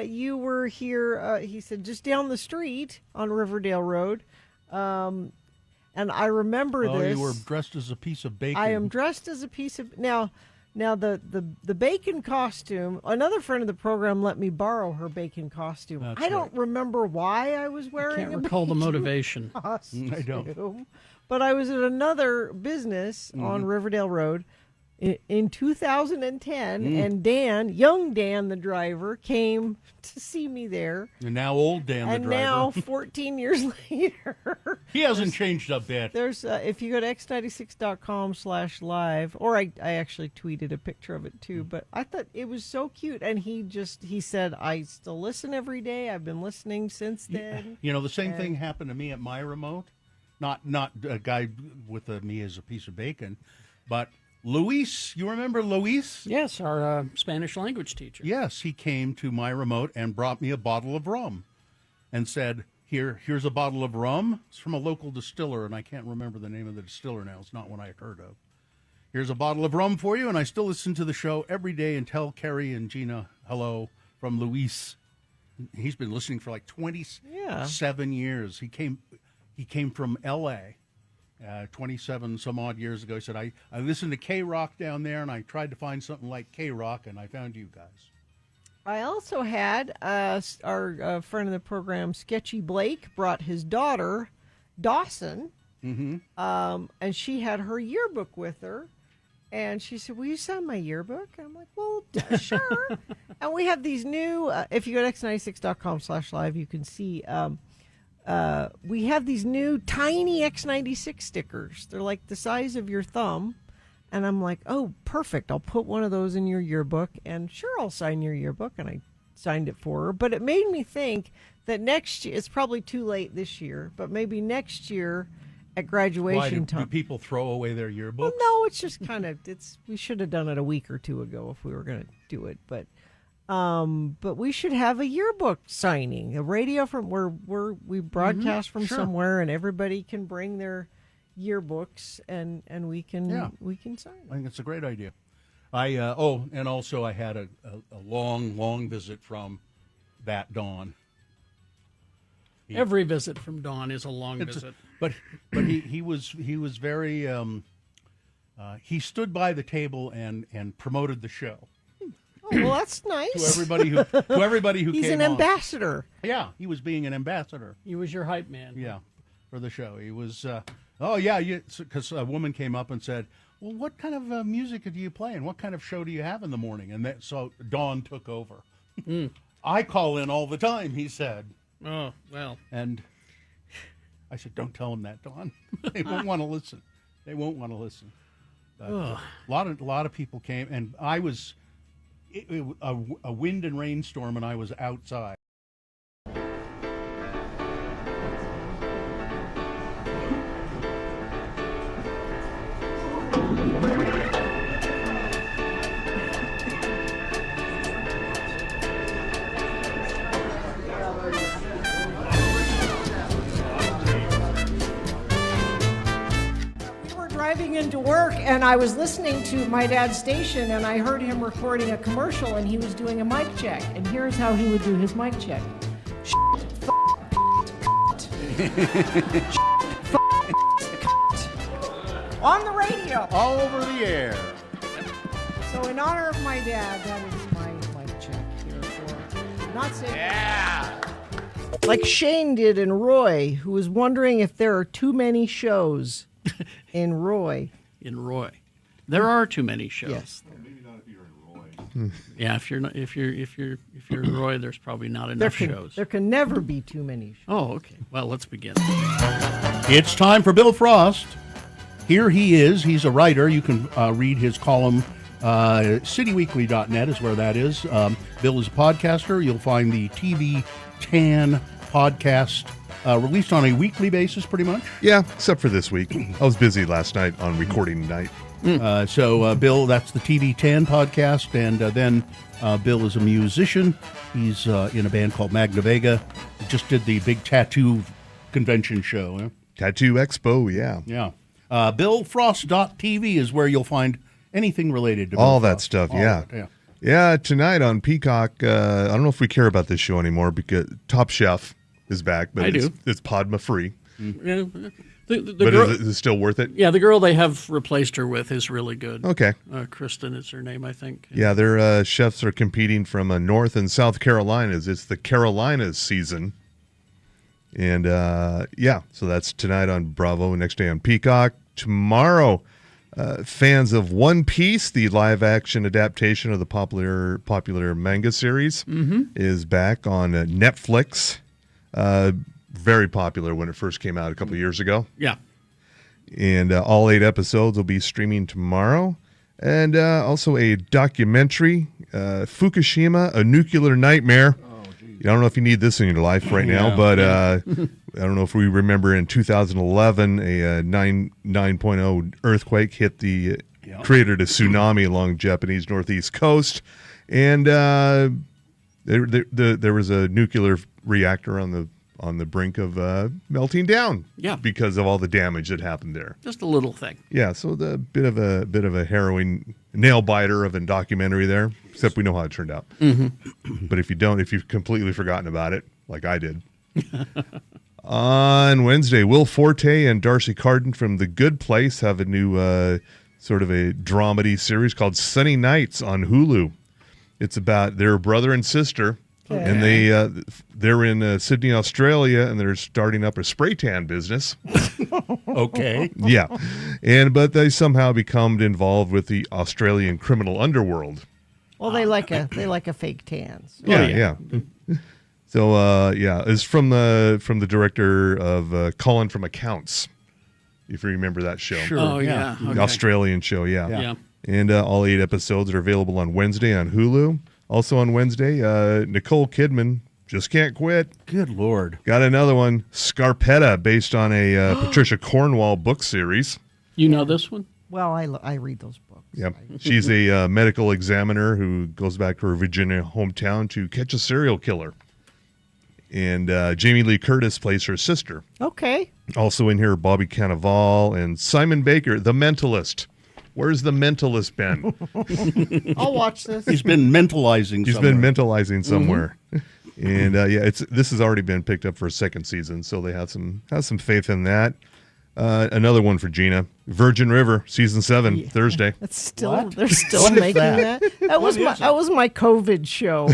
you were here, he said, just down the street on Riverdale Road. And I remember this.
You were dressed as a piece of bacon.
I am dressed as a piece of... Now the bacon costume, another friend of the program let me borrow her bacon costume.
That's
I don't remember why I was wearing
Can't recall the
bacon
motivation.
costume.
I don't.
But I was at another business on Riverdale Road in 2010, and young Dan, the driver, came to see me there.
And now old Dan,
And
the driver.
now, 14 years later,
he hasn't changed a bit.
there's if you go to x96.com/live, or I actually tweeted a picture of it too, but I thought it was so cute. And he said, "I still listen every day. I've been listening since then."
You know, the same thing happened to me at my remote. Not a guy with me as a piece of bacon, but Luis. You remember Luis?
Yes, our Spanish language teacher.
Yes, he came to my remote and brought me a bottle of rum and said, here's a bottle of rum. It's from a local distiller, and I can't remember the name of the distiller now. It's not one I heard of. Here's a bottle of rum for you, and I still listen to the show every day and tell Carrie and Gina hello from Luis. He's been listening for like 27 years. He came from L.A., 27 some odd years ago. He said, I listened to K-Rock down there, and I tried to find something like K-Rock, and I found you guys.
I also had our friend of the program, Sketchy Blake, brought his daughter, Dawson, and she had her yearbook with her. And she said, "Will you sign my yearbook?" And I'm like, "Well, sure." And we have these new, if you go to x96.com/live, you can see we have these new tiny X96 stickers. They're like the size of your thumb, And I'm like, oh, perfect. I'll put one of those in your yearbook, and sure, I'll sign your yearbook. And I signed it for her. But it made me think that next year, it's probably too late this year, but maybe next year at graduation
Why, do
time.
people throw away their yearbooks?
Well, no, it's just kind of, we should have done it a week or two ago if we were going to do it. But we should have a yearbook signing, a radio from where we broadcast from
Sure.
somewhere, and everybody can bring their yearbooks and we can sign.
I think it's a great idea. And also I had a long visit from that Don.
Every visit from Don is a long visit.
But he was very he stood by the table and promoted the show.
Oh, well, that's nice.
to everybody who
He's
came
an
on.
ambassador.
Yeah, he was being an ambassador.
He was your hype man.
Yeah, for the show. He was. Because a woman came up and said, "Well, what kind of music do you play, and what kind of show do you have in the morning?" And so Dawn took over. I call in all the time, he said.
Oh, well.
And I said, "Don't tell them that, Dawn. They won't want to listen. They won't want to listen." But a lot of people came, and I was a wind and rainstorm, and I was outside.
Driving into work, and I was listening to my dad's station, and I heard him recording a commercial, and he was doing a mic check. And here's how he would do his mic check. On the radio.
All over the air.
So in honor of my dad, that is my mic check here for not saying. Yeah. Like Shane did in Roy, who was wondering if there are too many shows in Roy.
In Roy, there are too many shows.
Yes.
Maybe not if you're in Roy.
Yeah, if you're in Roy, there's probably not enough shows.
There can never be too many shows.
Oh, okay. Well, let's begin.
It's time for Bill Frost. Here he is. He's a writer. You can read his column. cityweekly.net is where that is. Bill is a podcaster. You'll find the TV Tan podcast released on a weekly basis, pretty much.
Yeah, except for this week. I was busy last night on recording night.
So Bill, that's the TV Tan podcast, and then Bill is a musician. He's in a band called Magna Vega. He just did the big tattoo convention show. Eh?
Tattoo Expo, yeah.
Yeah. BillFrost.tv is where you'll find anything related to
all
Bill
that
Frost.
stuff,
All
yeah.
of it, yeah.
Yeah, tonight on Peacock, I don't know if we care about this show anymore because Top Chef is back, but it's Podma free.
Yeah, the
but
girl,
is it still worth it?
Yeah, the girl they have replaced her with is really good.
Okay.
Kristen is her name, I think.
Yeah, their chefs are competing from North and South Carolinas. It's the Carolinas season. And, so that's tonight on Bravo, next day on Peacock. Tomorrow, fans of One Piece, the live-action adaptation of the popular manga series, is back on Netflix. Very popular when it first came out a couple of years ago.
Yeah.
And all 8 episodes will be streaming tomorrow. And also a documentary, Fukushima, A Nuclear Nightmare. I don't know if you need this in your life right now, but I don't know if we remember in 2011, a 9.0 earthquake hit the created a tsunami along Japanese northeast coast, and there was a nuclear reactor on the brink of melting down.
Yeah.
Because of all the damage that happened there.
Just a little thing.
Yeah, so the bit of a harrowing nail biter of a documentary there, except we know how it turned out. But if you've completely forgotten about it, like I did. On Wednesday, Will Forte and Darcy Carden from The Good Place have a new sort of a dramedy series called Sunny Nights on Hulu. It's about their brother and sister. Okay. And they're in Sydney, Australia, and they're starting up a spray tan business.
Okay.
Yeah, but they somehow become involved with the Australian criminal underworld.
Well, they like a fake tan. So.
Yeah. So it's from the director of Colin from Accounts. if you remember that show.
Sure.
Oh, yeah.
The
Okay.
Australian show, yeah.
Yeah.
And all 8 episodes are available on Wednesday on Hulu. Also on Wednesday, Nicole Kidman, Just Can't Quit.
Good Lord.
Got another one, Scarpetta, based on a Patricia Cornwall book series.
You know this one?
Well, I read those books.
Yep. She's a medical examiner who goes back to her Virginia hometown to catch a serial killer. And Jamie Lee Curtis plays her sister.
Okay.
Also in here, Bobby Cannavale and Simon Baker, The Mentalist. Where's The Mentalist been?
I'll watch this.
He's been mentalizing
He's
somewhere.
been mentalizing somewhere. And this has already been picked up for a second season, so they have some faith in that. Another one for Gina, Virgin River, season 7, Thursday.
That's still they're still making that. That was my COVID show.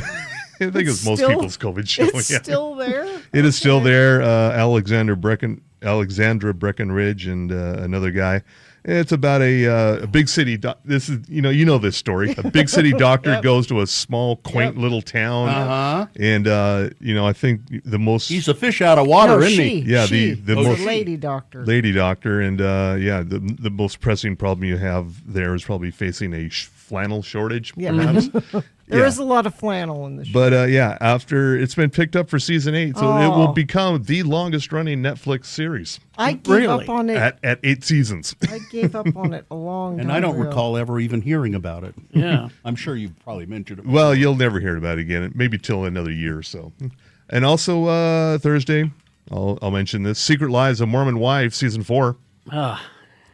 I think it's most
still-
people's COVID show.
It's
yeah.
still there.
It is still there. Alexandra Breckenridge and another guy. It's about a big city. This is you know this story. A big city doctor goes to a small, quaint little town, and I think the most
He's a fish out of water,
No,
isn't
she.
he?
Yeah,
She.
the
It's a
most
lady doctor.
lady doctor, and the most pressing problem you have there is probably facing a flannel shortage.
Yeah.
perhaps.
There is a lot of flannel in the show.
But after it's been picked up for season 8, so it will become the longest running Netflix series.
I gave up on it.
At 8 seasons.
I gave up on it a long time
And I don't
ago.
recall ever even hearing about it.
Yeah.
I'm sure you've probably mentioned it.
Well, you'll never hear about it again. Maybe till another year or so. And also Thursday, I'll mention this: Secret Lives of Mormon Wives, season 4.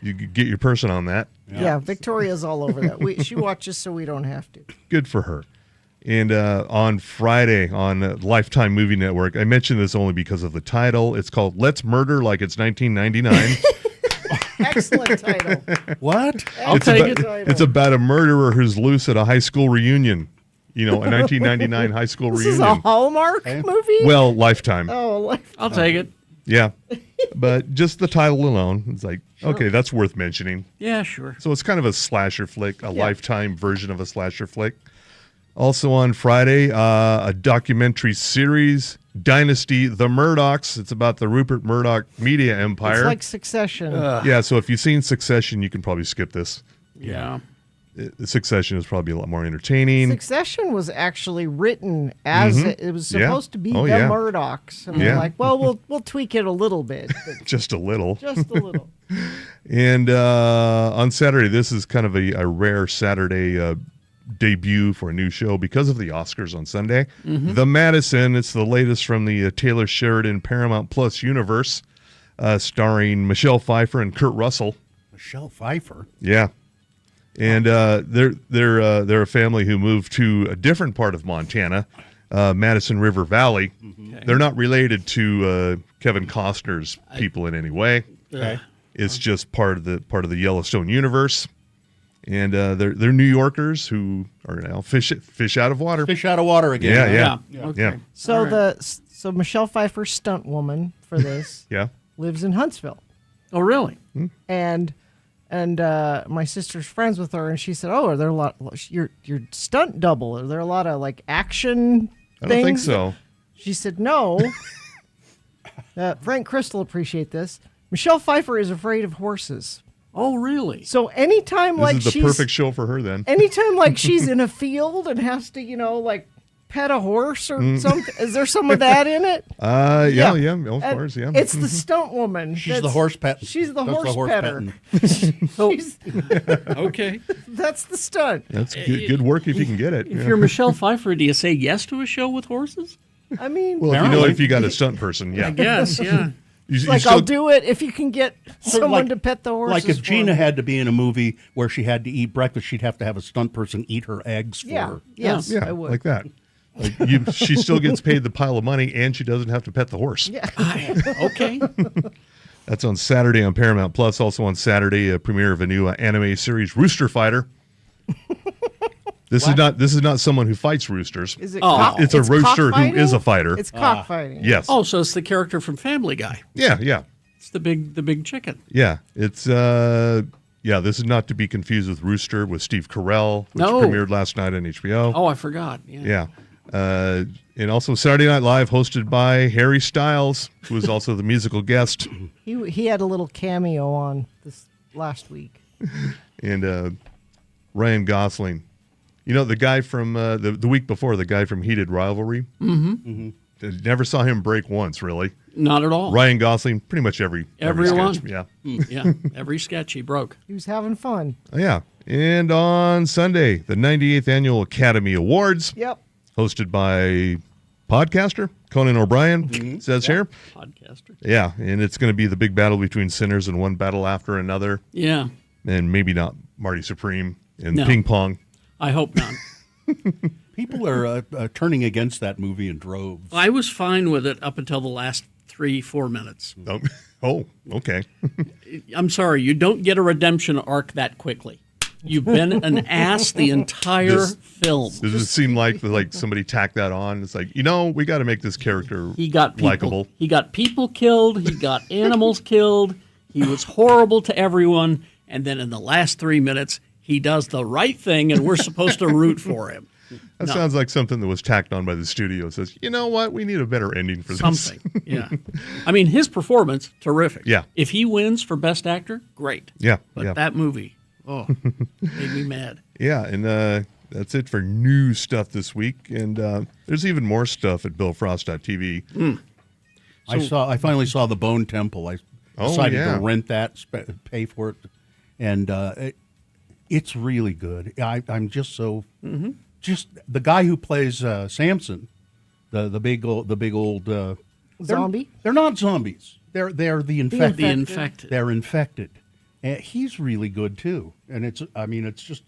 You could get your person on that.
Yeah, Victoria's all over that. She watches so we don't have to.
Good for her. And on Friday on Lifetime Movie Network, I mentioned this only because of the title. It's called Let's Murder Like It's 1999.
Excellent title.
What?
I'll take it.
It's about a murderer who's loose at a high school reunion. A 1999 high school
This
reunion.
is a Hallmark movie?
Well, Lifetime.
Oh,
I'll take it.
Yeah. But just the title alone, it's like, okay, that's worth mentioning.
Yeah, sure.
So it's kind of a slasher flick, a Lifetime version of a slasher flick. Also on Friday, a documentary series, Dynasty, The Murdochs. It's about the Rupert Murdoch media empire.
It's like Succession.
Yeah, so if you've seen Succession, you can probably skip this.
Yeah.
Succession is probably a lot more entertaining.
Succession was actually written as it was
Yeah.
supposed to be
Oh,
the
yeah.
Murdochs. And
Yeah.
they're like, well, we'll tweak it a little bit. But
Just a little.
just a little.
And on Saturday, this is kind of a rare Saturday debut for a new show because of the Oscars on Sunday. The Madison, it's the latest from the Taylor Sheridan Paramount Plus universe, starring Michelle Pfeiffer and Kurt Russell.
Michelle Pfeiffer.
Yeah. And they're a family who moved to a different part of Montana, Madison River Valley.
Okay.
They're not related to Kevin Costner's people in any way.
Okay.
It's just part of the Yellowstone universe, and they're New Yorkers who are now fish out of water.
Fish out of water again.
Yeah.
Okay.
So so Michelle Pfeiffer, stunt woman for this,
Yeah.
lives in Huntsville.
Oh, really?
And my sister's friends with her, and she said, "Oh, are there a lot? Your stunt double? Are there a lot of like action
I
things?"
don't think so.
She said, "No." Frank Crystal appreciate this. Michelle Pfeiffer is afraid of horses.
Oh, really?
So anytime
This
like
is the
she's
perfect show for her then.
anytime like she's in a field and has to like pet a horse or something, is there some of that in it?
Yeah, of
And
course, yeah.
It's the stunt woman.
She's the horse pet.
She's the
That's
horse, petter.
petting.
She's,
Okay.
that's the stunt.
That's good work if you can get it.
If
yeah.
you're Michelle Pfeiffer, do you say yes to a show with horses?
I mean,
Well,
Apparently.
if you got a stunt person, yeah.
I guess, yeah.
You
like
still-
I'll do it if you can get someone
like-
to pet the horses.
Like if
for
Gina
me.
had to be in a movie where she had to eat breakfast, she'd have to have a stunt person eat her eggs for
Yeah.
her.
Yes,
yeah,
I would.
like that. Like she still gets paid the pile of money, and she doesn't have to pet the horse.
Yeah.
Okay.
That's on Saturday on Paramount Plus. Also on Saturday, a premiere of a new anime series, Rooster Fighter. This is not someone who fights roosters.
Is it?
Oh.
It's a rooster who
cockfighting?
is a fighter.
It's cockfighting.
Yes.
Oh, so it's the character from Family Guy.
Yeah.
It's the big chicken.
Yeah. It's this is not to be confused with Rooster with Steve Carell, which
No.
premiered last night on HBO.
Oh, I forgot. Yeah.
Yeah. And also Saturday Night Live, hosted by Harry Styles, who was also the musical guest.
He had a little cameo on this last week.
And Ryan Gosling. You know, the guy from the week before, the guy from Heated Rivalry.
Mm-hmm.
Never saw him break once, really.
Not at all.
Ryan Gosling, pretty much every
one.
sketch. Yeah.
Yeah. Every sketch he broke.
He was having fun.
Yeah. And on Sunday, the 98th Annual Academy Awards.
Yep.
Hosted by podcaster Conan O'Brien, says here.
Podcaster.
Yeah, and it's going to be the big battle between sinners and one battle after another.
Yeah.
And maybe not Marty Supreme and
No.
ping pong.
I hope not.
People are turning against that movie in droves.
I was fine with it up until the last 3-4 minutes.
Oh, okay.
I'm sorry, you don't get a redemption arc that quickly. You've been an ass the entire film.
Does it seem like somebody tacked that on? It's like, we got to make this character
He got people,
likable.
He got people killed. He got animals killed. He was horrible to everyone. And then in the last 3 minutes, he does the right thing, and we're supposed to root for him.
That
No.
sounds like something that was tacked on by the studio. It says, you know what? We need a better ending for this.
Something, yeah. I mean, his performance, terrific.
Yeah.
If he wins for Best Actor, great.
Yeah,
But
yeah.
that movie, made me mad.
Yeah, and that's it for new stuff this week. And there's even more stuff at BillFrost.tv.
I finally saw the Bone Temple. I decided to rent that, pay for it, and it's really good. I'm just so just the guy who plays Samson, the big old
Zombie?
They're not zombies. They're the infected.
The infected.
They're infected. And he's really good too. And it's just.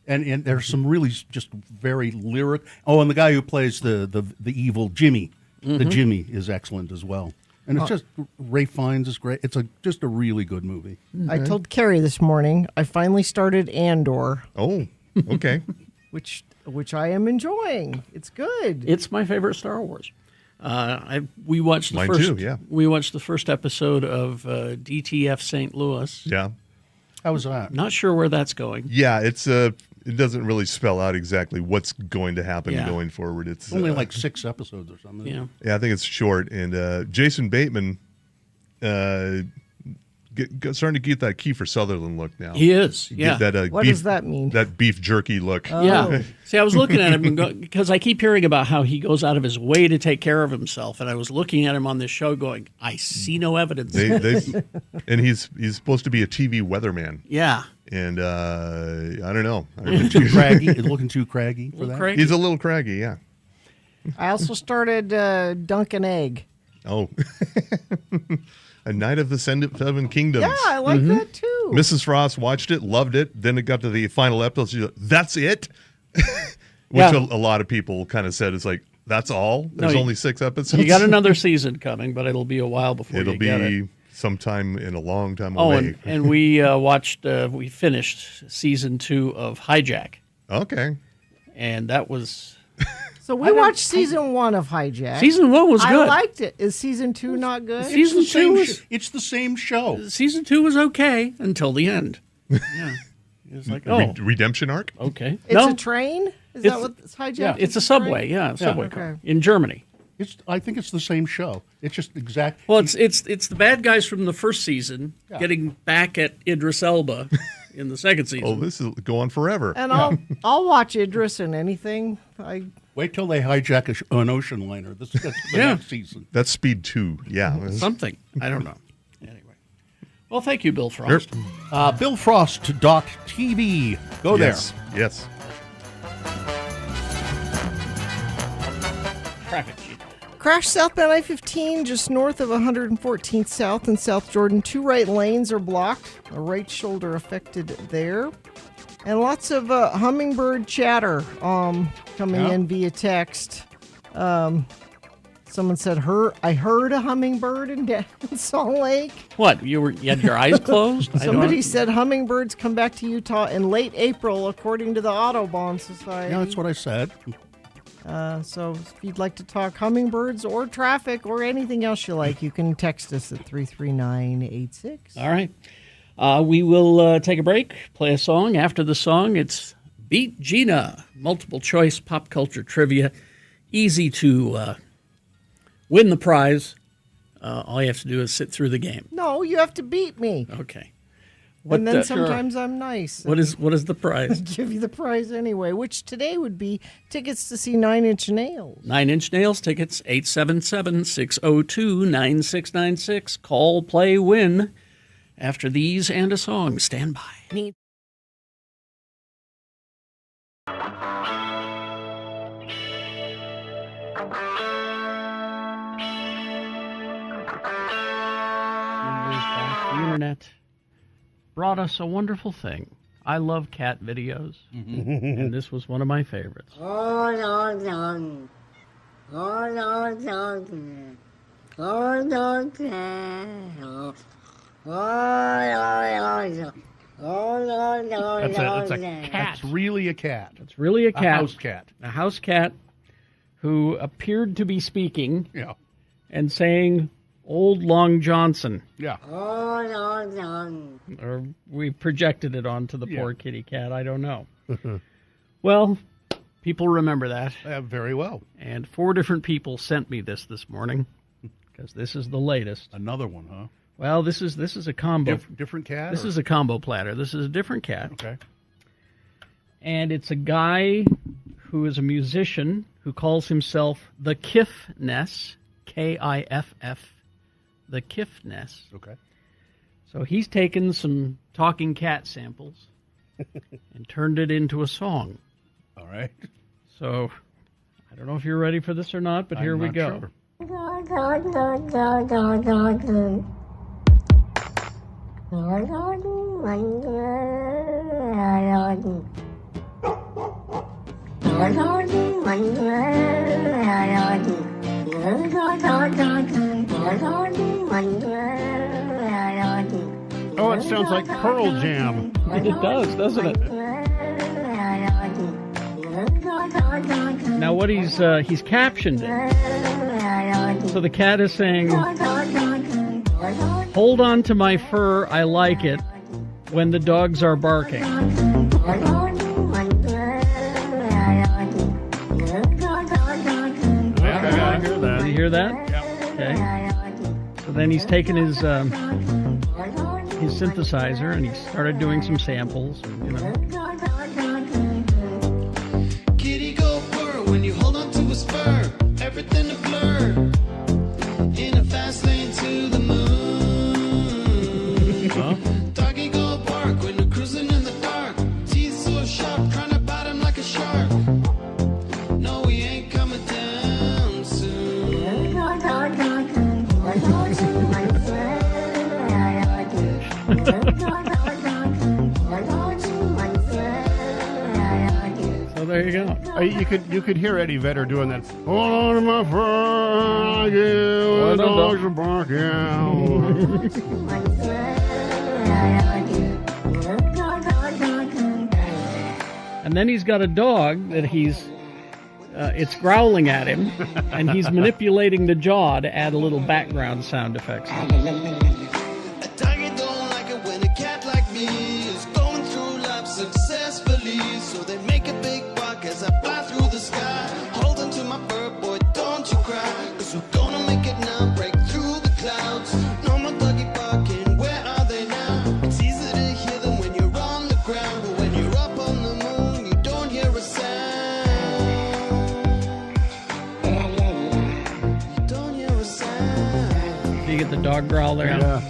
And there's some really just very lyric. Oh, and the guy who plays the evil Jimmy, the Jimmy is excellent as well. And it's just Ray Fiennes is great. It's just a really good movie.
I told Carrie this morning I finally started Andor.
Oh, okay.
which I am enjoying. It's good.
It's my favorite Star Wars. We watched the
Mine
first.
too, yeah.
We watched the first episode of DTF St. Louis.
Yeah.
How was that?
Not sure where that's going.
Yeah, it doesn't really spell out exactly what's going to happen
Yeah.
going forward. It's
only like 6 episodes or something.
Yeah.
Yeah, I think it's short. And Jason Bateman starting to get that Kiefer Sutherland look now.
He is, yeah.
Get that,
What
beef,
does that mean?
That beef jerky look.
Yeah. See, I was looking at him because I keep hearing about how he goes out of his way to take care of himself, and I was looking at him on this show, going, "I see no evidence."
And he's supposed to be a TV weatherman.
Yeah.
And I don't know.
Too craggy. Looking too craggy for that.
Craggy.
He's a little craggy, yeah.
I also started Dunkin' Egg.
Oh. A Night of the Seven Kingdoms.
Yeah, I like that too.
Mrs. Frost watched it, loved it. Then it got to the final episode. She's like, that's it? Which
Yeah.
a lot of people kind of said, it's like, that's all?
No,
There's only 6 episodes?
You got another season coming, but it'll be a while before
It'll
you get it.
be sometime in a long time
Oh,
away.
and we we finished season 2 of Hijack.
Okay.
And that was...
So we watched season 1 of Hijack.
Season 1 was
I
good.
liked it. Is season 2 not good?
Season 2 was...
It's the same show.
Season 2 was okay until the end. Yeah. It was like,
Redemption arc?
Okay.
It's a train? Is that what it's Hijack?
Yeah, it's a subway. Yeah, a subway car
Okay.
in Germany.
I think it's the same show. It's just exact.
Well, it's the bad guys from the first season
Yeah.
getting back at Idris Elba in the second season.
Oh, this is go on forever.
And I'll watch Idris in anything.
Wait till they hijack an ocean liner. That's the next season.
That's Speed 2. Yeah.
Something. I don't know. Anyway. Well, thank you, Bill Frost.
BillFrost.tv. Go
Yes. Yes.
Traffic sheet.
Crash southbound I-15 just north of 114th South in South Jordan. 2 right lanes are blocked. A right shoulder affected there. And lots of hummingbird chatter coming in via text. Someone said, I heard a hummingbird in Salt Lake.
What? You had your eyes closed?
Somebody said hummingbirds come back to Utah in late April, according to the Audubon Society.
Yeah, that's what I said.
So if you'd like to talk hummingbirds or traffic or anything else you like, you can text us at 33986.
All right. We will take a break, play a song. After the song, it's Beat Gina, multiple choice pop culture trivia. easy to win the prize. All you have to do is sit through the game.
No, you have to beat me.
Okay.
And then sometimes I'm nice.
What is the prize?
Give you the prize anyway, which today would be tickets to see Nine Inch Nails.
9 Inch Nails tickets, 877-602-9696. Call, play, win. After these and a song, stand by. The internet brought us a wonderful thing. I love cat videos, and this was one of my favorites.
That's a cat. That's really a cat.
It's really a cat.
A house cat.
A house cat who appeared to be speaking
Yeah.
and saying, Old Long Johnson.
Yeah.
Or we projected it onto the
Yeah.
poor kitty cat. I don't know. Well, people remember that.
Very well.
And 4 different people sent me this morning because this is the latest.
Another one, huh?
Well, this is a combo.
Different cat?
This
or-
is a combo platter. This is a different cat.
Okay.
And it's a guy who is a musician who calls himself the Kiffness, Kiff, the Kiffness.
Okay.
So he's taken some talking cat samples and turned it into a song.
All right.
So I don't know if you're ready for this or not, but here
I'm
we
not
go.
sure.
Oh, it sounds like Pearl Jam.
It does, doesn't it? Now what he's captioned it. So the cat is saying, "Hold on to my fur, I like it when the dogs are barking."
I hear that.
Did you hear that? Okay. So then he's taken his synthesizer and he started doing some samples. And, you know.
Kitty go purr when you hold on to his fur. Everything a blur. In a fast lane to the moon. Doggy go bark when you're cruising in the dark. Teeth so sharp, trying to bite him like a shark. No, he ain't coming down soon.
So there you go.
You could hear Eddie Vedder doing that. Hold on to my fur, the dogs are barking.
And then he's got a dog that it's growling at him, and he's manipulating the jaw to add a little background sound effects.
A doggy don't like it when a cat like me is going through life successfully. So they make a big bark as I fly through the sky. Hold on to my fur, boy, don't you cry. Cause we're gonna make it now, break through the clouds. No more doggy barking, where are they now? It's easy to hear them when you're on the ground. But when you're up on the moon, you don't hear a sound. You don't hear a sound.
Do you get the dog growl there?
Yeah.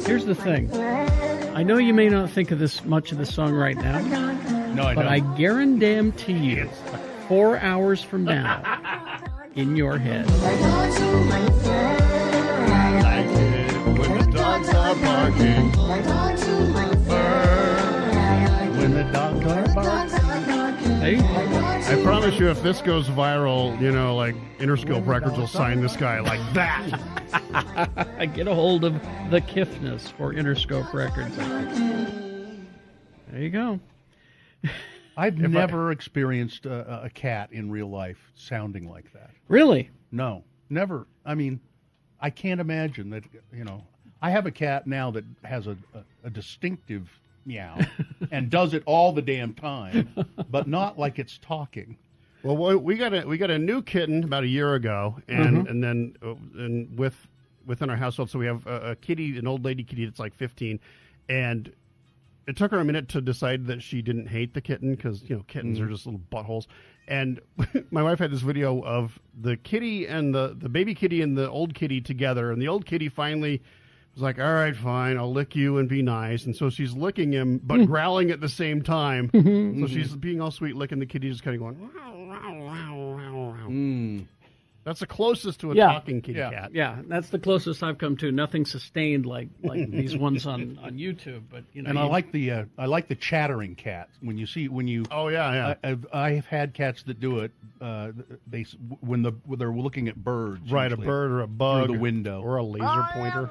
Here's the thing. I know you may not think of this much of the song right now.
No, I
But
don't.
I guarantee you, 4 hours from now, in your head.
When the dogs are barking.
When the dogs are barking.
Hey,
I promise you, if this goes viral, you know, like Interscope Records will sign this guy like that.
get a hold of the Kiffness for Interscope Records. There you go.
I've never experienced a cat in real life sounding like that.
Really?
No, never. I mean, I can't imagine that, I have a cat now that has a distinctive meow and does it all the damn time, but not like it's talking.
Well, we got a new kitten about a year ago, and then within our household, so we have a kitty, an old lady kitty that's like 15, and it took her a minute to decide that she didn't hate the kitten because kittens are just little buttholes. And my wife had this video of the kitty and the baby kitty and the old kitty together, and the old kitty finally was like, "All right, fine, I'll lick you and be nice." And so she's licking him, but growling at the same time. So she's being all sweet, licking the kitty, just kind of going, "Wow, wow, wow, wow, wow." That's the closest to a talking kitty cat.
Yeah, that's the closest I've come to. Nothing sustained like these ones on YouTube. But
and I like the chattering cat.
Oh yeah.
I've had cats that do it. When they're looking at birds,
Right, a
usually,
bird or a bug
through the window
or a laser pointer.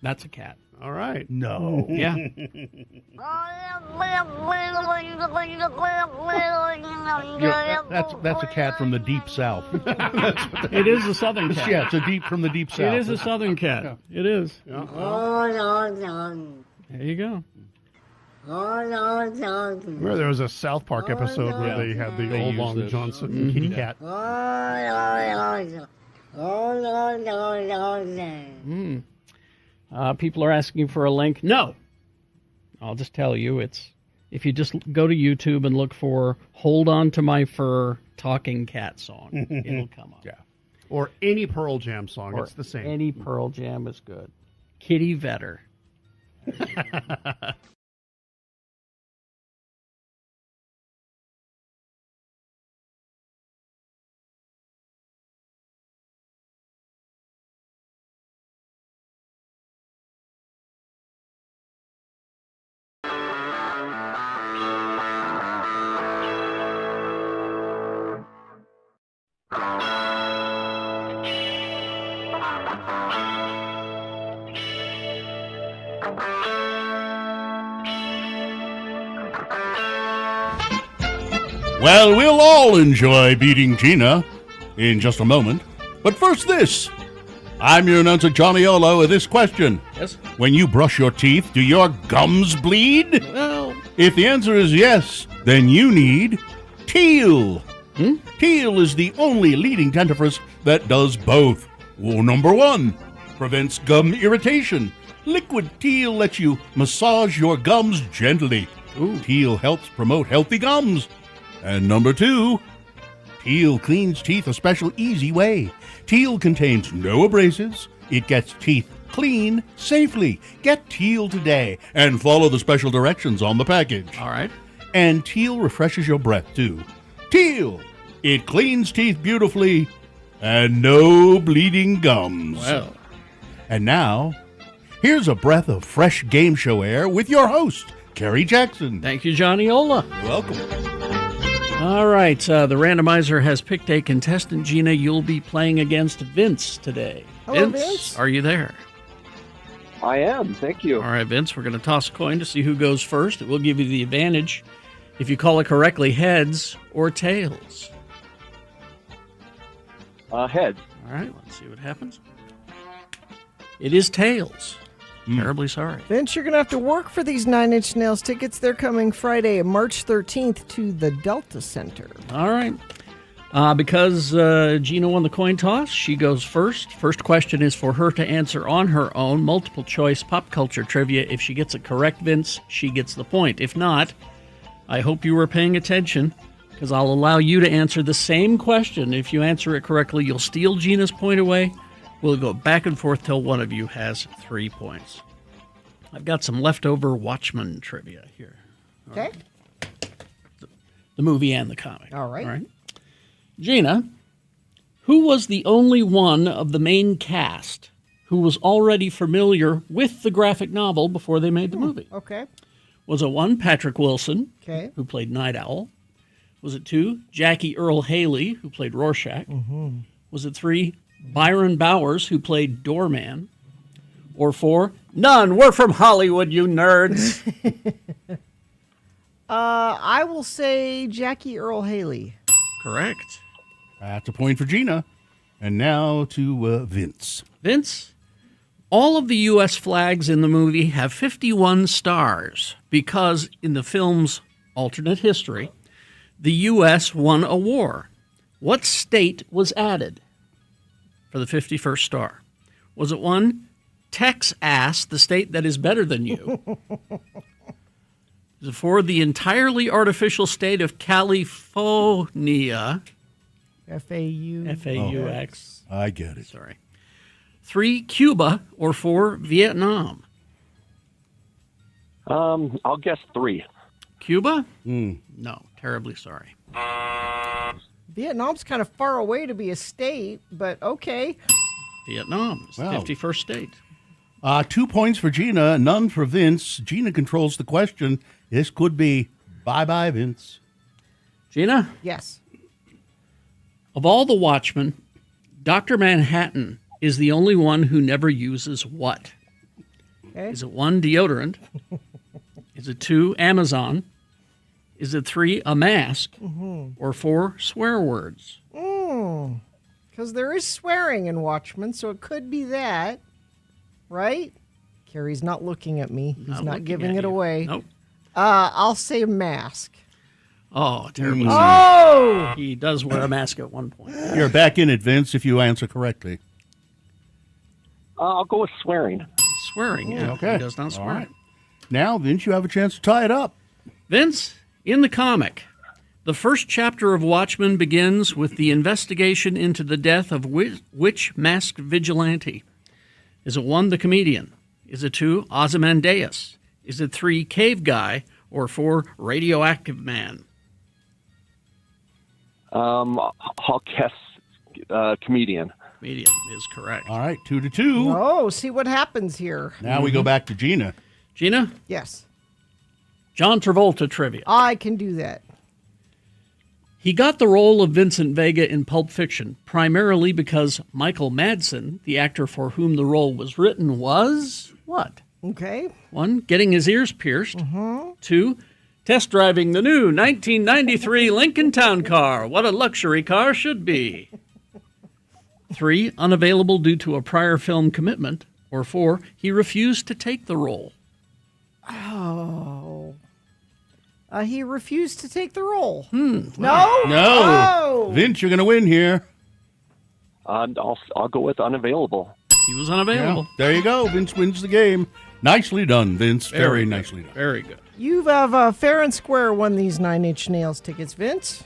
That's a cat.
All right.
No.
Yeah.
That's a cat from the deep south.
It is a southern cat.
Yeah, it's from the deep south.
It is a southern cat.
Yeah.
It is.
Yeah.
There you go.
Remember there was a South Park episode where they had the old Long Johnson kitty cat.
People are asking for a link. No. I'll just tell you, if you just go to YouTube and look for "Hold On to My Fur" talking cat song, it'll come up.
Yeah. Or any Pearl Jam song, it's the same.
Any Pearl Jam is good. Kitty Vetter.
Well, we'll all enjoy beating Gina in just a moment. But first this. I'm your announcer, Johnny Olo, with this question.
Yes?
When you brush your teeth, do your gums bleed?
Well...
If the answer is yes, then you need Teal. Teal is the only leading dentifrice that does both. Rule number 1, prevents gum irritation. Liquid Teal lets you massage your gums gently. Teal helps promote healthy gums. And number 2, Teal cleans teeth a special easy way. Teal contains no abrasives. It gets teeth clean safely. Get Teal today and follow the special directions on the package.
All right.
And Teal refreshes your breath too. Teal, it cleans teeth beautifully and no bleeding gums.
Well.
And now, here's a breath of fresh game show air with your host, Kerry Jackson.
Thank you, Johnny Ola.
You're welcome.
All right, the randomizer has picked a contestant. Gina, you'll be playing against Vince today.
Hello, Vince.
Are you there?
I am, thank you.
All right, Vince, we're going to toss a coin to see who goes first. It will give you the advantage if you call it correctly, heads or tails.
Heads.
All right, let's see what happens. It is tails. Terribly sorry.
Vince, you're going to have to work for these Nine Inch Nails tickets. They're coming Friday, March 13th to the Delta Center.
All right. Because Gina won the coin toss, she goes first. First question is for her to answer on her own. Multiple choice pop culture trivia. If she gets it correct, Vince, she gets the point. If not, I hope you were paying attention, because I'll allow you to answer the same question. If you answer it correctly, you'll steal Gina's point away. We'll go back and forth till one of you has 3 points. I've got some leftover Watchmen trivia here.
Okay.
The movie and the comic.
All right.
All right. Gina, who was the only one of the main cast who was already familiar with the graphic novel before they made the movie?
Okay.
Was it 1, Patrick Wilson,
Okay.
who played Night Owl? Was it 2, Jackie Earle Haley, who played Rorschach? Was it 3, Byron Bowers, who played Doorman? or 4, none. We're from Hollywood, you nerds.
I will say Jackie Earl Haley.
Correct.
That's a point for Gina. And now to Vince.
Vince, all of the U.S. flags in the movie have 51 stars because in the film's alternate history, the U.S. won a war. What state was added for the 51st star? Was it 1, Texas, the state that is better than you? Is it 4, the entirely artificial state of California?
F-A-U.
F-A-U-X.
I get it.
Sorry. 3, Cuba, or 4, Vietnam?
I'll guess 3.
Cuba? No, terribly sorry.
Vietnam's kind of far away to be a state, but okay.
Vietnam is the
Wow.
51st state.
2 points for Gina, none for Vince. Gina controls the question. This could be bye-bye, Vince.
Gina?
Yes.
Of all the Watchmen, Dr. Manhattan is the only one who never uses what?
Okay.
Is it 1, deodorant? Is it 2, Amazon? Is it 3, a mask? Or 4, swear words?
Because there is swearing in Watchmen, so it could be that, right? Carrie's not looking at me. He's not
looking
giving
at
it
you.
away.
Nope.
I'll say mask.
Oh, terribly.
Oh!
He does wear a mask at one point.
You're back in it, Vince, if you answer correctly.
I'll go with swearing.
Swearing, yeah.
Okay.
He does not swear.
All right. Now, Vince, you have a chance to tie it up.
Vince, in the comic, the first chapter of Watchmen begins with the investigation into the death of which masked vigilante? Is it 1, the comedian? Is it 2, Ozymandias? Is it 3, cave guy? Or 4, radioactive man?
I'll guess comedian.
Comedian is correct.
All right, 2-2.
Oh, see what happens here.
Now we go back to Gina.
Gina?
Yes.
John Travolta trivia.
I can do that.
He got the role of Vincent Vega in Pulp Fiction primarily because Michael Madsen, the actor for whom the role was written, was what?
Okay.
1, getting his ears pierced. 2, test driving the new 1993 Lincoln Town Car. What a luxury car should be. 3, unavailable due to a prior film commitment. Or 4, he refused to take the role.
Oh. He refused to take the role.
No.
Oh.
Vince, you're going to win here.
I'll go with unavailable.
He was unavailable.
Yeah, there you go. Vince wins the game. Nicely done, Vince. Very nicely done.
Very good.
You have fair and square won these 9 Inch Nails tickets, Vince.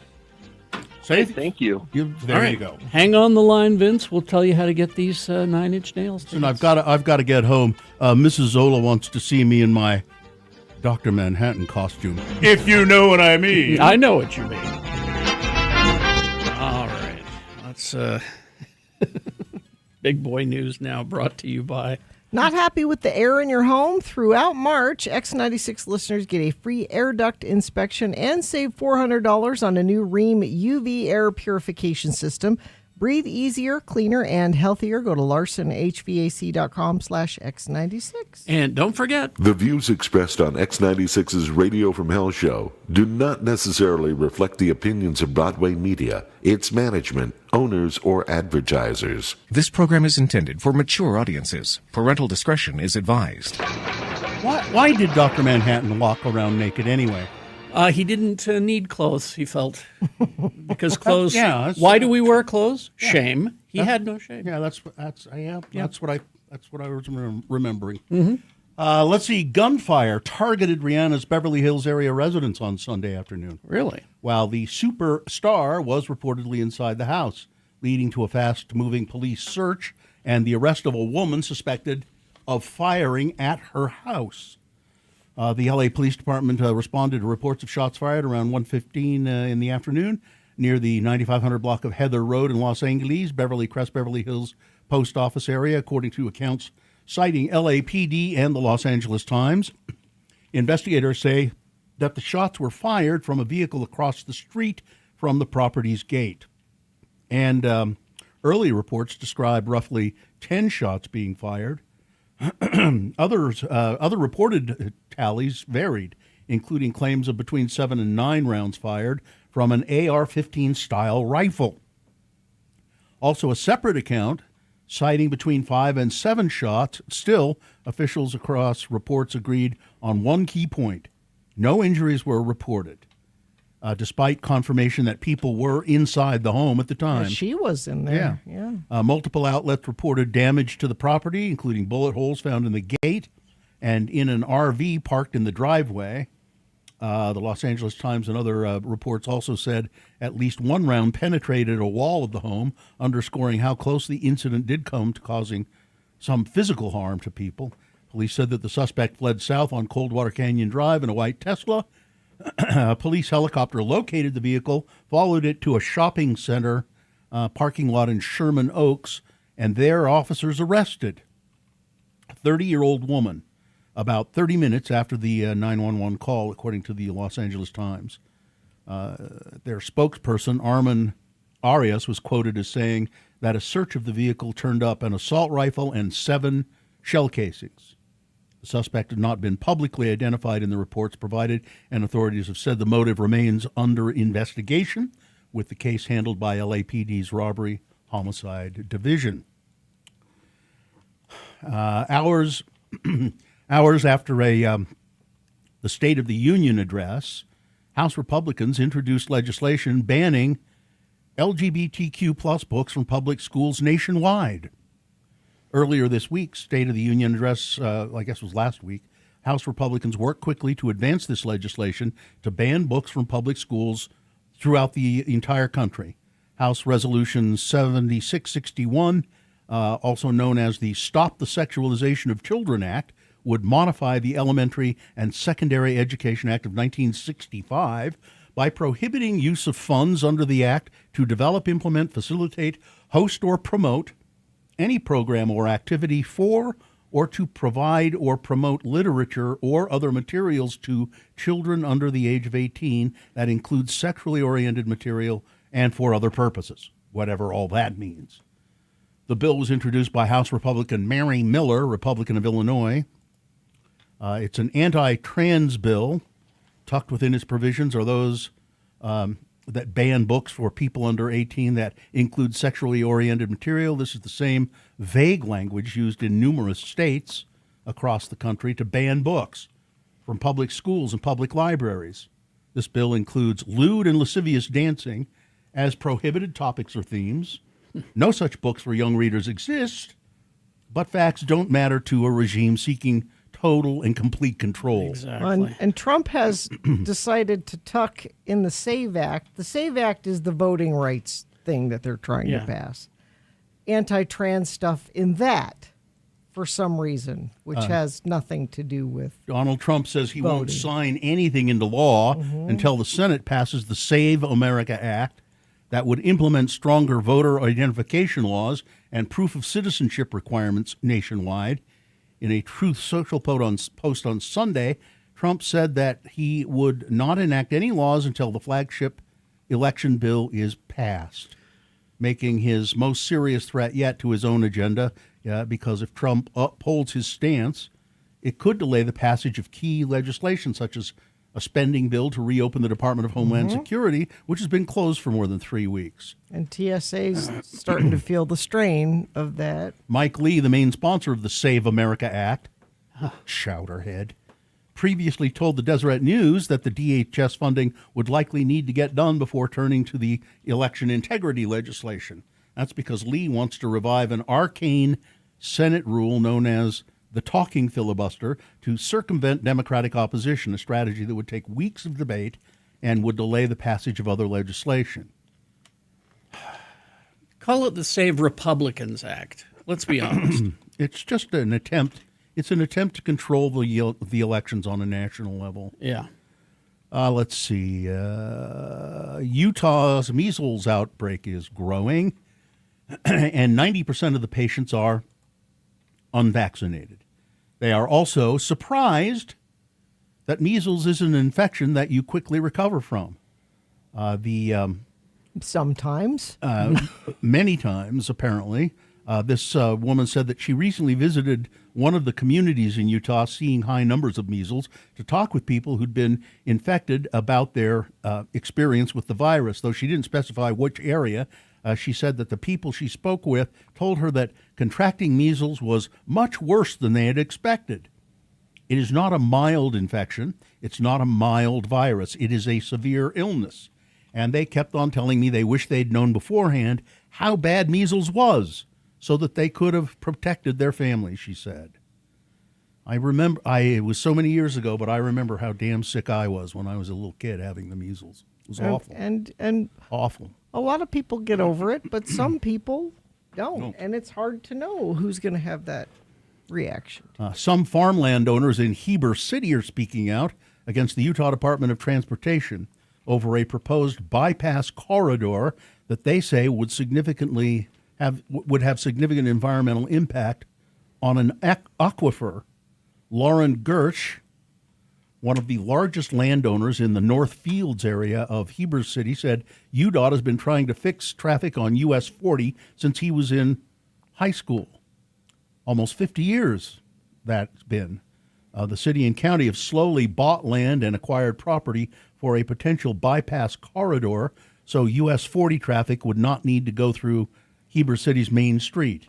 Thank you.
There
All right.
you go.
Hang on the line, Vince. We'll tell you how to get these 9 Inch Nails.
And I've got to get home. Mrs. Zola wants to see me in my Dr. Manhattan costume. If you know what I mean.
I know what you mean. All right. Let's big boy news now brought to you by
Not happy with the air in your home? Throughout March, X96 listeners get a free air duct inspection and save $400 on a new Rheem UV air purification system. Breathe easier, cleaner, and healthier. Go to LarsonHVAC.com/X96.
And don't forget,
The views expressed on X96's Radio from Hell show do not necessarily reflect the opinions of Broadway Media, its management, owners, or advertisers.
This program is intended for mature audiences. Parental discretion is advised.
Why did Dr. Manhattan walk around naked anyway?
he didn't need clothes, he felt. Because clothes...
Yeah,
why do we wear clothes? Shame. He had no shame.
Yeah, that's what I was remembering.
Mm-hmm.
Let's see. Gunfire targeted Rihanna's Beverly Hills area residence on Sunday afternoon.
Really?
While the superstar was reportedly inside the house, leading to a fast-moving police search and the arrest of a woman suspected of firing at her house. The L.A. Police Department responded to reports of shots fired around 1:15 in the afternoon near the 9500 block of Heather Road in Los Angeles, Beverly Hills post office area, according to accounts citing LAPD and the Los Angeles Times. Investigators say that the shots were fired from a vehicle across the street from the property's gate. And early reports describe roughly 10 shots being fired. Other reported tallies varied, including claims of between 7 and 9 rounds fired from an AR-15 style rifle. Also, a separate account citing between 5 and 7 shots. Still, officials across reports agreed on one key point: no injuries were reported, despite confirmation that people were inside the home at the time.
Yeah, she was in there. Yeah.
Multiple outlets reported damage to the property, including bullet holes found in the gate and in an RV parked in the driveway. The Los Angeles Times and other reports also said at least one round penetrated a wall of the home, underscoring how close the incident did come to causing some physical harm to people. Police said that the suspect fled south on Coldwater Canyon Drive in a white Tesla. A police helicopter located the vehicle, followed it to a shopping center parking lot in Sherman Oaks, and there officers arrested a 30-year-old woman about 30 minutes after the 911 call, according to the Los Angeles Times. Their spokesperson, Armin Arias, was quoted as saying that a search of the vehicle turned up an assault rifle and 7 shell casings. The suspect had not been publicly identified in the reports provided, and authorities have said the motive remains under investigation, with the case handled by LAPD's Robbery Homicide Division. Hours after the State of the Union address, House Republicans introduced legislation banning LGBTQ plus books from public schools nationwide. Earlier this week, State of the Union address, I guess it was last week, House Republicans worked quickly to advance this legislation to ban books from public schools throughout the entire country. House Resolution 7661, also known as the Stop the Sexualization of Children Act, would modify the Elementary and Secondary Education Act of 1965 by prohibiting use of funds under the act to develop, implement, facilitate, host, or promote any program or activity for or to provide or promote literature or other materials to children under the age of 18 that includes sexually oriented material and for other purposes, whatever all that means. The bill was introduced by House Republican Mary Miller, Republican of Illinois. It's an anti-trans bill. Tucked within its provisions are those that ban books for people under 18 that include sexually oriented material. This is the same vague language used in numerous states across the country to ban books from public schools and public libraries. This bill includes lewd and lascivious dancing as prohibited topics or themes. No such books for young readers exist, but facts don't matter to a regime seeking total and complete control.
Exactly.
And Trump has decided to tuck in the SAVE Act. The SAVE Act is the voting rights thing that they're trying to pass. Anti-trans stuff in that for some reason, which has nothing to do with
Donald Trump says he won't
voting.
sign anything into law until the Senate passes the Save America Act that would implement stronger voter identification laws and proof of citizenship requirements nationwide. In a Truth Social post on Sunday, Trump said that he would not enact any laws until the flagship election bill is passed, making his most serious threat yet to his own agenda, because if Trump upholds his stance, it could delay the passage of key legislation, such as a spending bill to reopen the Department of Homeland Security, which has been closed for more than 3 weeks.
And TSA's starting to feel the strain of that.
Mike Lee, the main sponsor of the Save America Act, chowderhead, previously told the Deseret News that the DHS funding would likely need to get done before turning to the election integrity legislation. That's because Lee wants to revive an arcane Senate rule known as the talking filibuster to circumvent Democratic opposition, a strategy that would take weeks of debate and would delay the passage of other legislation.
Call it the Save Republicans Act. Let's be honest.
It's just an attempt. It's an attempt to control the elections on a national level.
Yeah.
Let's see. Utah's measles outbreak is growing, and 90% of the patients are unvaccinated. They are also surprised that measles is an infection that you quickly recover from.
Sometimes.
Many times, apparently. This woman said that she recently visited one of the communities in Utah seeing high numbers of measles to talk with people who'd been infected about their experience with the virus. Though she didn't specify which area, she said that the people she spoke with told her that contracting measles was much worse than they had expected. It is not a mild infection. It's not a mild virus. It is a severe illness. And they kept on telling me they wish they'd known beforehand how bad measles was so that they could have protected their family, she said. I remember, it was so many years ago, but I remember how damn sick I was when I was a little kid having the measles. It was awful.
And
awful.
A lot of people get over it, but some people don't. And it's hard to know who's going to have that reaction.
Some farmland owners in Heber City are speaking out against the Utah Department of Transportation over a proposed bypass corridor that they say would have significant environmental impact on an aquifer. Lauren Gersh, one of the largest landowners in the North Fields area of Heber City, said UDOT has been trying to fix traffic on US 40 since he was in high school. Almost 50 years that's been. The city and county have slowly bought land and acquired property for a potential bypass corridor so US 40 traffic would not need to go through Heber City's main street.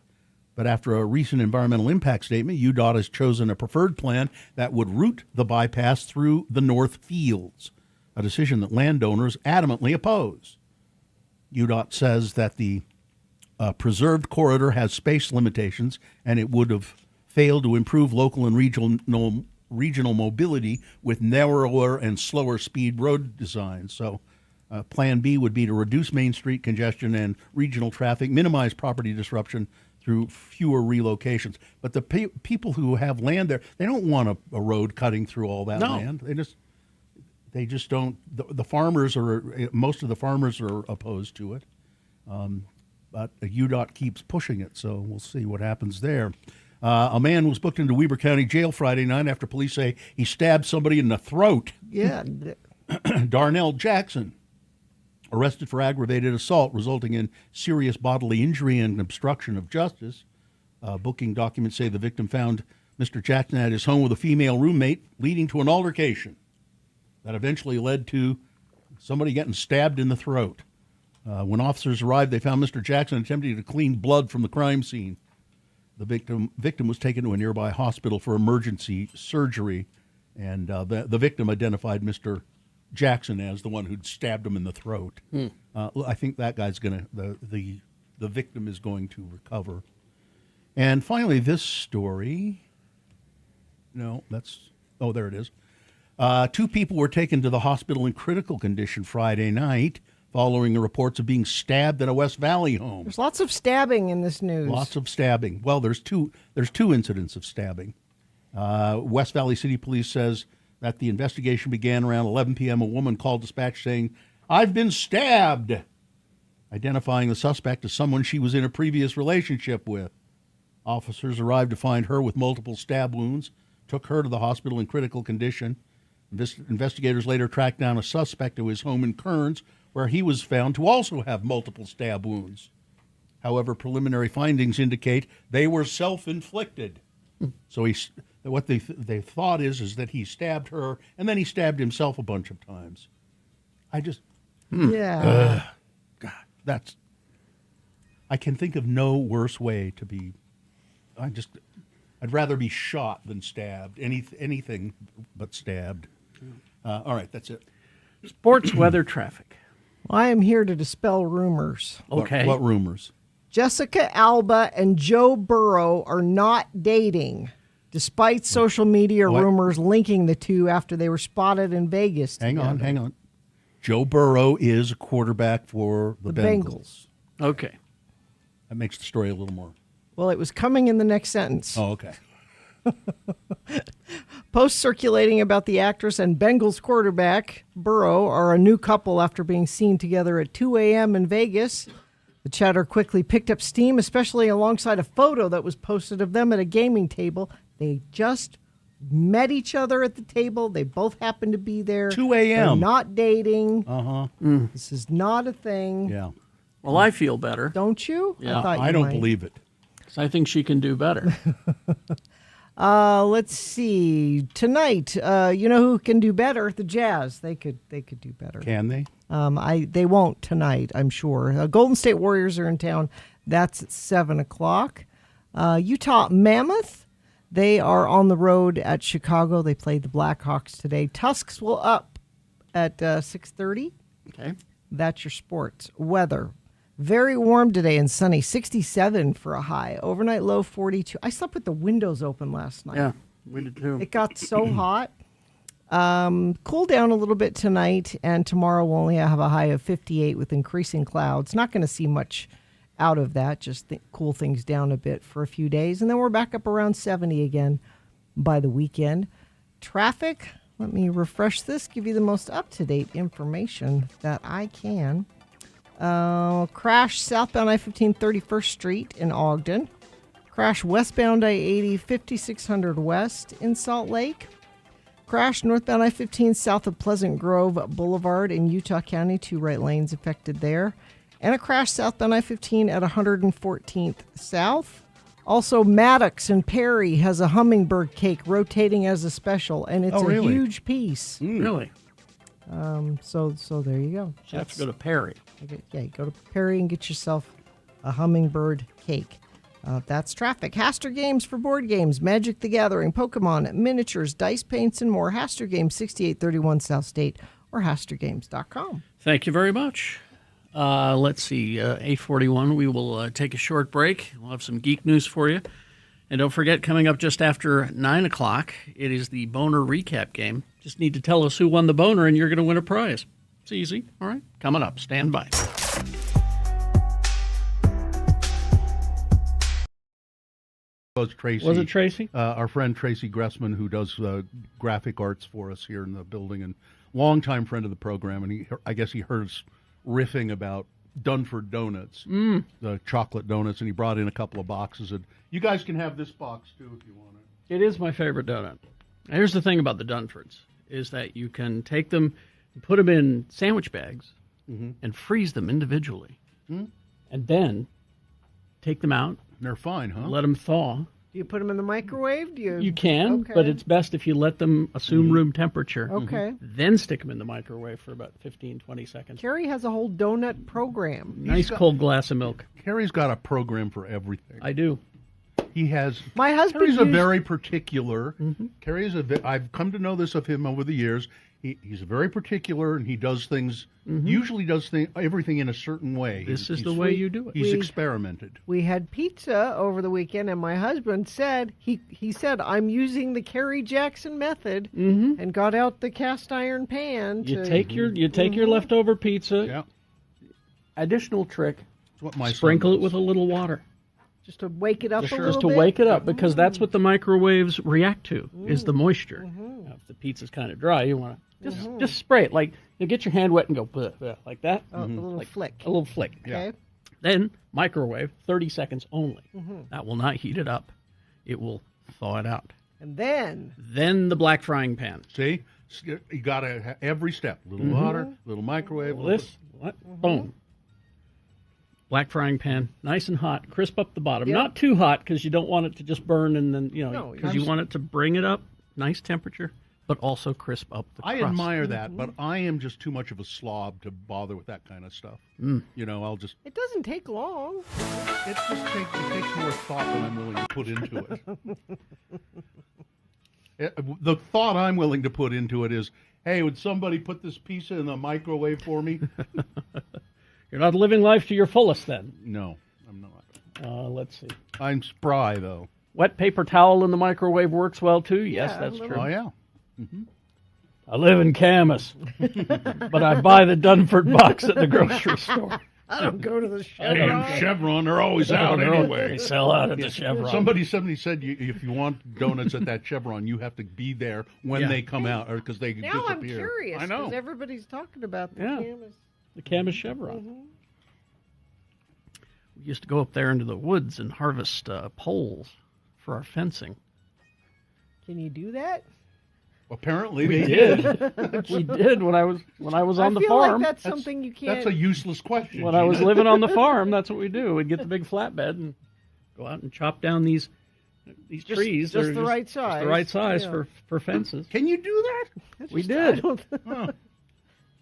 But after a recent environmental impact statement, UDOT has chosen a preferred plan that would route the bypass through the North Fields, a decision that landowners adamantly oppose. UDOT says that the preserved corridor has space limitations, and it would have failed to improve local and regional mobility with narrower and slower speed road designs. So Plan B would be to reduce Main Street congestion and regional traffic, minimize property disruption through fewer relocations. But the people who have land there, they don't want a road cutting through all that land. They just don't. The farmers most of the farmers are opposed to it. But UDOT keeps pushing it, so we'll see what happens there. A man was booked into Weber County Jail Friday night after police say he stabbed somebody in the throat.
Yeah.
Darnell Jackson, arrested for aggravated assault resulting in serious bodily injury and obstruction of justice. Booking documents say the victim found Mr. Jackson at his home with a female roommate, leading to an altercation that eventually led to somebody getting stabbed in the throat. When officers arrived, they found Mr. Jackson attempting to clean blood from the crime scene. The victim was taken to a nearby hospital for emergency surgery, and the victim identified Mr. Jackson as the one who'd stabbed him in the throat. I think that guy's the victim is going to recover. And finally, this story. No, there it is. 2 people were taken to the hospital in critical condition Friday night following the reports of being stabbed at a West Valley home.
There's lots of stabbing in this news.
Lots of stabbing. Well, there's two incidents of stabbing. West Valley City Police says that the investigation began around 11 p.m. A woman called dispatch saying, "I've been stabbed," identifying the suspect as someone she was in a previous relationship with. Officers arrived to find her with multiple stab wounds, took her to the hospital in critical condition. Investigators later tracked down a suspect to his home in Kearns, where he was found to also have multiple stab wounds. However, preliminary findings indicate they were self-inflicted. So what they thought is that he stabbed her, and then he stabbed himself a bunch of times.
Yeah.
God, I can think of no worse way to be. I'd rather be shot than stabbed. Anything but stabbed. All right, that's it.
Sports, weather, traffic.
Well, I am here to dispel rumors.
Okay.
What rumors?
Jessica Alba and Joe Burrow are not dating, despite social media rumors linking the two after they were spotted in Vegas together.
Hang on. Joe Burrow is a quarterback for the Bengals.
Okay.
That makes the story a little more.
Well, it was coming in the next sentence.
Oh, okay.
Posts circulating about the actress and Bengals quarterback Burrow are a new couple after being seen together at 2 a.m. in Vegas. The chatter quickly picked up steam, especially alongside a photo that was posted of them at a gaming table. They just met each other at the table. They both happened to be there.
2 a.m.
They're not dating.
Uh-huh.
This is not a thing.
Yeah.
Well, I feel better.
Don't you?
Yeah.
I thought
I
you
don't
might.
believe it.
I think she can do better.
Let's see. Tonight, you know who can do better? The Jazz. They could do better.
Can they?
They won't tonight, I'm sure. Golden State Warriors are in town. That's at 7:00. Utah Mammoth. They are on the road at Chicago. They played the Blackhawks today. Tusks will up at 6:30.
Okay.
That's your sports. Weather. Very warm today and sunny. 67 for a high. Overnight low 42. I slept with the windows open last night.
Yeah, we did too.
It got so hot. Cool down a little bit tonight, and tomorrow we'll only have a high of 58 with increasing clouds. Not going to see much out of that, just cool things down a bit for a few days. And then we're back up around 70 again by the weekend. Traffic, let me refresh this, give you the most up-to-date information that I can. Crash southbound I-15 31st Street in Ogden. Crash westbound I-80 5600 West in Salt Lake. Crash northbound I-15 south of Pleasant Grove Boulevard in Utah County. 2 right lanes affected there. And a crash southbound I-15 at 114th South. Also, Maddox and Perry has a hummingbird cake rotating as a special, and it's a huge piece.
Really?
So there you go.
You have to go to Perry.
Yeah, you go to Perry and get yourself a hummingbird cake. That's traffic. Haster Games for board games, Magic the Gathering, Pokemon, miniatures, dice paints, and more. Haster Games, 6831 South State, or HasterGames.com.
Thank you very much. Let's see, 8:41, we will take a short break. We'll have some geek news for you. And don't forget, coming up just after 9 o'clock, it is the Boner Recap game. Just need to tell us who won the Boner, and you're going to win a prize. It's easy. All right, coming up. Stand by.
Was Tracy?
Was it Tracy?
Our friend Tracy Gressman, who does graphic arts for us here in the building, and longtime friend of the program. And I guess he heard us riffing about Dunford Donuts, the chocolate donuts, and he brought in a couple of boxes. And you guys can have this box too if you want it.
It is my favorite donut. Here's the thing about the Dunfords, is that you can take them and put them in sandwich bags and freeze them individually. And then take them out.
They're fine, huh?
Let them thaw.
Do you put them in the microwave?
You can,
Okay.
but it's best if you let them assume room temperature.
Okay.
Then stick them in the microwave for about 15, 20 seconds.
Carrie has a whole donut program.
Nice cold glass of milk.
Carrie's got a program for everything.
I do.
He has.
My husband
Carrie's a
used-
very particular. Carrie is I've come to know this of him over the years. He's very particular, and he does things. Usually does everything in a certain way.
This is the way you do it.
He's experimented.
We had pizza over the weekend, and my husband said, he said, I'm using the Carrie Jackson method, and got out the cast iron pan.
You take your leftover pizza.
Yeah.
Additional trick.
That's what my
sprinkle
son
it with a little water.
Just to wake it up a little
Just to
bit?
wake it up, because that's what the microwaves react to, is the moisture. Now, if the pizza's kind of dry, you want to just spray it. Like, you get your hand wet and go bleh, bleh, like that.
A little
Like
flick.
A little flick.
Okay.
Then microwave, 30 seconds only. That will not heat it up. It will thaw it out.
And then?
Then the black frying pan.
See? You got to every step. Little water, little microwave.
Boom. Black frying pan, nice and hot, crisp up the bottom. Not too hot because you don't want it to just burn, and then because you want it to bring it up, nice temperature, but also crisp up the crust.
I admire that, but I am just too much of a slob to bother with that kind of stuff. I'll just.
It doesn't take long.
It takes more thought than I'm willing to put into it. The thought I'm willing to put into it is, hey, would somebody put this pizza in the microwave for me?
You're not living life to your fullest, then.
No, I'm not.
Let's see.
I'm spry, though.
Wet paper towel in the microwave works well, too? Yes, that's true.
Oh, yeah.
I live in Camas, but I buy the Dunford box at the grocery store.
I don't go to the Chevron.
Hey, Chevron, they're always out anyway.
They sell out at the Chevron.
Somebody said if you want donuts at that Chevron, you have to be there when they come out, or because they
Now
disappear.
I'm curious,
I know.
because everybody's talking about the Camas.
The Camas Chevron. We used to go up there into the woods and harvest poles for our fencing.
Can you do that?
Apparently
we
they
did. We did when I was on the
I feel
farm.
like that's something you can't.
That's a useless question.
When I was living on the farm, that's what we do. We'd get the big flatbed and Go out and chop down these trees.
Just
They're
the right size.
Just the right size
Yeah.
for fences.
Can you do that?
We did.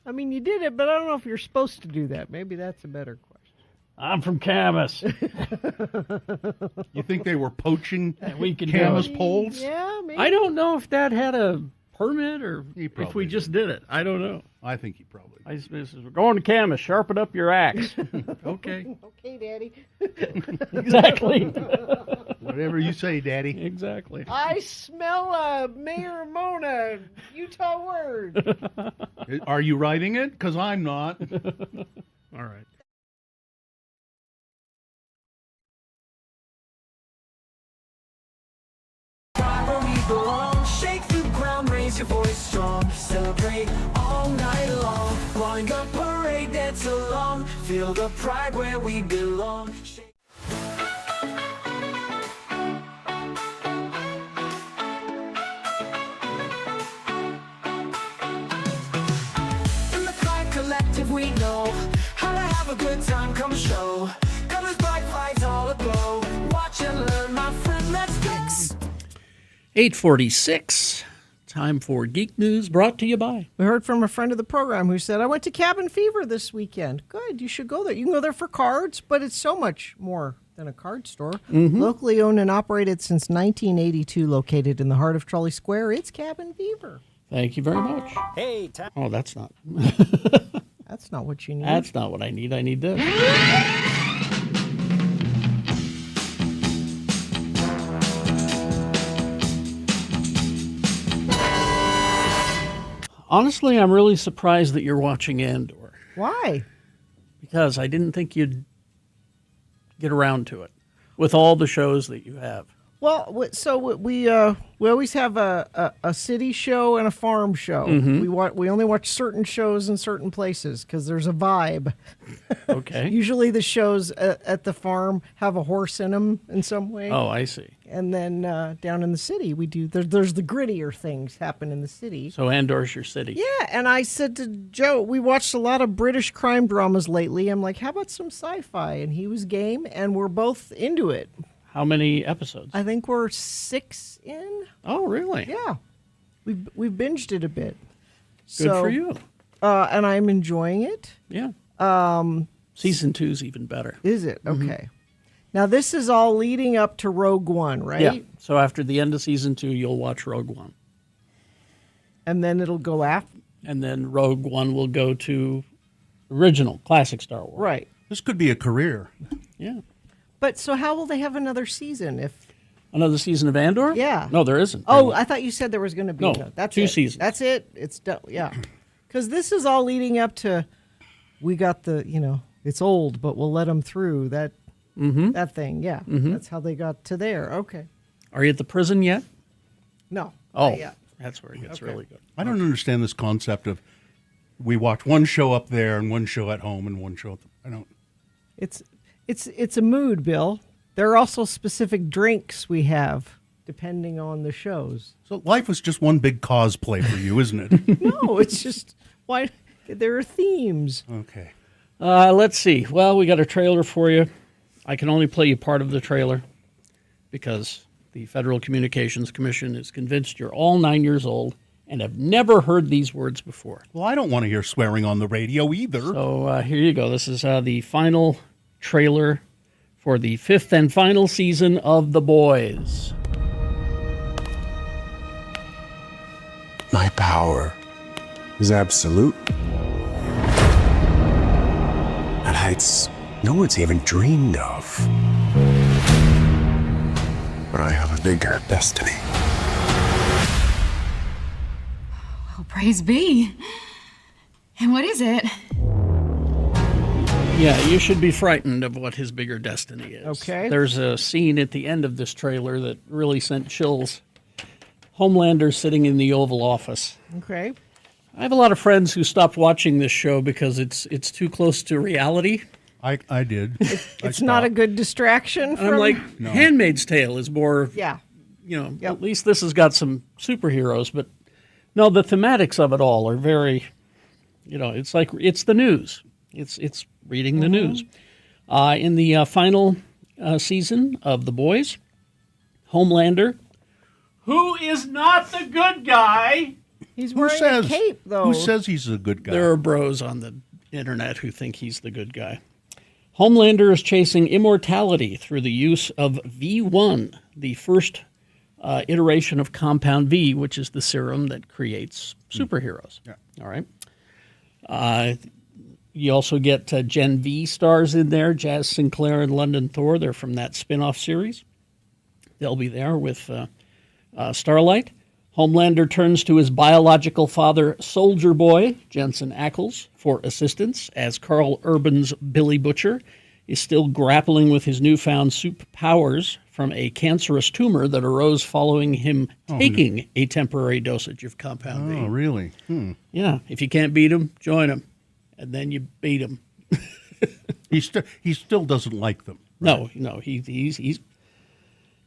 I mean, you did it, but I don't know if you're supposed to do that. Maybe that's a better question.
I'm from Camas.
You think they were poaching
We can
Camas
do it.
poles?
Yeah, maybe.
I don't know if Dad had a permit or if
probably
we just did it. I don't know.
I think he probably.
I just says, we're going to Camas. Sharpen up your axe. Okay.
Okay, Daddy.
Exactly.
Whatever you say, Daddy.
Exactly.
I smell a Mayor Mona Utah word.
Are you writing it? Because I'm not. All right.
Where we belong, shake the ground, raise your voice strong, celebrate all night long, line up parade, dance along, feel the pride where we belong. In the Clyde Collective we know how to have a good time, come show, colors, bright lights all aglow, watch and learn my friend, let's go.
8:46. Time for Geek News brought to you by.
We heard from a friend of the program who said, I went to Cabin Fever this weekend. Good, you should go there. You can go there for cards, but it's so much more than a card store.
Mhm.
Locally owned and operated since 1982, located in the heart of Trolley Square, it's Cabin Fever.
Thank you very much.
Hey,
Oh, that's not.
That's not what you need.
That's not what I need. I need this. Honestly, I'm really surprised that you're watching Andor
Why?
because I didn't think you'd get around to it with all the shows that you have.
Well, we always have a city show and a farm show.
Mhm.
We only watch certain shows in certain places because there's a vibe.
Okay.
Usually the shows at the farm have a horse in them in some way.
Oh, I see.
And then down in the city, we do. There's the grittier things happen in the city.
So Andor's your city.
Yeah, and I said to Joe, we watched a lot of British crime dramas lately. I'm like, how about some sci-fi? And he was game, and we're both into it.
How many episodes?
I think we're 6 in.
Oh, really?
Yeah, we've binged it a bit.
Good for you.
And I'm enjoying it.
Yeah.
Um,
Season 2's even better.
Is it?
Mhm.
Okay. Now, this is all leading up to Rogue One, right?
Yeah. So after the end of season 2, you'll watch Rogue One.
And then it'll go after.
And then Rogue One will go to original, classic Star Wars.
Right.
This could be a career.
Yeah.
But so how will they have another season if...
Another season of Andor?
Yeah.
No, there isn't.
Oh, I thought you said there was going to be.
No,
That's
2
it.
seasons.
That's it. It's done. Yeah. Because this is all leading up to, we got the, it's old, but we'll let them through that that thing. Yeah.
Mhm.
That's how they got to there. Okay.
Are you at the prison yet?
No.
Oh,
not yet.
that's where it gets
Okay.
really good.
I don't understand this concept of we watch one show up there and one show at home and one show at the, I don't.
It's a mood, Bill. There are also specific drinks we have depending on the shows.
So life was just one big cosplay for you, isn't it?
No, it's just why there are themes.
Okay.
Let's see. Well, we got a trailer for you. I can only play you part of the trailer because the Federal Communications Commission is convinced you're all 9 years old and have never heard these words before.
Well, I don't want to hear swearing on the radio either.
So here you go. This is the final trailer for the 5th and final season of The Boys.
My power is absolute. At heights no one's even dreamed of. But I have a bigger destiny.
Oh, praise be. And what is it?
Yeah, you should be frightened of what his bigger destiny is.
Okay.
There's a scene at the end of this trailer that really sent chills. Homelander sitting in the Oval Office.
Okay.
I have a lot of friends who stopped watching this show because it's too close to reality.
I did.
It's not a good distraction
And
from...
I'm like, Handmaid's Tale is more,
Yeah.
at least this has got some superheroes, but no, the thematics of it all are very, it's like, it's the news. It's reading the news. In the final season of The Boys. Homelander. Who is not the good guy?
He's
Who
wearing
says,
a cape, though.
Who says he's a good guy?
There are bros on the internet who think he's the good guy. Homelander is chasing immortality through the use of V1, the first iteration of Compound V, which is the serum that creates superheroes.
Yeah.
All right. You also get Gen V stars in there, Jazz Sinclair and London Thor. They're from that spin-off series. They'll be there with Starlight. Homelander turns to his biological father, Soldier Boy, Jensen Ackles, for assistance, as Carl Urban's Billy Butcher is still grappling with his newfound soup powers from a cancerous tumor that arose following him taking a temporary dosage of Compound V.
Oh, really?
Yeah. If you can't beat him, join him. And then you beat him.
He still doesn't like them.
Right? No.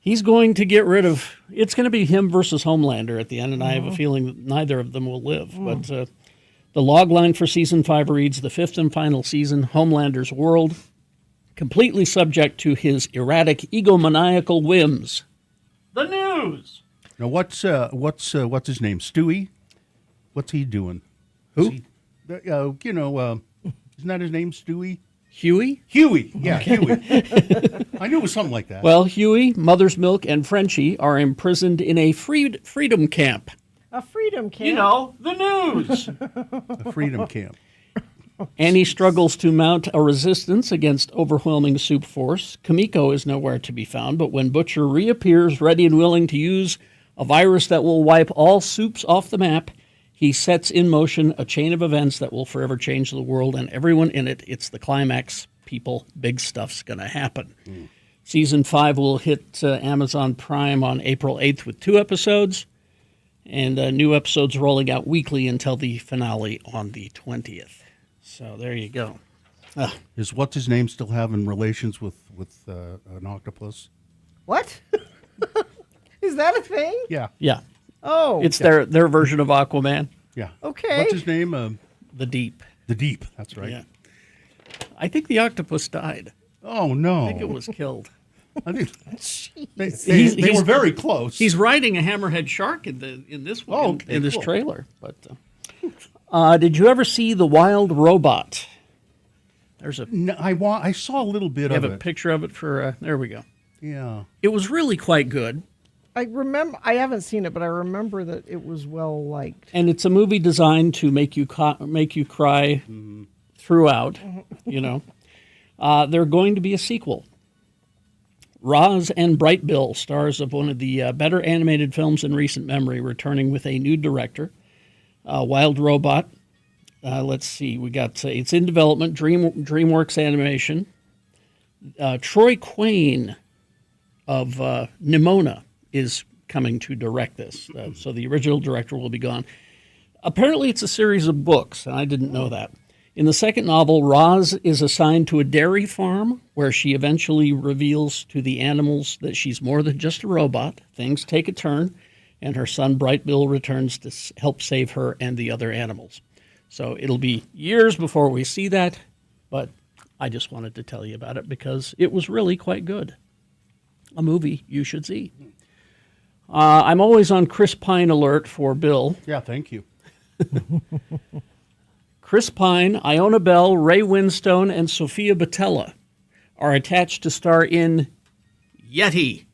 He's going to get rid of. It's going to be him versus Homelander at the end, and I have a feeling that neither of them will live. But the log line for season 5 reads: the 5th and final season, Homelander's world, completely subject to his erratic, egomaniacal whims. The news.
Now, what's his name? Stewie? What's he doing?
Who?
Isn't that his name, Stewie?
Huey?
Huey, yeah, Huey. I knew it was something like that.
Well, Huey, Mother's Milk, and Frenchie are imprisoned in a freedom camp.
A freedom camp.
You know, the news.
A freedom camp.
Annie struggles to mount a resistance against overwhelming soup force. Kamiko is nowhere to be found, but when Butcher reappears ready and willing to use a virus that will wipe all soups off the map, he sets in motion a chain of events that will forever change the world and everyone in it. It's the climax, people. Big stuff's going to happen. Season 5 will hit Amazon Prime on April 8th with 2 episodes, and new episodes rolling out weekly until the finale on the 20th. So there you go.
Is what's-his-name still having relations with an octopus?
What? Is that a thing?
Yeah.
Yeah.
Oh.
It's their version of Aquaman.
Yeah.
Okay.
What's his name?
The Deep.
The Deep, that's right.
Yeah. I think the octopus died.
Oh, no.
I think it was killed.
I think they were very close.
He's riding a hammerhead shark in this one,
Oh, okay,
in this
cool.
trailer. But did you ever see The Wild Robot? There's a.
No, I saw a little bit
You
of
have
it.
a picture of it for. There we go.
Yeah.
It was really quite good.
I haven't seen it, but I remember that it was well liked.
And it's a movie designed to make you cry throughout. You know, there's going to be a sequel. Roz and Bright Bill, stars of one of the better animated films in recent memory, returning with a new director. Wild Robot. Let's see, we got it's in development. DreamWorks Animation. Troy Quane of Nimona is coming to direct this. So the original director will be gone. Apparently it's a series of books, and I didn't know that. In the second novel, Roz is assigned to a dairy farm where she eventually reveals to the animals that she's more than just a robot. Things take a turn, and her son Bright Bill returns to help save her and the other animals. So it'll be years before we see that, but I just wanted to tell you about it because it was really quite good. A movie you should see. I'm always on Chris Pine alert for Bill.
Yeah, thank you.
Chris Pine, Iona Bell, Ray Winstone, and Sophia Botella are attached to star in Yeti.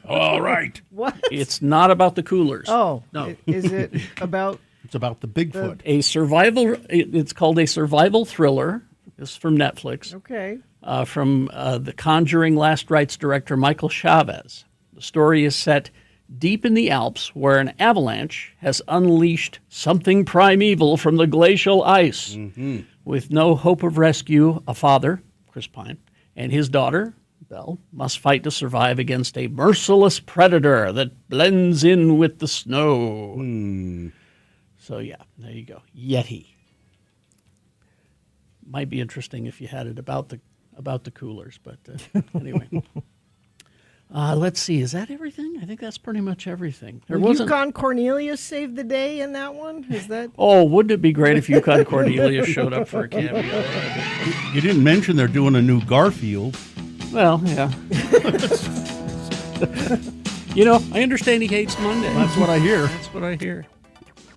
All right.
What?
It's not about the coolers.
Oh,
no.
Is it about?
It's about the Bigfoot.
A survival. It's called a survival thriller. This is from Netflix.
Okay.
From The Conjuring Last Rites director Michael Chavez. The story is set deep in the Alps, where an avalanche has unleashed something primeval from the glacial ice.
Mm-hmm.
With no hope of rescue, a father, Chris Pine, and his daughter, Belle, must fight to survive against a merciless predator that blends in with the snow. So yeah, there you go. Yeti. Might be interesting if you had it about the coolers, but anyway. Let's see. Is that everything? I think that's pretty much everything. There wasn't.
Yukon Cornelius saved the day in that one? Is that?
Oh, wouldn't it be great if Yukon Cornelius showed up for a cameo?
You didn't mention they're doing a new Garfield.
Well, yeah. You know, I understand he hates Monday.
That's what I hear.
That's what I hear.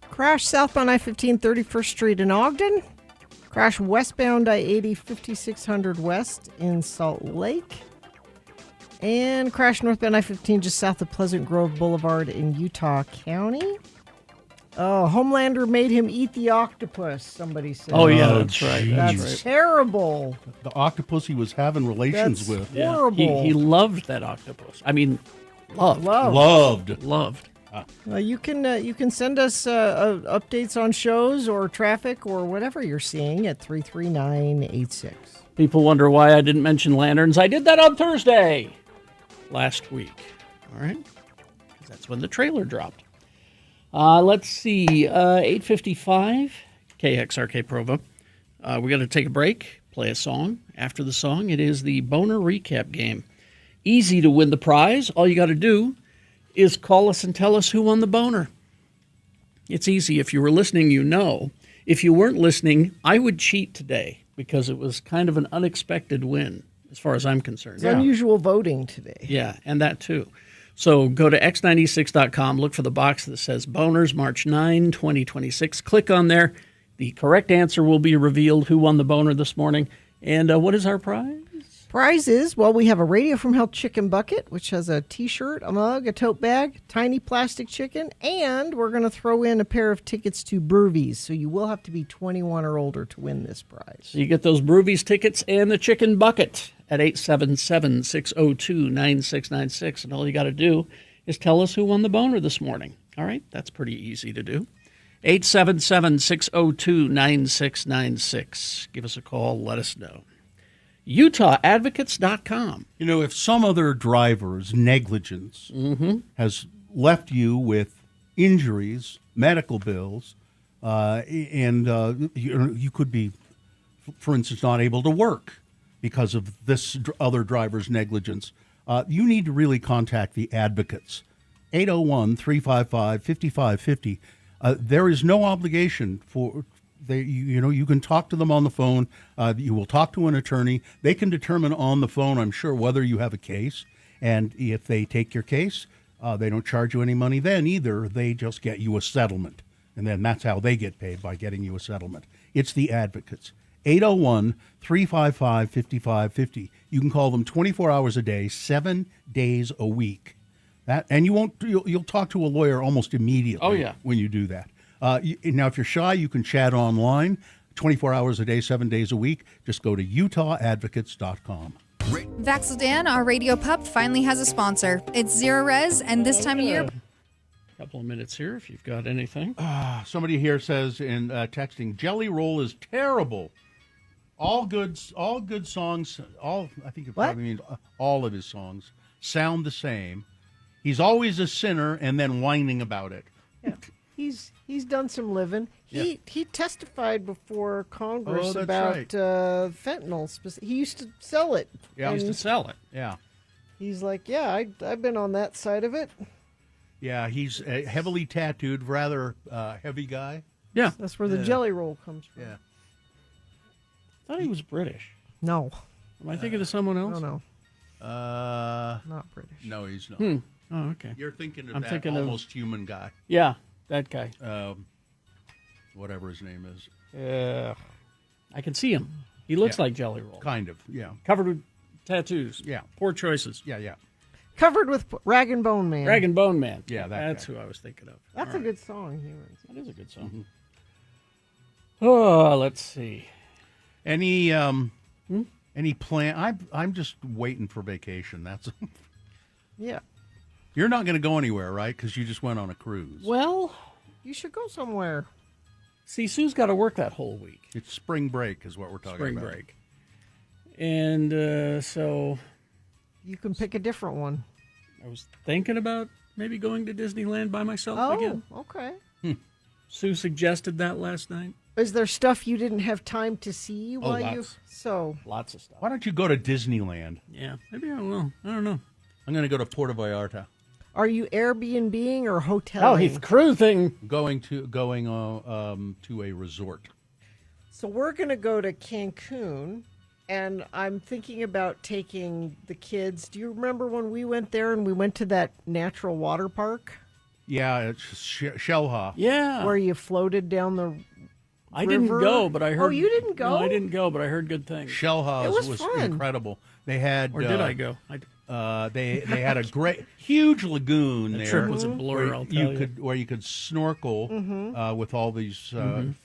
Crash southbound I-15 31st Street in Ogden. Crash westbound I-80 5600 West in Salt Lake. And crash northbound I-15 just south of Pleasant Grove Boulevard in Utah County. Oh, Homelander made him eat the octopus, somebody said.
Oh, yeah, that's right.
That's terrible.
The octopus he was having relations
That's
with.
horrible.
He loved that octopus. I mean, loved.
Loved.
You can send us updates on shows or traffic or whatever you're seeing at 33986.
People wonder why I didn't mention lanterns. I did that on Thursday last week. All right? 'Cause that's when the trailer dropped. Let's see. 8:55, KXRK Provo. We're going to take a break, play a song. After the song, it is the Boner Recap game. Easy to win the prize. All you got to do is call us and tell us who won the boner. It's easy. If you were listening, you know. If you weren't listening, I would cheat today because it was kind of an unexpected win as far as I'm concerned.
It's unusual voting today.
Yeah, and that too. So go to x96.com, look for the box that says Boners March 9, 2026. Click on there. The correct answer will be revealed who won the boner this morning. And what is our prize?
Prize is, well, we have a Radio from Hell chicken bucket, which has a T-shirt, a mug, a tote bag, tiny plastic chicken, and we're going to throw in a pair of tickets to Broovies. So you will have to be 21 or older to win this prize.
So you get those Broovies tickets and the chicken bucket at 877-602-9696. And all you got to do is tell us who won the boner this morning. All right? That's pretty easy to do. 877-602-9696. Give us a call. Let us know. UtahAdvocates.com.
You know, if some other driver's negligence has left you with injuries, medical bills, and you could be, for instance, not able to work because of this other driver's negligence, you need to really contact the advocates. 801-355-5550. There is no obligation for... you can talk to them on the phone. You will talk to an attorney. They can determine on the phone, I'm sure, whether you have a case. And if they take your case, they don't charge you any money then either. They just get you a settlement. And then that's how they get paid, by getting you a settlement. It's the advocates. 801-355-5550. You can call them 24 hours a day, 7 days a week. And you'll talk to a lawyer almost immediately.
Oh, yeah.
When you do that. Now, if you're shy, you can chat online 24 hours a day, 7 days a week. Just go to UtahAdvocates.com.
Vaxildan, our radio pup, finally has a sponsor. It's Zero Res, and this time of year...
A couple of minutes here if you've got anything.
Somebody here says in texting, Jelly Roll is terrible. All good songs, I think it probably means all of his songs, sound the same. He's always a sinner and then whining about it.
Yeah. He's done some living. He testified before Congress about fentanyl. He used to sell it.
Yeah, he used to sell it. Yeah.
He's like, I've been on that side of it.
Yeah, he's a heavily tattooed, rather heavy guy.
Yeah.
That's where the Jelly Roll comes from.
Yeah.
I thought he was British.
No.
Am I thinking of someone else?
No.
Not
British.
No, he's not.
Oh, okay.
You're thinking of
I'm
that
thinking
almost human guy.
Yeah, that guy.
Whatever his name is.
I can see him. He looks like Jelly Roll.
Kind of, yeah.
Covered with tattoos.
Yeah.
Poor choices.
Yeah.
Covered with Rag and Bone Man.
Rag and Bone Man.
Yeah,
that's who I was thinking of.
That's a good song.
That is a good song. Oh, let's see.
Any plan? I'm just waiting for vacation. That's
yeah.
You're not going to go anywhere, right? Because you just went on a cruise.
Well,
you should go somewhere.
See, Sue's got to work that whole week.
It's spring break is what we're talking about.
Spring break. And so...
You can pick a different one.
I was thinking about maybe going to Disneyland by myself again.
Oh, okay.
Sue suggested that last night.
Is there stuff you didn't have time to see while you...
Lots of stuff.
Why don't you go to Disneyland?
Yeah, maybe I will. I don't know.
I'm going to go to Puerto Vallarta.
Are you Airbnb-ing or hoteling?
Oh, he's cruising.
Going to a resort.
So we're going to go to Cancun, And I'm thinking about taking the kids. Do you remember when we went there and we went to that natural water park?
Yeah, it's Shellha.
Yeah.
Where you floated down the
I didn't
river?
go, but I heard.
Oh, you didn't go?
No, I didn't go, but I heard good things.
Shellha
It was
was
fun.
incredible. They had.
Or did I go?
They had a great huge lagoon
The
there.
trip was a blur,
where
I'll tell you.
where you could snorkel
Mhm.
with all these
Mhm.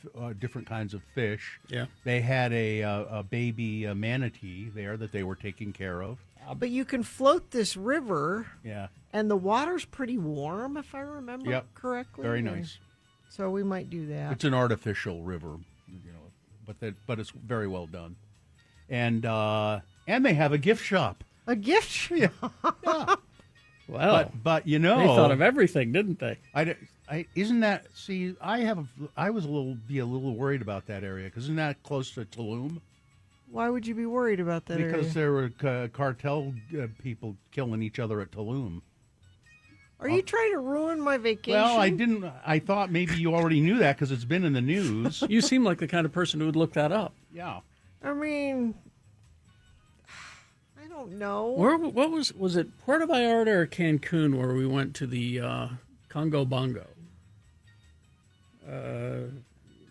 different kinds of fish.
Yeah.
They had a baby manatee there that they were taking care of.
But you can float this river.
Yeah.
And the water's pretty warm, if I remember
Yep.
correctly.
Very
And
nice.
So we might do that.
It's an artificial river, but it's very well done. And they have a gift shop.
A gift shop.
Well,
but you know,
they thought of everything, didn't they?
Isn't that? See, I was a little worried about that area because isn't that close to Tulum?
Why would you be worried about that
Because
area?
there were cartel people killing each other at Tulum.
Are you trying to ruin my vacation?
Well, I didn't. I thought maybe you already knew that because it's been in the news.
You seem like the kind of person who would look that up.
Yeah.
I mean, I don't know.
What was it Puerto Vallarta or Cancun where we went to the Congo Bongo?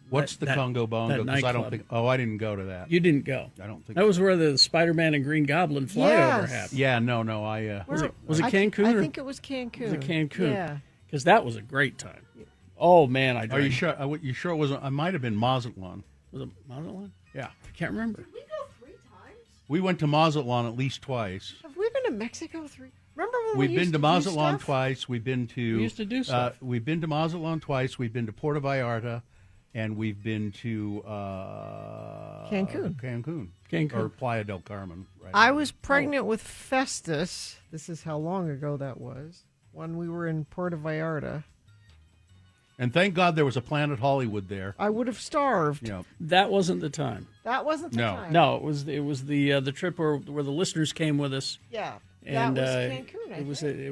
What's the Congo Bongo? Because I don't think. Oh, I didn't go to that.
You didn't go.
I don't think
that was where the Spider-Man and Green Goblin flyover happened.
Yeah, no.
Was it Cancun?
I
or-
think it was Cancun.
Was it Cancun?
Yeah.
Because that was a great time. Oh man, I.
Are you
drank-
sure? You sure it wasn't? I might have been Mazatlan.
Was it Mazatlan?
Yeah.
I can't remember.
We went to Mazatlan at least twice.
Have we been to Mexico 3? Remember when
We've
we
been
used
to
do
Mazatlan
stuff?
twice. We've been to.
We used to do stuff.
We've been to Mazatlan twice. We've been to Puerto Vallarta, and we've been to
Cancun.
Cancun.
or Playa del Carmen. Right.
I was pregnant with Festus. This is how long ago that was. When we were in Puerto Vallarta.
And thank God there was a Planet Hollywood there.
I would have starved.
Yeah.
That wasn't the time.
That wasn't the time.
No, it was the trip where the listeners came with us.
Yeah.
And
that was Cancun, I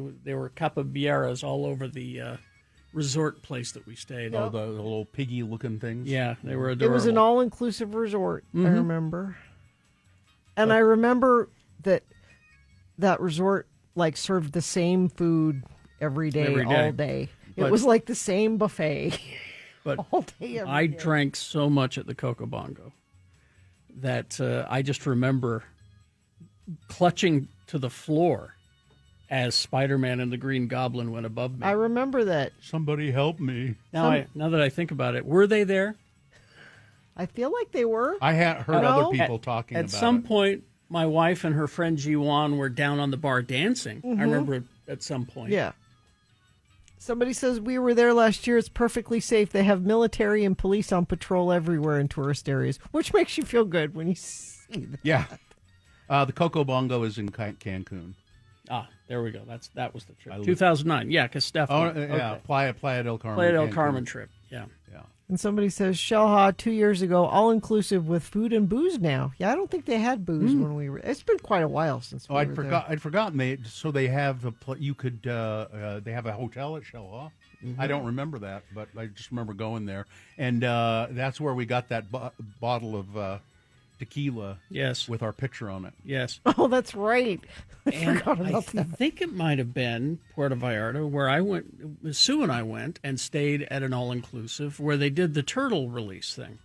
think.
there were capybaras all over the resort place that we stayed.
Oh, the little piggy-looking things.
Yeah, they were
It
adorable.
was an all-inclusive resort, I
Mhm.
remember. And I remember that resort like served the same food every day,
Every day.
all day. It
But-
was like the same buffet.
But
all day, every
I
day.
drank so much at the Coco Bongo that I just remember clutching to the floor as Spider-Man and the Green Goblin went above me.
I remember that.
Somebody help me.
Now that I think about it, were they there?
I feel like they were.
I had heard
No?
other people talking
At
about
some
it.
point, my wife and her friend Jiwan were down on the bar dancing.
Mhm.
I remember at some point.
Yeah. Somebody says we were there last year. It's perfectly safe. They have military and police on patrol everywhere in tourist areas, which makes you feel good when you see that.
Yeah. The Coco Bongo is in Cancun.
Ah, there we go. That was the trip.
I lived-
2009. Yeah, because Steph.
Oh,
went.
yeah.
Okay.
Playa del Carmen.
Playa del
Cancun.
Carmen trip. Yeah.
Yeah.
And somebody says Shellha 2 years ago, all inclusive with food and booze now. Yeah, I don't think they had booze when we were. It's been quite a while since we
Oh,
were there.
I'd forgotten they have you could they have a hotel at Shellha. I don't remember that, but I just remember going there, and that's where we got that bottle of tequila.
Yes,
with our picture on it.
Yes.
Oh, that's right. I
And
forgot
I
about that.
think it might have been Puerto Vallarta where I went. Sue and I went and stayed at an all-inclusive where they did the turtle release thing,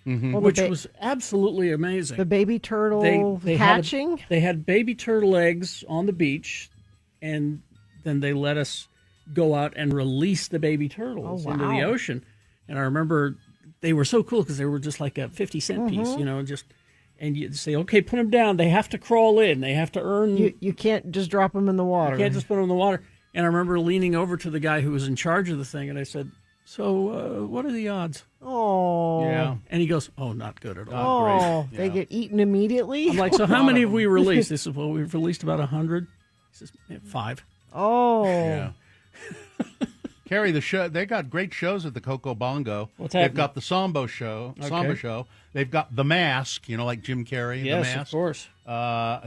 Well,
which
the ba-
was absolutely amazing.
The baby turtle
they
hatching.
they had baby turtle eggs on the beach, and then they let us go out and release the baby turtles
Oh,
into the
wow.
ocean. And I remember they were so cool because they were just like a 50-cent piece,
Mhm.
just. And you'd say, okay, put them down. They have to crawl in. They have to earn.
You can't just drop them in the water.
You can't just put them in the water. And I remember leaning over to the guy who was in charge of the thing, and I said, so what are the odds?
Oh.
Yeah.
And he goes, oh, not good at all.
Oh, they get eaten immediately.
I'm like, so how many have we released? They said, well, we've released about 100. He says, 5.
Oh.
Yeah. Carrie, the show they got great shows at the Coco Bongo.
What's
They've
happening?
got the Samba show. They've got The Mask, like Jim Carrey.
Yes,
The
of
Mask.
course.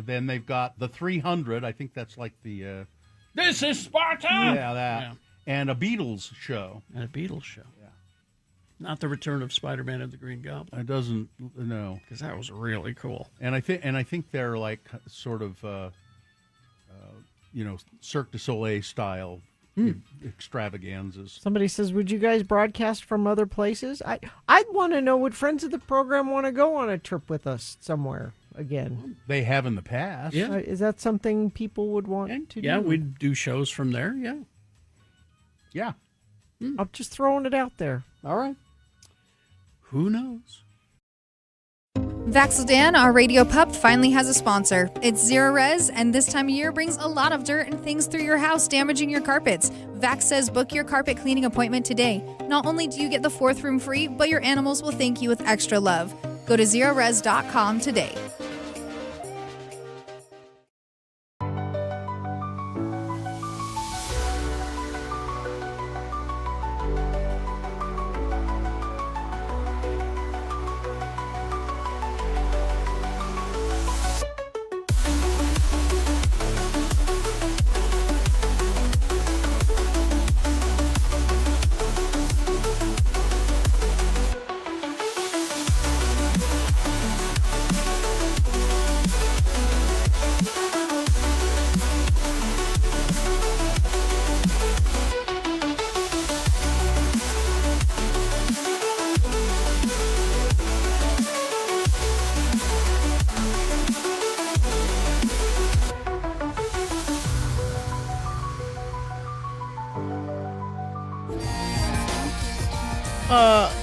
Then they've got the 300. I think that's like the.
This is Sparta!
Yeah, that. And a Beatles show.
And a Beatles show. Not the Return of Spider-Man and the Green Goblin.
It doesn't. No,
because that was really cool.
And I think they're like sort of, Cirque du Soleil style extravaganzas.
Somebody says, "Would you guys broadcast from other places?" I'd want to know, would friends of the program want to go on a trip with us somewhere again?
They have in the past.
Yeah.
Is that something people would want to do?
Yeah, we'd do shows from there. Yeah.
Yeah.
I'm just throwing it out there.
All right. Who knows?
Vaxildan, our radio pup, finally has a sponsor. It's Zero Res, and this time of year brings a lot of dirt and things through your house, damaging your carpets. Vax says book your carpet cleaning appointment today. Not only do you get the 4th room free, but your animals will thank you with extra love. Go to zerores.com today.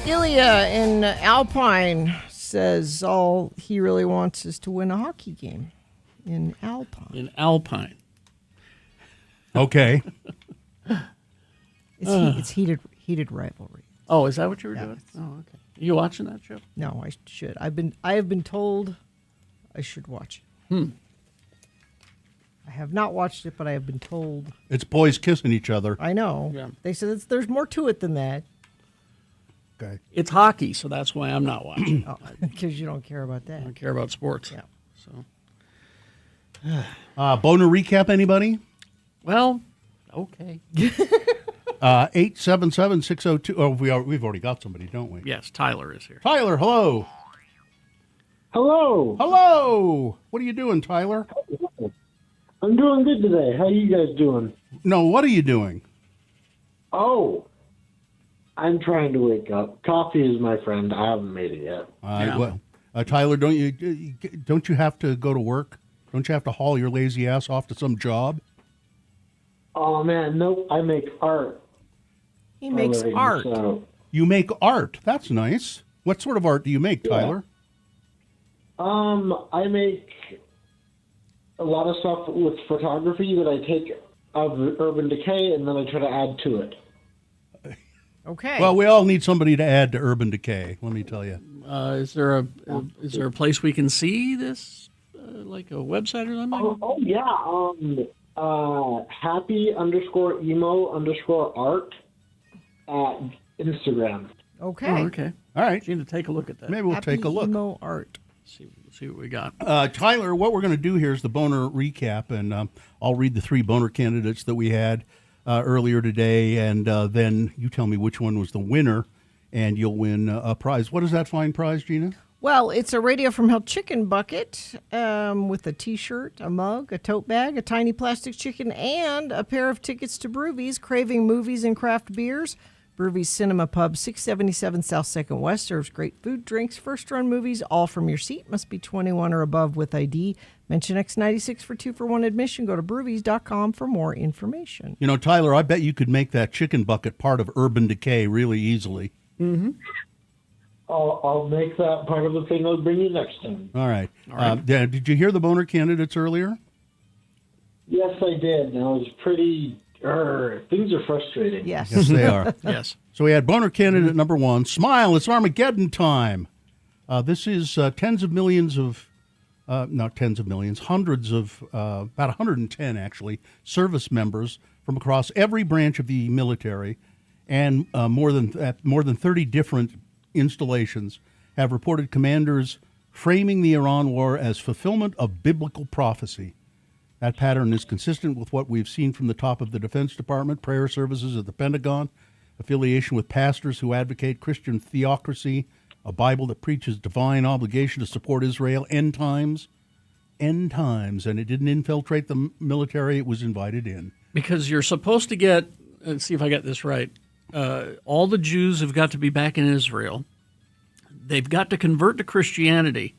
Ilya in Alpine says all he really wants is to win a hockey game in Alpine.
In Alpine.
Okay.
It's heated rivalry.
Oh, is that what you were doing? Oh, okay. Are you watching that show?
No, I should. I have been told I should watch it. I have not watched it, but I have been told.
It's boys kissing each other.
I know.
Yeah.
They said there's more to it than that.
Okay.
It's hockey, so that's why I'm not watching.
Because you don't care about that.
I don't care about sports.
Yeah.
So.
Boner recap, anybody?
Well, okay.
877-602. Oh, we've already got somebody, don't we?
Yes, Tyler is here.
Tyler, hello.
Hello.
Hello. What are you doing, Tyler?
I'm doing good today. How you guys doing?
No, what are you doing?
Oh, I'm trying to wake up. Coffee is my friend. I haven't made it yet.
Well, Tyler, don't you have to go to work? Don't you have to haul your lazy ass off to some job?
Oh man, nope. I make art.
He makes
living,
art.
So.
You make art. That's nice. What sort of art do you make, Tyler?
I make a lot of stuff with photography that I take of Urban Decay and then I try to add to it.
Okay.
Well, we all need somebody to add to Urban Decay. Let me tell you.
Is there a place we can see this, like a website or something?
Oh yeah. happy_emo_art at Instagram.
Okay.
Oh, okay.
All right.
Need to take a look at that.
Maybe we'll take a look.
Emo art.
See what we got.
Tyler, what we're going to do here is the boner recap, and I'll read the 3 boner candidates that we had earlier today, and then you tell me which one was the winner, and you'll win a prize. What is that fine prize, Gina?
Well, it's a Radio from Hell chicken bucket with a T-shirt, a mug, a tote bag, a tiny plastic chicken, and a pair of tickets to Broovies, Craving Movies and Craft Beers. Broovies Cinema Pub, 677 South 2nd West, serves great food, drinks, first-run movies, all from your seat. Must be 21 or above with ID. Mention X96 for 2-for-1 admission. Go to broovies.com for more information.
You know, Tyler, I bet you could make that chicken bucket part of Urban Decay really easily.
Mm-hmm. I'll make that part of the thing I'll bring you next time.
All right. Did you hear the boner candidates earlier?
Yes, I did. And I was pretty... things are frustrating.
Yes.
Yes, they are.
Yes.
So we had boner candidate number 1. Smile, it's Armageddon time. This is hundreds of, about 110 actually, service members from across every branch of the military, and more than 30 different installations have reported commanders framing the Iran war as fulfillment of biblical prophecy. That pattern is consistent with what we've seen from the top of the Defense Department, prayer services at the Pentagon, affiliation with pastors who advocate Christian theocracy, a Bible that preaches divine obligation to support Israel, end times, and it didn't infiltrate the military. It was invited in.
Because you're supposed to get, let's see if I got this right, all the Jews have got to be back in Israel. They've got to convert to Christianity,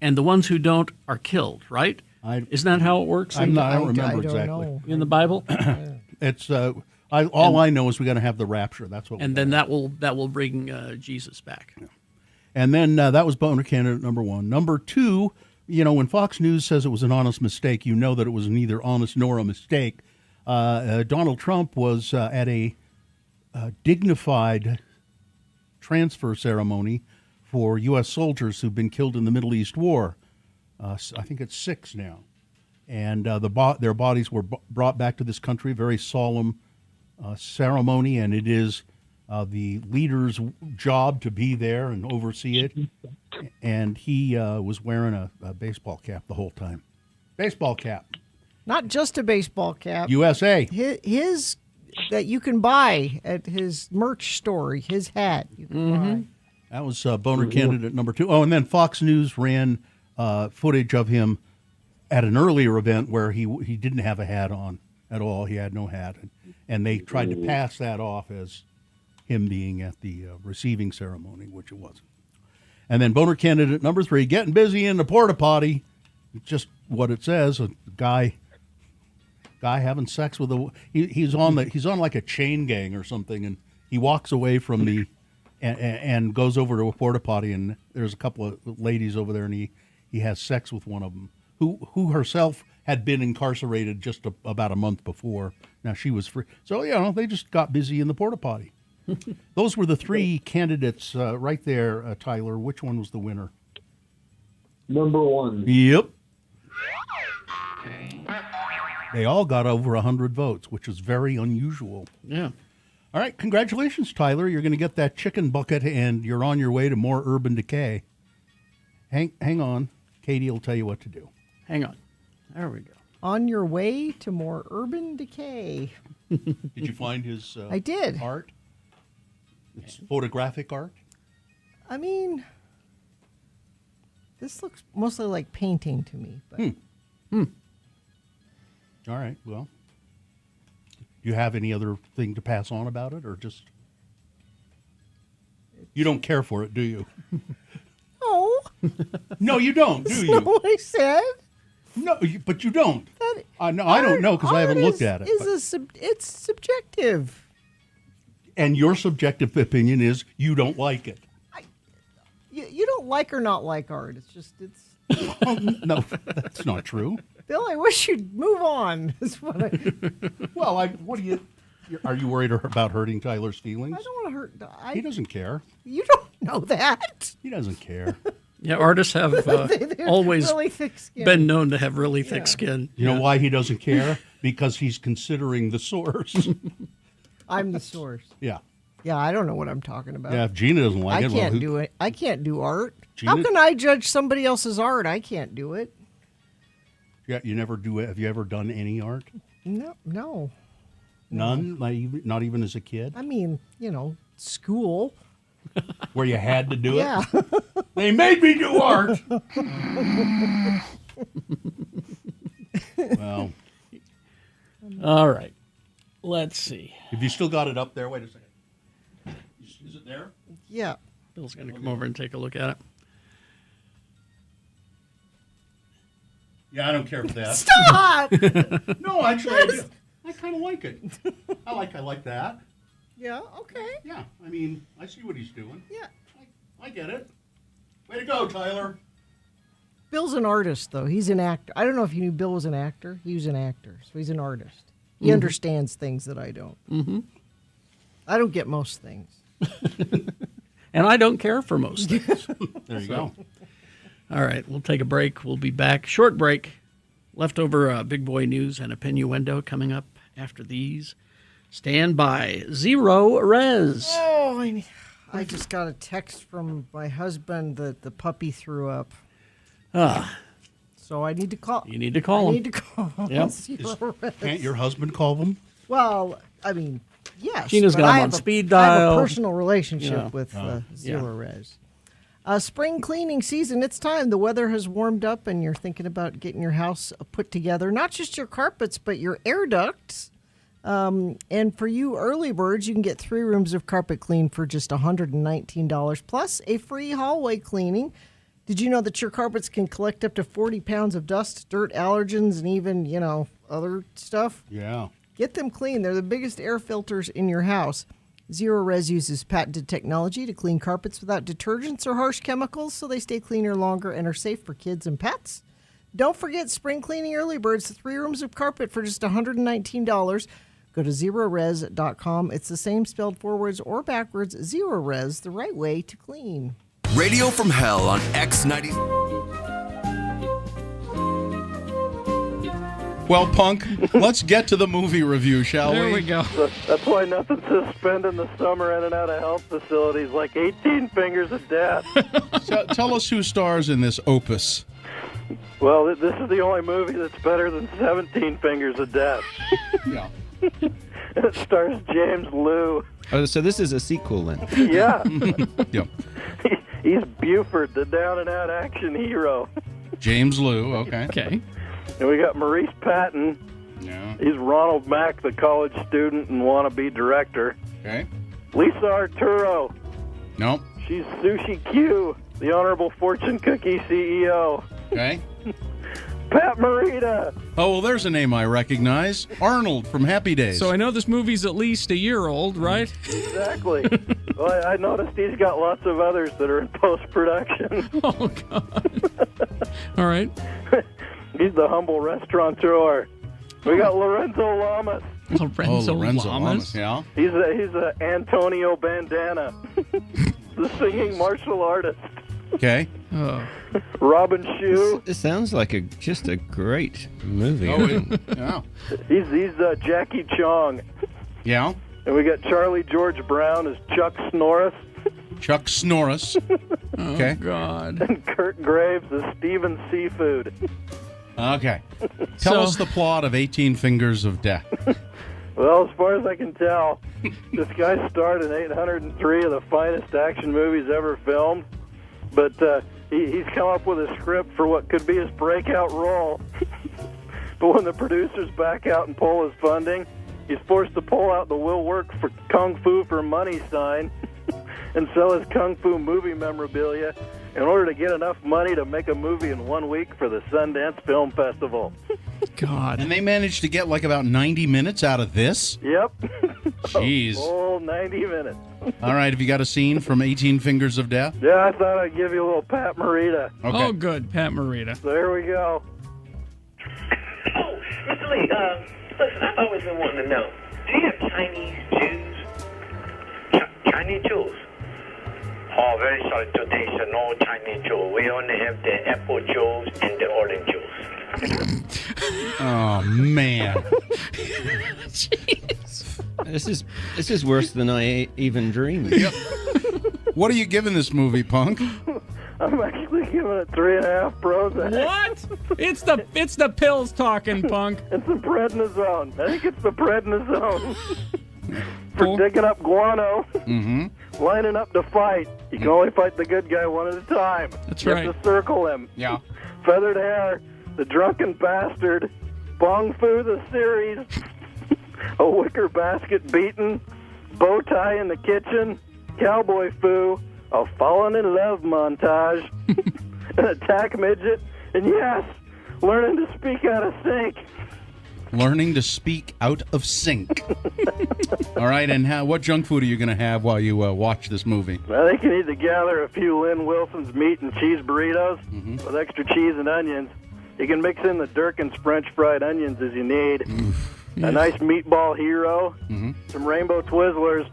and the ones who don't are killed, right? Isn't that how it works?
I don't remember exactly.
In the Bible?
It's I know is we're going to have the rapture. That's what.
And then that will bring Jesus back.
Yeah. And then that was boner candidate number 1. Number 2, when Fox News says it was an honest mistake, you know that it was neither honest nor a mistake. Donald Trump was at a dignified transfer ceremony for U.S. soldiers who've been killed in the Middle East war. I think it's 6 now. And their bodies were brought back to this country, very solemn ceremony, and it is the leader's job to be there and oversee it. And he was wearing a baseball cap the whole time. Baseball cap.
Not just a baseball cap.
USA.
His that you can buy at his merch store, his hat. You can buy.
That was boner candidate number 2. Oh, and then Fox News ran footage of him at an earlier event where he didn't have a hat on at all. He had no hat. And they tried to pass that off as him being at the receiving ceremony, which it wasn't. And then boner candidate number 3, getting busy in the porta potty. It's just what it says. A guy having sex with he's on like a chain gang or something, and he walks away from the and goes over to a porta potty, and there's a couple of ladies over there, and he has sex with one of them who herself had been incarcerated just about a month before. Now she was free. So, they just got busy in the porta potty. Those were the 3 candidates right there, Tyler. Which one was the winner?
Number 1.
Yep. They all got over 100 votes, which is very unusual.
Yeah.
All right. Congratulations, Tyler. You're going to get that chicken bucket, and you're on your way to more Urban Decay. Hang on. Katie will tell you what to do.
Hang on. There we go.
On your way to more Urban Decay.
Did you find his
I did.
art? It's photographic art?
I mean, this looks mostly like painting to me. But.
All right. Well, do you have any other thing to pass on about it, or just you don't care for it, do you?
No.
No, you don't, do you?
That's not what I said.
No, but you don't. No, I don't know because I haven't looked at it.
It's subjective.
And your subjective opinion is you don't like it.
You don't like or not like art.
No, that's not true.
Bill, I wish you'd move on. Is what I.
Well, what do you? Are you worried about hurting Tyler's feelings?
I don't want to hurt.
He doesn't care.
You don't know that.
He doesn't care.
Yeah, artists have always
really thick skin.
been known to have really thick skin.
You know why he doesn't care? Because he's considering the source.
I'm the source.
Yeah.
Yeah, I don't know what I'm talking about.
Yeah, if Gina doesn't like it,
I can't do it. I can't do art.
Gina?
How can I judge somebody else's art? I can't do it.
Yeah, you never do it. Have you ever done any art?
No.
None? Not even as a kid?
I mean, school.
Where you had to do
Yeah.
it? They made me do art! Well.
All right. Let's see.
Have you still got it up there? Wait a second. Is it there?
Yeah.
Bill's going to come over and take a look at it.
Yeah, I don't care for that.
Stop!
No, actually, I do. I kind of like it. I like that.
Yeah, okay.
Yeah, I mean, I see what he's doing.
Yeah.
I get it. Way to go, Tyler.
Bill's an artist, though. He's an actor. I don't know if you knew Bill was an actor. He was an actor, so he's an artist. He understands things that I don't.
Mm-hmm.
I don't get most things.
And I don't care for most things.
There you go.
All right, we'll take a break. We'll be back. Short break. Leftover big boy news and a penuendo coming up after these. Stand by. Zero res.
Oh, I just got a text from my husband that the puppy threw up. So I need to call.
You need to call him.
I need to call.
Yep.
Zero res.
Can't your husband call them?
Well, I mean, Yes,
Gina's
but
got
I
them
have
on
a-
speed
I have
dial.
a personal relationship
Yeah.
with
Yeah.
Zero Res. Spring cleaning season, it's time. The weather has warmed up and you're thinking about getting your house put together. Not just your carpets, but your air ducts. And for you early birds, you can get 3 rooms of carpet clean for just $119 plus a free hallway cleaning. Did you know that your carpets can collect up to 40 pounds of dust, dirt, allergens, and even, other stuff?
Yeah.
Get them clean. They're the biggest air filters in your house. Zero Res uses patented technology to clean carpets without detergents or harsh chemicals, so they stay cleaner longer and are safe for kids and pets. Don't forget spring cleaning early birds, 3 rooms of carpet for just $119. Go to zerores.com. It's the same spelled forwards or backwards. Zero Res, the right way to clean.
Radio from Hell on X90.
Well, Punk, let's get to the movie review, shall we?
There we go. That's why nothing to spend in the summer in and out of health facilities, like 18 Fingers of Death.
Tell us who stars in this opus.
Well, this is the only movie that's better than 17 Fingers of Death.
Yeah.
It stars James Liu.
Oh, so this is a sequel then?
Yeah.
Yep.
He's Buford, the down-and-out action hero.
James Liu, okay.
Okay.
And we got Maurice Patton.
Yeah.
He's Ronald Mack, the college student and wannabe director.
Okay.
Lisa Arturo.
Nope.
She's Sushi Q, the Honorable Fortune Cookie CEO.
Okay.
Pat Morita.
Oh, well, there's a name I recognize. Arnold from Happy Days.
So I know this movie's at least a year old, right?
Exactly. Well, I noticed he's got lots of others that are in post-production.
Oh, God. All right.
He's the humble restaurateur. We got Lorenzo Lamas.
Lorenzo
Lamas, yeah.
He's a Antonio Bandana, the singing martial artist.
Okay.
Robin Shue.
This sounds like just a great movie.
Yeah.
He's Jackie Chong.
Yeah.
And we got Charlie George Brown as Chuck Snorris.
Chuck Snorris. Okay.
Oh, God.
And Kurt Graves as Steven Seafood.
Okay. Tell us the plot of 18 Fingers of Death.
Well, as far as I can tell, this guy starred in 803 of the finest action movies ever filmed. But he's come up with a script for what could be his breakout role. But when the producers back out and pull his funding, he's forced to pull out the "will work for Kung Fu for money" sign and sell his Kung Fu movie memorabilia in order to get enough money to make a movie in 1 week for the Sundance Film Festival.
God.
And they managed to get like about 90 minutes out of this?
Yep.
Jeez.
A full 90 minutes.
All right, have you got a scene from 18 Fingers of Death?
Yeah, I thought I'd give you a little Pat Morita.
Okay.
Oh, good. Pat Morita.
So here we go.
Mr. Lee, listen, I've always been wanting to know, do you have Chinese Jews? Chinese Jews? Oh, very sorry, today is no Chinese Jew. We only have the apple Jews and the orange Jews.
Oh, man.
This is worse than I even dreamed.
Yep. What are you giving this movie, Punk?
I'm actually giving it 3.5 Prozac.
What? It's the pills talking, Punk.
It's the prednisone. I think it's the prednisone. For digging up guano, lining up to fight. You can only fight the good guy one at a time.
That's
you
right.
have to circle him.
Yeah.
Feathered hair, the drunken bastard, Bong Fu the series, a wicker basket beaten, bow tie in the kitchen, cowboy Fu, a fallen in love montage, an attack midget, and yes, learning to speak out of sync.
Learning to speak out of sync. All right, and what junk food are you going to have while you watch this movie?
I think you need to gather a few Lynn Wilson's meat and cheese burritos with extra cheese and onions. You can mix in the Durkin's French fried onions as you need. A nice meatball hero, some Rainbow Twizzlers,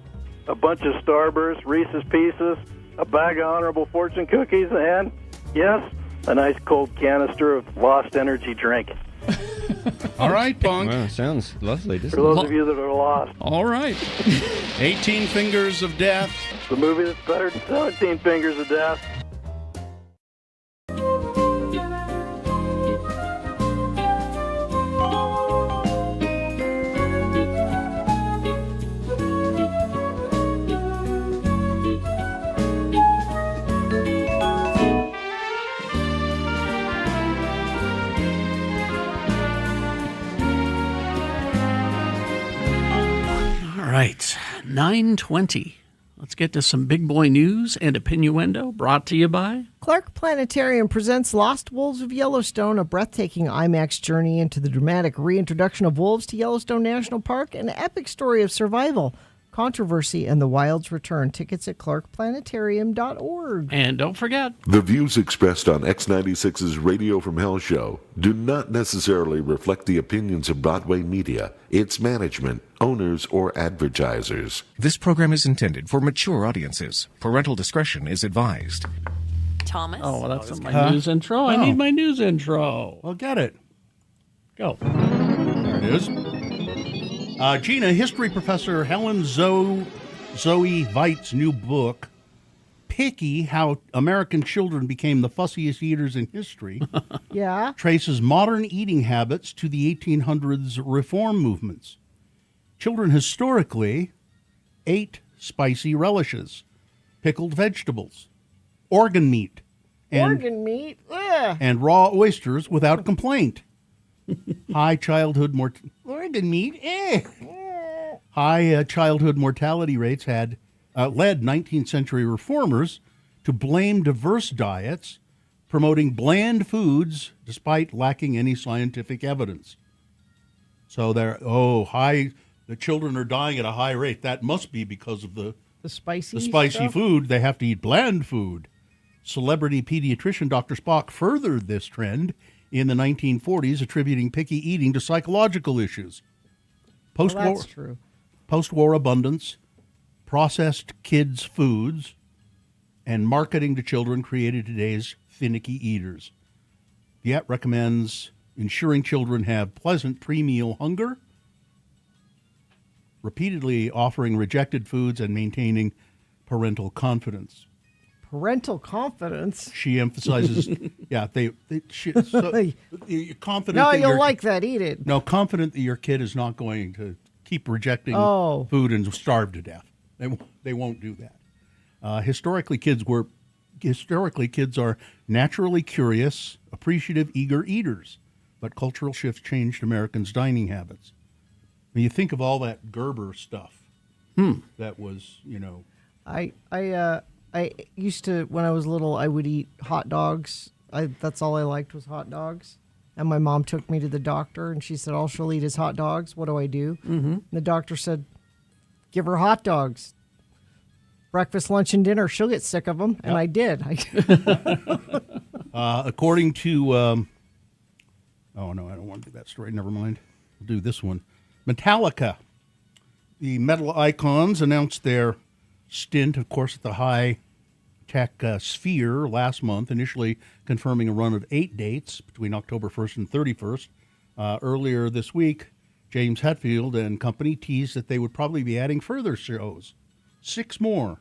a bunch of Starburst, Reese's Pieces, a bag of Honorable Fortune cookies, and, yes, a nice cold canister of Lost Energy drink.
All right, Punk.
Wow, sounds lovely.
For those of you that are lost.
All right.
18 Fingers of Death.
The movie that's better than 17 Fingers of Death.
right, 9:20. Let's get to some big boy news and opinioendo brought to you by
Clark Planetarium presents Lost Wolves of Yellowstone, a breathtaking IMAX journey into the dramatic reintroduction of wolves to Yellowstone National Park, an epic story of survival, controversy, and the wild's return. Tickets at clarkplanetarium.org.
And don't forget,
The views expressed on X96's Radio from Hell show do not necessarily reflect the opinions of Broadway Media, its management, owners, or advertisers.
This program is intended for mature audiences. Parental discretion is advised.
Thomas?
oh, well, that's my news intro. I need my news intro.
Well, get it.
Go.
There it is. Gina, history professor Helen Zoe Veit's new book, Picky, How American Children Became the Fussiest Eaters in History,
Yeah.
traces modern eating habits to the 1800s reform movements. Children historically ate spicy relishes, pickled vegetables, organ meat,
Organ meat? Ugh.
and raw oysters without complaint. High childhood organ meat. High childhood mortality rates had led 19th century reformers to blame diverse diets, promoting bland foods despite lacking any scientific evidence. So the children are dying at a high rate. That must be because of the
spicy
spicy
stuff?
food. They have to eat bland food. Celebrity pediatrician Dr. Spock furthered this trend in the 1940s, attributing picky eating to psychological issues.
That's true.
Post-war abundance, processed kids' foods, and marketing to children created today's finicky eaters. Yet recommends ensuring children have pleasant pre-meal hunger, repeatedly offering rejected foods, and maintaining parental confidence.
Parental confidence?
She emphasizes, you're confident.
No,
that
you'll
your-
like that. Eat it.
No, confident that your kid is not going to keep rejecting food and starve to death. They won't do that. Historically, kids are naturally curious, appreciative, eager eaters, but cultural shifts changed Americans' dining habits. When you think of all that Gerber stuff, that was,
I used to, when I was little, I would eat hot dogs. That's all I liked was hot dogs. And my mom took me to the doctor, and she said, all she'll eat is hot dogs. What do I do?
Mm-hmm.
And the doctor said, give her hot dogs. Breakfast, lunch, and dinner. She'll get sick of them. And I did.
According to, oh no, I don't want to do that story. Never mind. I'll do this one. Metallica. The metal icons announced their stint, of course, at the high-tech sphere last month, initially confirming a run of 8 dates between October 1st and 31st. Earlier this week, James Hetfield and company teased that they would probably be adding further shows, 6 more,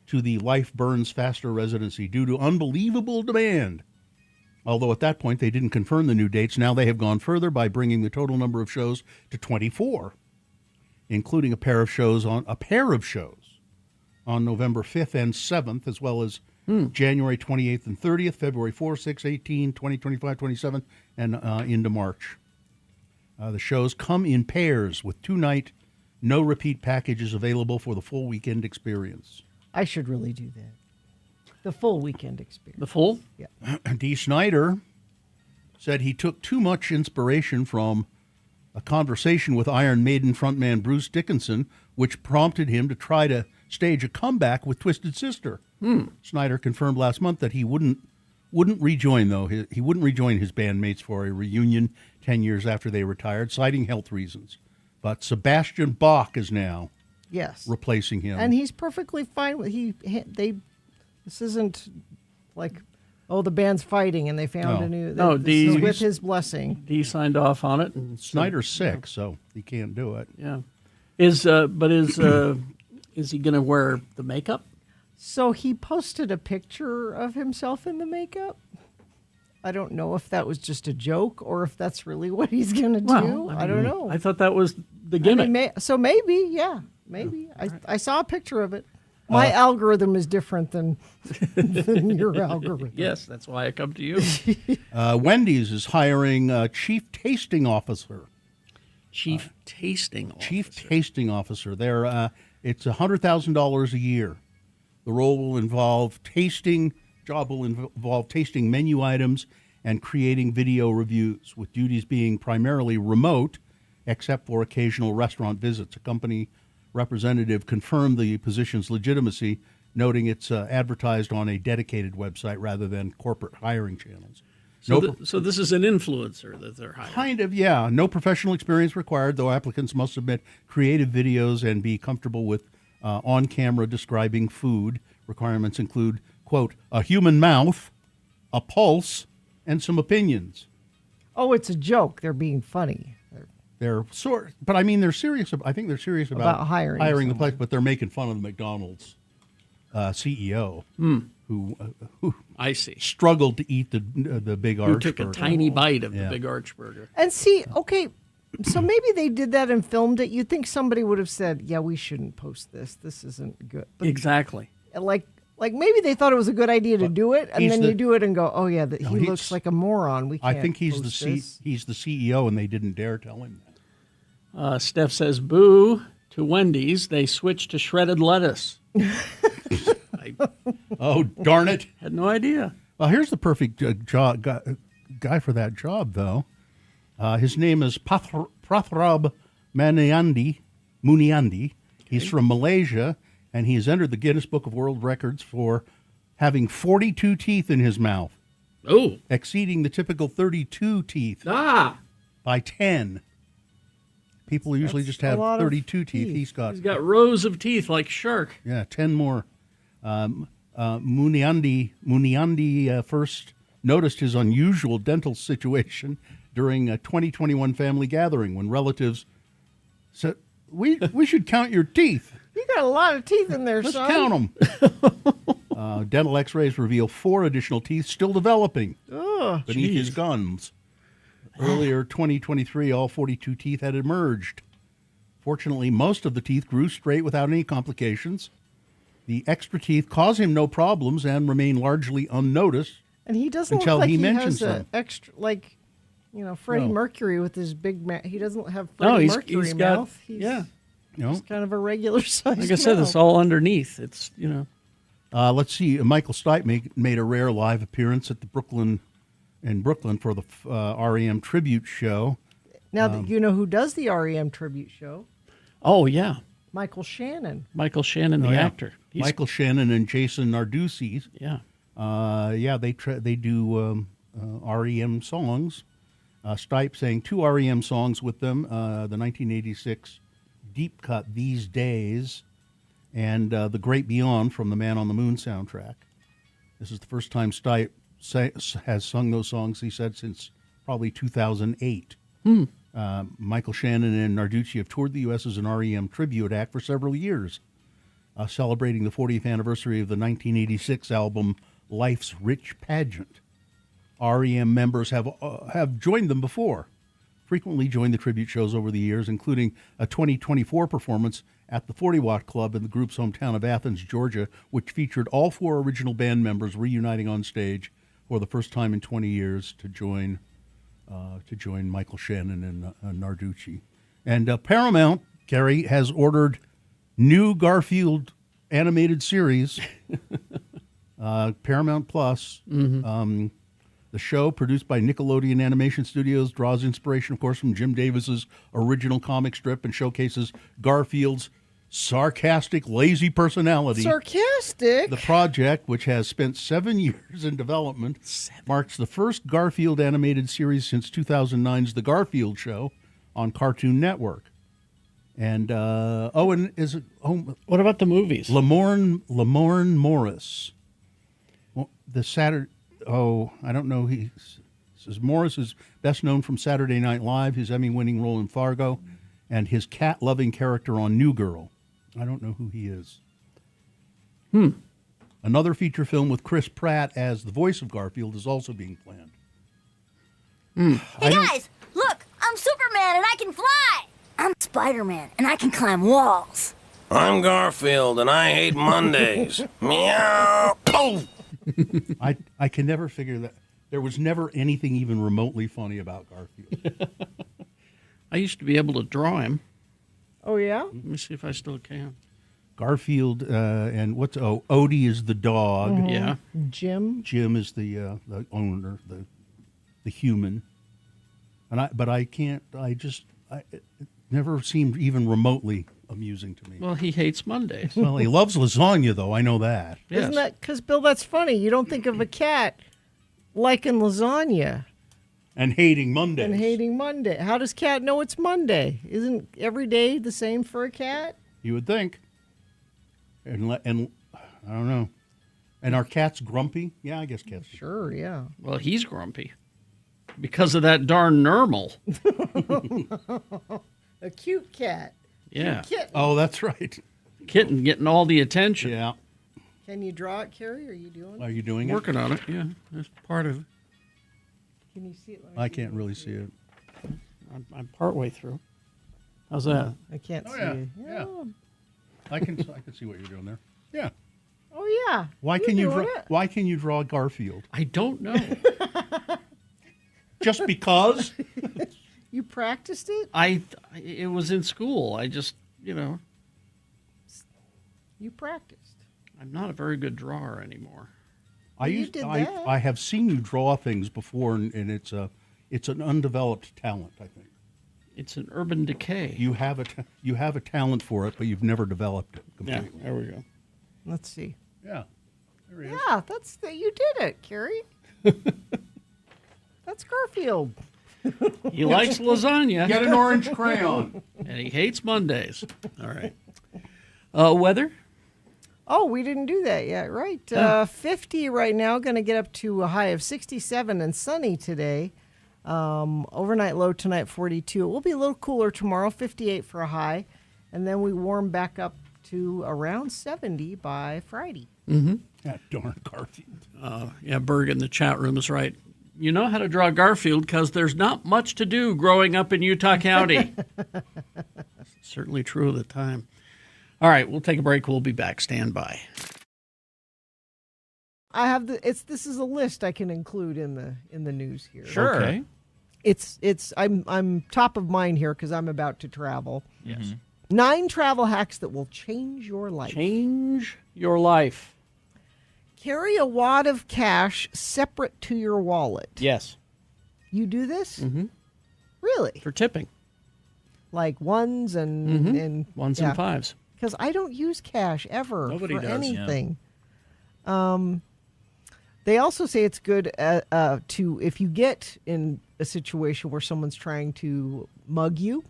to the Life Burns Faster residency due to unbelievable demand. Although at that point they didn't confirm the new dates, now they have gone further by bringing the total number of shows to 24, including a pair of shows on November 5th and 7th, as well as January 28th and 30th, February 4, 6, 18, 20, 25, 27, and into March. The shows come in pairs with 2-night, no-repeat packages available for the full weekend experience.
I should really do that. The full weekend experience.
The full?
Yeah.
Dee Snider said he took too much inspiration from a conversation with Iron Maiden frontman Bruce Dickinson, which prompted him to try to stage a comeback with Twisted Sister. Snyder confirmed last month that he wouldn't rejoin, though. He wouldn't rejoin his bandmates for a reunion 10 years after they retired, citing health reasons. But Sebastian Bach is now replacing him.
And he's perfectly fine with this isn't like, the band's fighting and they found a new. This is with his blessing.
He signed off on it. And
Snyder's sick, so he can't do it.
Yeah. Is he going to wear the makeup?
So he posted a picture of himself in the makeup. I don't know if that was just a joke or if that's really what he's going to do. I don't know.
I thought that was the gimmick.
So maybe. I saw a picture of it. My algorithm is different than your algorithm.
Yes, that's why I come to you.
Wendy's is hiring a chief tasting officer.
Chief tasting officer.
Chief tasting officer. It's $100,000 a year. The role will involve job will involve tasting menu items and creating video reviews, with duties being primarily remote, except for occasional restaurant visits. A company representative confirmed the position's legitimacy, noting it's advertised on a dedicated website rather than corporate hiring channels.
So this is an influencer that they're hiring.
Kind of, yeah. No professional experience required, though applicants must submit creative videos and be comfortable with on-camera describing food. Requirements include, quote, a human mouth, a pulse, and some opinions.
Oh, it's a joke. They're being funny.
They're but I mean, they're serious. I think they're serious about hiring the place, but they're making fun of the McDonald's CEO who
I see
struggled to eat the big arch.
Who took a tiny bite of the big arch burger.
And see, okay, so maybe they did that and filmed it. You'd think somebody would have said, "Yeah, we shouldn't post this. This isn't good." But
exactly.
Like maybe they thought it was a good idea to do it, and then you do it and go, "Oh yeah, he looks like a moron." We can't.
I think he's
post
he's the CEO, and they didn't dare tell him that.
Steph says, "Boo to Wendy's. They switched to shredded lettuce."
Oh, darn it!
Had no idea.
Well, here's the perfect guy for that job, though. His name is Prathrab Muniandi. He's from Malaysia, and he has entered the Guinness Book of World Records for having 42 teeth in his mouth.
Oh.
Exceeding the typical 32 teeth by 10. People usually just have 32 teeth. He's
got rows of teeth like shark.
Yeah, 10 more. Muniandi first noticed his unusual dental situation during a 2021 family gathering when relatives said, we should count your teeth.
You got a lot of teeth in there,
Let's
son.
count them. Dental x-rays reveal 4 additional teeth still developing beneath his gums. Earlier 2023, all 42 teeth had emerged. Fortunately, most of the teeth grew straight without any complications. The extra teeth cause him no problems and remain largely unnoticed.
And he doesn't
until
look like
he
he
mentions
has
them.
an extra, like, Freddie
No.
Mercury with his big mouth. He doesn't have Freddie Mercury
he's got,
mouth. He's
No.
just kind of a regular size.
Like I said, it's all underneath. It's,
Let's see. Michael Stipe made a rare live appearance at the Brooklyn for the REM tribute show.
Now, you know who does the REM tribute show?
Oh, yeah.
Michael Shannon.
Michael Shannon, the actor.
Michael Shannon and Jason Narducci.
Yeah.
They do REM songs. Stipe sang 2 REM songs with them, the 1986 deep cut These Days and The Great Beyond from the Man on the Moon soundtrack. This is the first time Stipe has sung those songs, he said, since probably 2008. Michael Shannon and Narducci have toured the U.S. as an REM tribute act for several years, celebrating the 40th anniversary of the 1986 album Life's Rich Pageant. REM members have joined them before, frequently joined the tribute shows over the years, including a 2024 performance at the 40 Watt Club in the group's hometown of Athens, Georgia, which featured all 4 original band members reuniting on stage for the first time in 20 years to join Michael Shannon and Narducci. And Paramount, Gary, has ordered new Garfield animated series, Paramount Plus. The show, produced by Nickelodeon Animation Studios, draws inspiration, of course, from Jim Davis's original comic strip and showcases Garfield's sarcastic, lazy personality.
Sarcastic?
The project, which has spent 7 years in development, marks the first Garfield animated series since 2009's The Garfield Show on Cartoon Network. And,
what about the movies?
Lamorne Morris. Well, I don't know. He says Morris is best known from Saturday Night Live, his Emmy-winning role in Fargo, and his cat-loving character on New Girl. I don't know who he is. Another feature film with Chris Pratt as the voice of Garfield is also being planned.
Hey guys, look, I'm Superman and I can fly. I'm Spider-Man and I can climb walls.
I'm Garfield and I hate Mondays. Meow. Oh!
I can never figure that. There was never anything even remotely funny about Garfield.
I used to be able to draw him.
Oh, yeah?
Let me see if I still can.
Garfield and Odie is the dog.
Mhm.
Yeah.
Jim.
Jim is the owner, the human. And I can't. It never seemed even remotely amusing to me.
Well, he hates Mondays.
Well, he loves lasagna, though. I know that.
Isn't that because, Bill, that's funny. You don't think of a cat liking lasagna
And hating Mondays.
and hating Monday. How does cat know it's Monday? Isn't every day the same for a cat?
You would think. And I don't know. And are cats grumpy? Yeah, I guess cats.
Sure, yeah.
Well, he's grumpy because of that darn Nermal.
A cute cat.
Yeah.
Cute kitten.
Oh, that's right.
Kitten getting all the attention.
Yeah.
Can you draw it, Carrie? Are you doing it?
Are you doing
Working
it?
on it, yeah. That's part of it.
Can you see it? Let me
I
see
can't really see it.
I'm partway through. How's that?
I can't
Oh,
see
yeah.
it.
Yeah. I can see what you're doing there. Yeah.
Oh, yeah.
Why
You're
can you
doing
draw?
it.
Why can you draw Garfield?
I don't know.
Just because?
You practiced it?
It was in school. I just,
You practiced.
I'm not a very good drawer anymore.
You did that.
I have seen you draw things before, and it's an undeveloped talent. I think
it's an urban decay.
You have a talent for it, but you've never developed it completely.
Yeah, there we go.
Let's see.
Yeah, there he is.
Yeah, you did it, Carrie. That's Garfield.
He likes lasagna.
Get an orange crayon.
And he hates Mondays. All right. Weather?
Oh, we didn't do that yet, right? 50 right now, going to get up to a high of 67 and sunny today. Overnight low tonight, 42. It will be a little cooler tomorrow, 58 for a high. And then we warm back up to around 70 by Friday.
Mm-hmm.
That darn Garfield.
Yeah, Berg in the chat room is right. You know how to draw Garfield because there's not much to do growing up in Utah County. Certainly true of the time. All right, we'll take a break. We'll be back. Stand by.
I have this is a list I can include in the news here.
Sure. Okay.
I'm top of mind here because I'm about to travel.
Yes.
9 travel hacks that will change your life.
Change your life.
Carry a wad of cash separate to your wallet.
Yes.
You do this?
Mm-hmm.
Really?
For tipping.
Like ones and
Ones and fives.
Because I don't use cash ever
Nobody
for
does.
anything. They also say it's good to, if you get in a situation where someone's trying to mug you,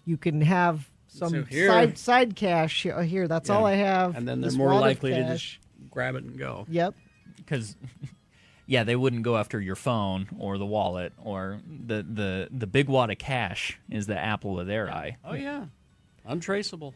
you can have some
So here-
side cash here. That's all I have.
And then they're
this
more
wad of
likely to
cash.
just grab it and go.
Yep.
Because, yeah, they wouldn't go after your phone or the wallet or the big wad of cash is the apple of their eye.
Oh, yeah. Untraceable.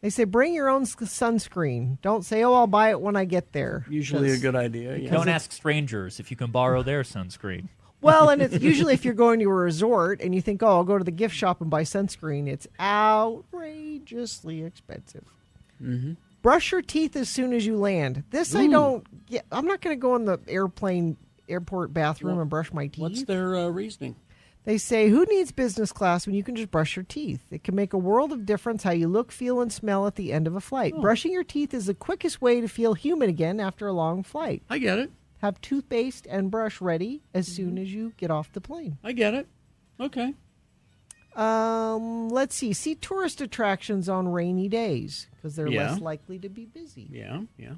They say bring your own sunscreen. Don't say, oh, I'll buy it when I get there.
Usually a good idea. Yeah.
Don't ask strangers if you can borrow their sunscreen.
Well, and it's usually if you're going to a resort and you think, oh, I'll go to the gift shop and buy sunscreen, it's outrageously expensive.
Mm-hmm.
Brush your teeth as soon as you land. This I don't get. I'm not going to go in the airport bathroom and brush my teeth.
What's their reasoning?
They say, who needs business class when you can just brush your teeth? It can make a world of difference how you look, feel, and smell at the end of a flight. Brushing your teeth is the quickest way to feel human again after a long flight.
I get it.
Have toothpaste and brush ready as soon as you get off the plane.
I get it. Okay.
Let's see. See tourist attractions on rainy days because they're
Yeah.
less likely to be busy.
Yeah, yeah.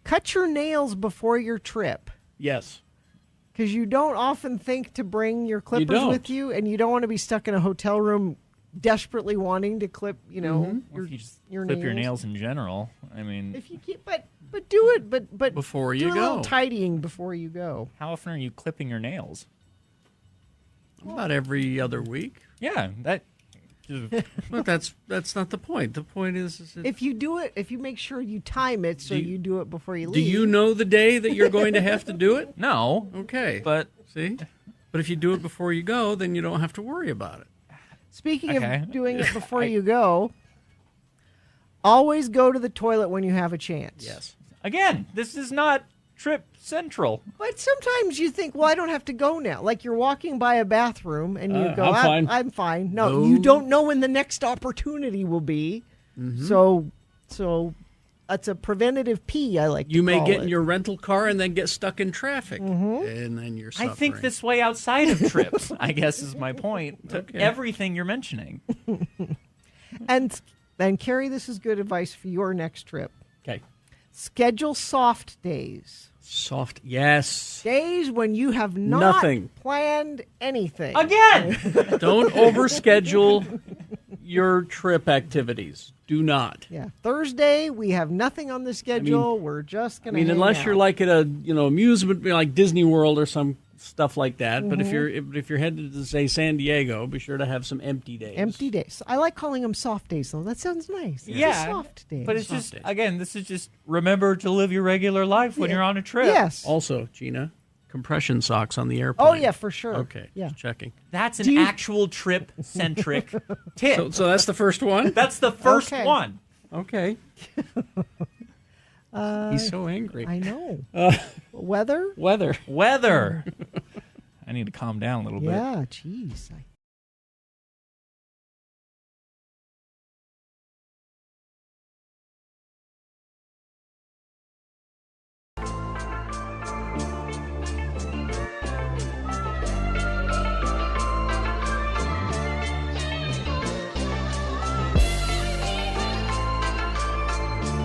Cut your nails before your trip.
Yes.
Because you don't often think to bring your clippers
don't.
with you, and you don't want to be stuck in a hotel room desperately wanting to clip,
Or if you just
your
clip your
nails.
nails in general. I mean,
If you keep, but do it, but
Before
do
you
a little
go.
tidying before you go.
how often are you clipping your nails?
About every other week.
Yeah, that.
But that's not the point. The point is
If you do it, if you make sure you time it so you do it before you
do
leave.
you know the day that you're going to have to do it?
No.
Okay.
But
see? But if you do it before you go, then you don't have to worry about it.
Speaking
Okay.
of doing it before you go, always go to the toilet when you have a chance.
Yes.
Again, this is not Trip Central.
But sometimes you think, well, I don't have to go now. Like you're walking by a bathroom and you go,
I'm fine.
I'm fine. No, you don't know when the next opportunity will be.
Mhm.
So it's a preventative pee, I like to
You may
call
get
it.
in your rental car and then get stuck in traffic, and then you're
I
suffering.
think this way outside of trips, I guess is my point. To
Okay.
everything you're mentioning.
And Carrie, this is good advice for your next trip.
Okay.
Schedule soft days.
Soft, yes.
Days when you have not
Nothing.
planned anything.
Again!
Don't overschedule your trip activities. Do not.
Yeah. Thursday, we have nothing on the schedule. We're just going to
unless you're like at a amusement like Disney World or some stuff like that. But
Mhm.
if you're headed to say San Diego, be sure to have some empty days.
Empty days. I like calling them soft days, though. That sounds nice. It's a soft day.
But it's just, again, this is just remember to live your regular life when
Yeah.
you're on a trip.
Yes.
Also, Gina, compression socks on the airplane.
Oh, yeah, for sure.
Okay,
Yeah.
just checking.
That's an actual trip-centric tip.
So that's the first one?
That's the first
Okay.
one.
Okay. He's so angry.
I know. Weather?
Weather.
I need to calm down a little bit.
Yeah, jeez.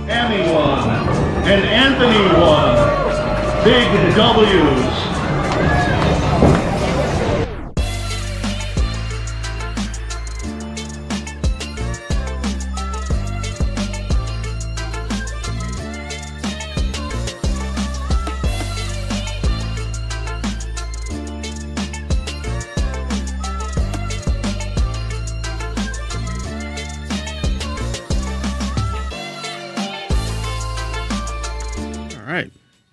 Tammy won, and Anthony won. Big W's.
All right.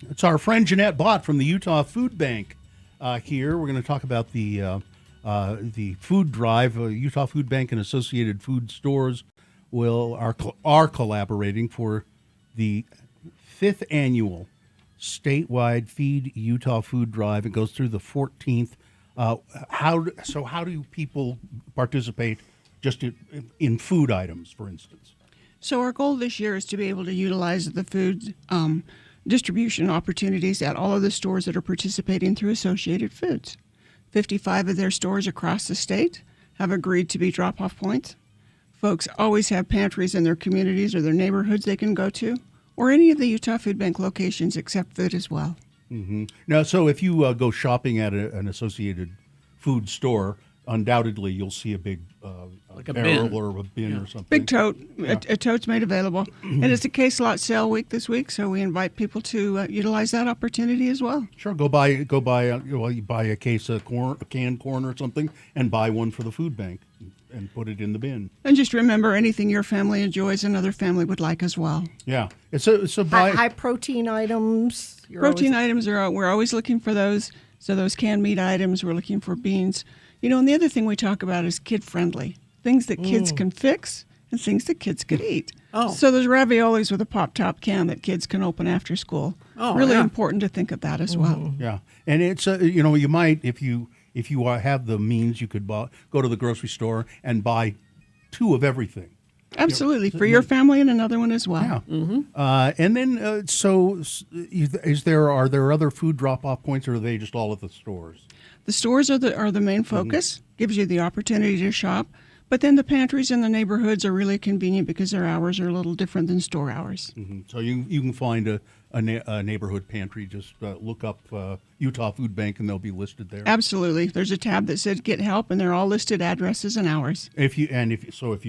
It's our friend Jeanette Bott from the Utah Food Bank here. We're going to talk about the food drive. Utah Food Bank and Associated Food Stores are collaborating for the 5th annual statewide Feed Utah Food Drive. It goes through the 14th. How do people participate just in food items, for instance?
So our goal this year is to be able to utilize the food distribution opportunities at all of the stores that are participating through Associated Foods. 55 of their stores across the state have agreed to be drop-off points. Folks always have pantries in their communities or their neighborhoods they can go to, or any of the Utah Food Bank locations except food as well.
Mm-hmm. Now, so if you go shopping at an Associated Food store, undoubtedly you'll see a big
Like a
barrel
bin.
or a bin or something.
Big tote.
Yeah.
A tote's made available. And it's a case lot sale week this week, so we invite people to utilize that opportunity as well.
Sure, you buy a case of corn, a canned corn or something, and buy one for the food bank and put it in the bin.
And just remember, anything your family enjoys, another family would like as well.
Yeah, so buy
High protein items. You're
Protein
always-
items we're always looking for those. So those canned meat items, we're looking for beans. And the other thing we talk about is kid friendly. Things that kids can fix and things that kids could eat.
Oh.
So there's raviolis with a pop top can that kids can open after school.
Oh,
really
yeah.
important to think of that as well.
Yeah, and it's you might if you have the means, you could go to the grocery store and buy 2 of everything.
Absolutely, for your family and another one as well.
Yeah. And then, are there other food drop-off points, or are they just all at the stores?
The stores are the main focus, gives you the opportunity to shop. But then the pantries in the neighborhoods are really convenient because their hours are a little different than store hours.
Mm-hmm. So you can find a neighborhood pantry. Just look up Utah Food Bank, and they'll be listed there.
Absolutely. There's a tab that says Get Help, and they're all listed addresses and hours.
If you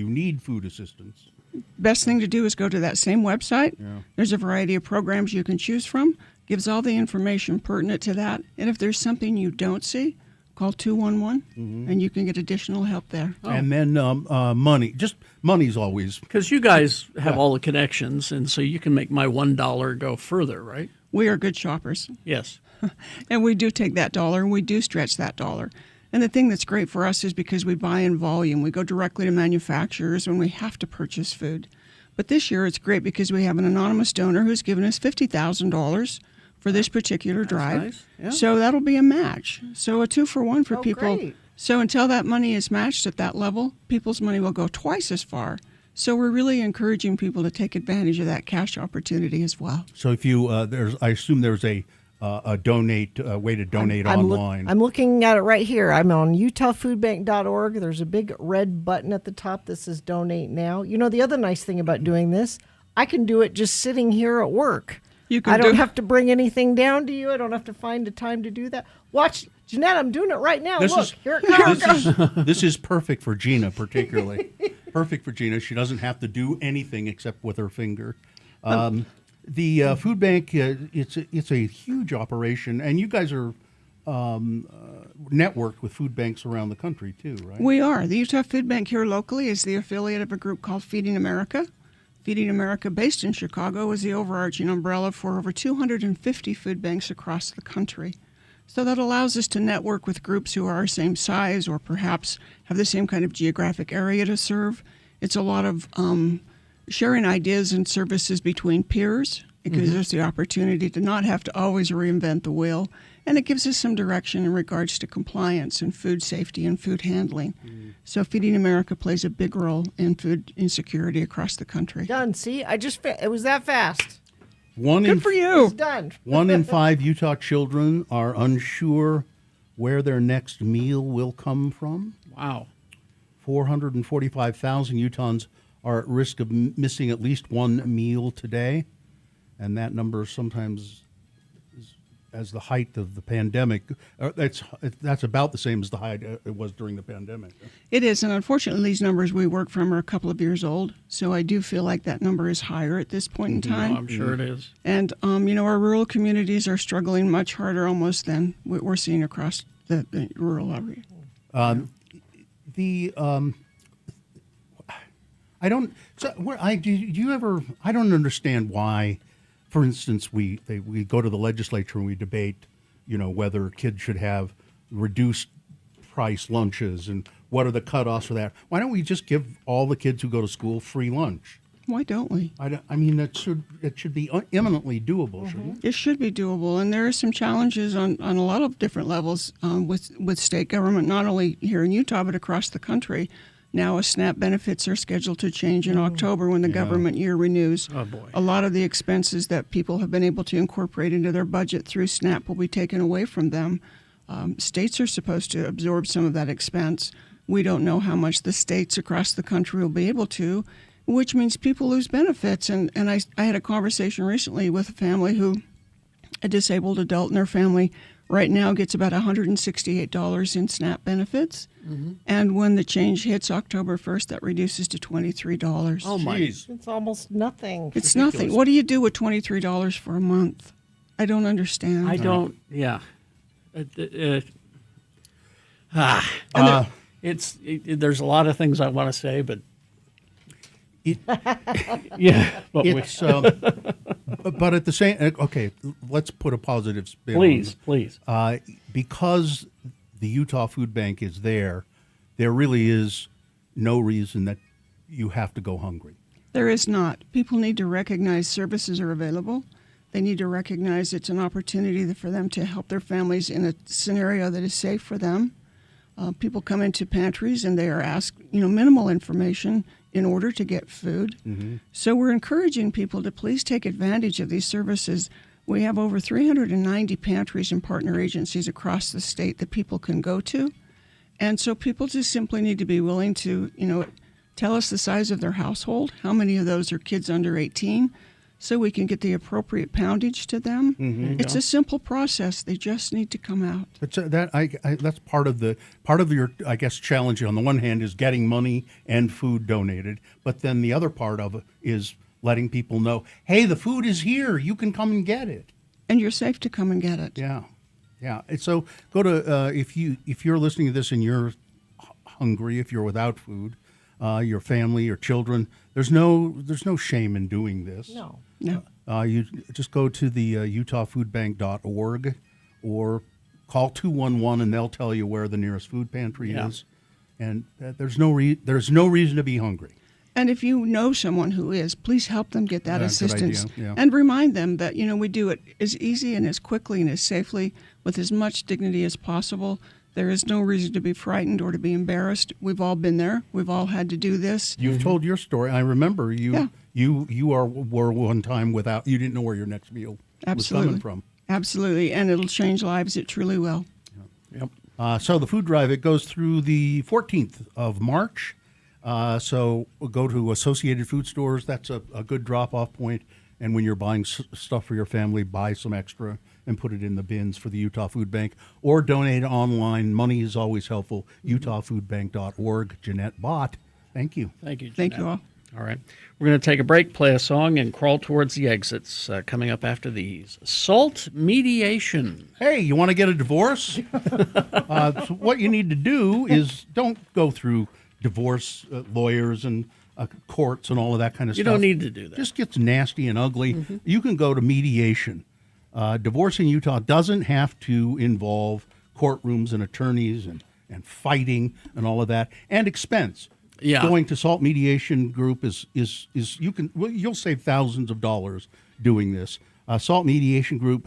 need food assistance,
Best thing to do is go to that same website.
Yeah.
There's a variety of programs you can choose from. Gives all the information pertinent to that. And if there's something you don't see, call 211, and you can get additional help there.
and then money. Just money's always
Because you guys have all the connections, and so you can make my $1 go further, right?
We are good shoppers.
Yes.
And we do take that dollar and we do stretch that dollar. And the thing that's great for us is because we buy in volume. We go directly to manufacturers when we have to purchase food. But this year it's great because we have an anonymous donor who's given us $50,000 for this particular drive.
nice. Yeah.
So that'll be a match. So a 2-for-1 for
Oh,
people.
great.
So until that money is matched at that level, people's money will go twice as far. So we're really encouraging people to take advantage of that cash opportunity as well.
So if you I assume there's a donate way to donate online.
I'm looking at it right here. I'm on utahfoodbank.org. There's a big red button at the top that says donate now. You know, the other nice thing about doing this, I can do it just sitting here at work. I don't have to bring anything down to you. I don't have to find a time to do that. Watch, Jeanette, I'm doing it right now. Look, here it comes.
This is perfect for Gina, particularly. Perfect for Gina. She doesn't have to do anything except with her finger. The food bank, it's a huge operation, and you guys are networked with food banks around the country too, right?
We are. The Utah Food Bank here locally is the affiliate of a group called Feeding America. Feeding America, based in Chicago, is the overarching umbrella for over 250 food banks across the country. So that allows us to network with groups who are our same size or perhaps have the same kind of geographic area to serve. It's a lot of sharing ideas and services between peers. It gives us the opportunity to not have to always reinvent the wheel. And it gives us some direction in regards to compliance and food safety and food handling. So Feeding America plays a big role in food insecurity across the country.
Done. See, it was that fast.
Good for you.
It's done.
1 in 5 Utah children are unsure where their next meal will come from.
Wow.
445,000 Utahns are at risk of missing at least one meal today. And that number sometimes, as the height of the pandemic, that's about the same as the height it was during the pandemic.
It is, and unfortunately, these numbers we work from are a couple of years old, so I do feel like that number is higher at this point in time.
I'm sure it is.
And, our rural communities are struggling much harder almost than what we're seeing across the rural area.
I don't understand why. For instance, we go to the legislature and we debate, whether kids should have reduced price lunches and what are the cutoffs for that. Why don't we just give all the kids who go to school free lunch?
Why don't we?
It should be eminently doable, shouldn't it?
It should be doable, and there are some challenges on a lot of different levels with state government, not only here in Utah but across the country. Now, SNAP benefits are scheduled to change in October when the government year renews.
Oh, boy.
A lot of the expenses that people have been able to incorporate into their budget through SNAP will be taken away from them. States are supposed to absorb some of that expense. We don't know how much the states across the country will be able to, which means people lose benefits. And I had a conversation recently with a family a disabled adult in their family right now gets about $168 in SNAP benefits. And when the change hits October 1st, that reduces to $23.
Oh, my. It's almost nothing.
It's nothing. What do you do with $23 for a month? I don't understand.
I don't, yeah. There's a lot of things I want to say, but yeah.
But at the same, okay, let's put a positive spin.
Please.
Because the Utah Food Bank is there really is no reason that you have to go hungry.
There is not. People need to recognize services are available. They need to recognize it's an opportunity for them to help their families in a scenario that is safe for them. People come into pantries and they are asked, minimal information in order to get food. So we're encouraging people to please take advantage of these services. We have over 390 pantries and partner agencies across the state that people can go to. And so people just simply need to be willing to, tell us the size of their household, how many of those are kids under 18, so we can get the appropriate poundage to them. It's a simple process. They just need to come out.
But that's part of your, I guess, challenge. On the one hand is getting money and food donated, but then the other part of it is letting people know, hey, the food is here. You can come and get it.
And you're safe to come and get it.
Yeah. And so go to, if you're listening to this and you're hungry, if you're without food, your family, your children, there's no shame in doing this.
No.
You just go to the utahfoodbank.org or call 211 and they'll tell you where the nearest food pantry is. And there's no reason to be hungry.
And if you know someone who is, please help them get that
Good
assistance.
idea, yeah.
And remind them that, we do it as easy and as quickly and as safely with as much dignity as possible. There is no reason to be frightened or to be embarrassed. We've all been there. We've all had to do this.
You've told your story. I remember you were one time without, you didn't know where your next meal was coming from.
Absolutely. And it'll change lives. It truly will.
Yep. So the food drive, it goes through the 14th of March. So we'll go to Associated Food Stores. That's a good drop-off point. And when you're buying stuff for your family, buy some extra and put it in the bins for the Utah Food Bank. Or donate online. Money is always helpful. UtahFoodBank.org. Jeanette Bott. Thank you.
Thank you, Jeanette.
Thank you all.
All right. We're going to take a break, play a song, and crawl towards the exits coming up after these. Salt mediation.
Hey, you want to get a divorce? So what you need to do is don't go through divorce lawyers and courts and all of that kind of
You
stuff.
don't need to do that.
Just gets nasty and ugly.
Mhm.
You can go to mediation. Divorce in Utah doesn't have to involve courtrooms and attorneys and fighting and all of that, and expense.
Yeah.
Going to Salt Mediation Group is you'll save thousands of dollars doing this. Salt Mediation Group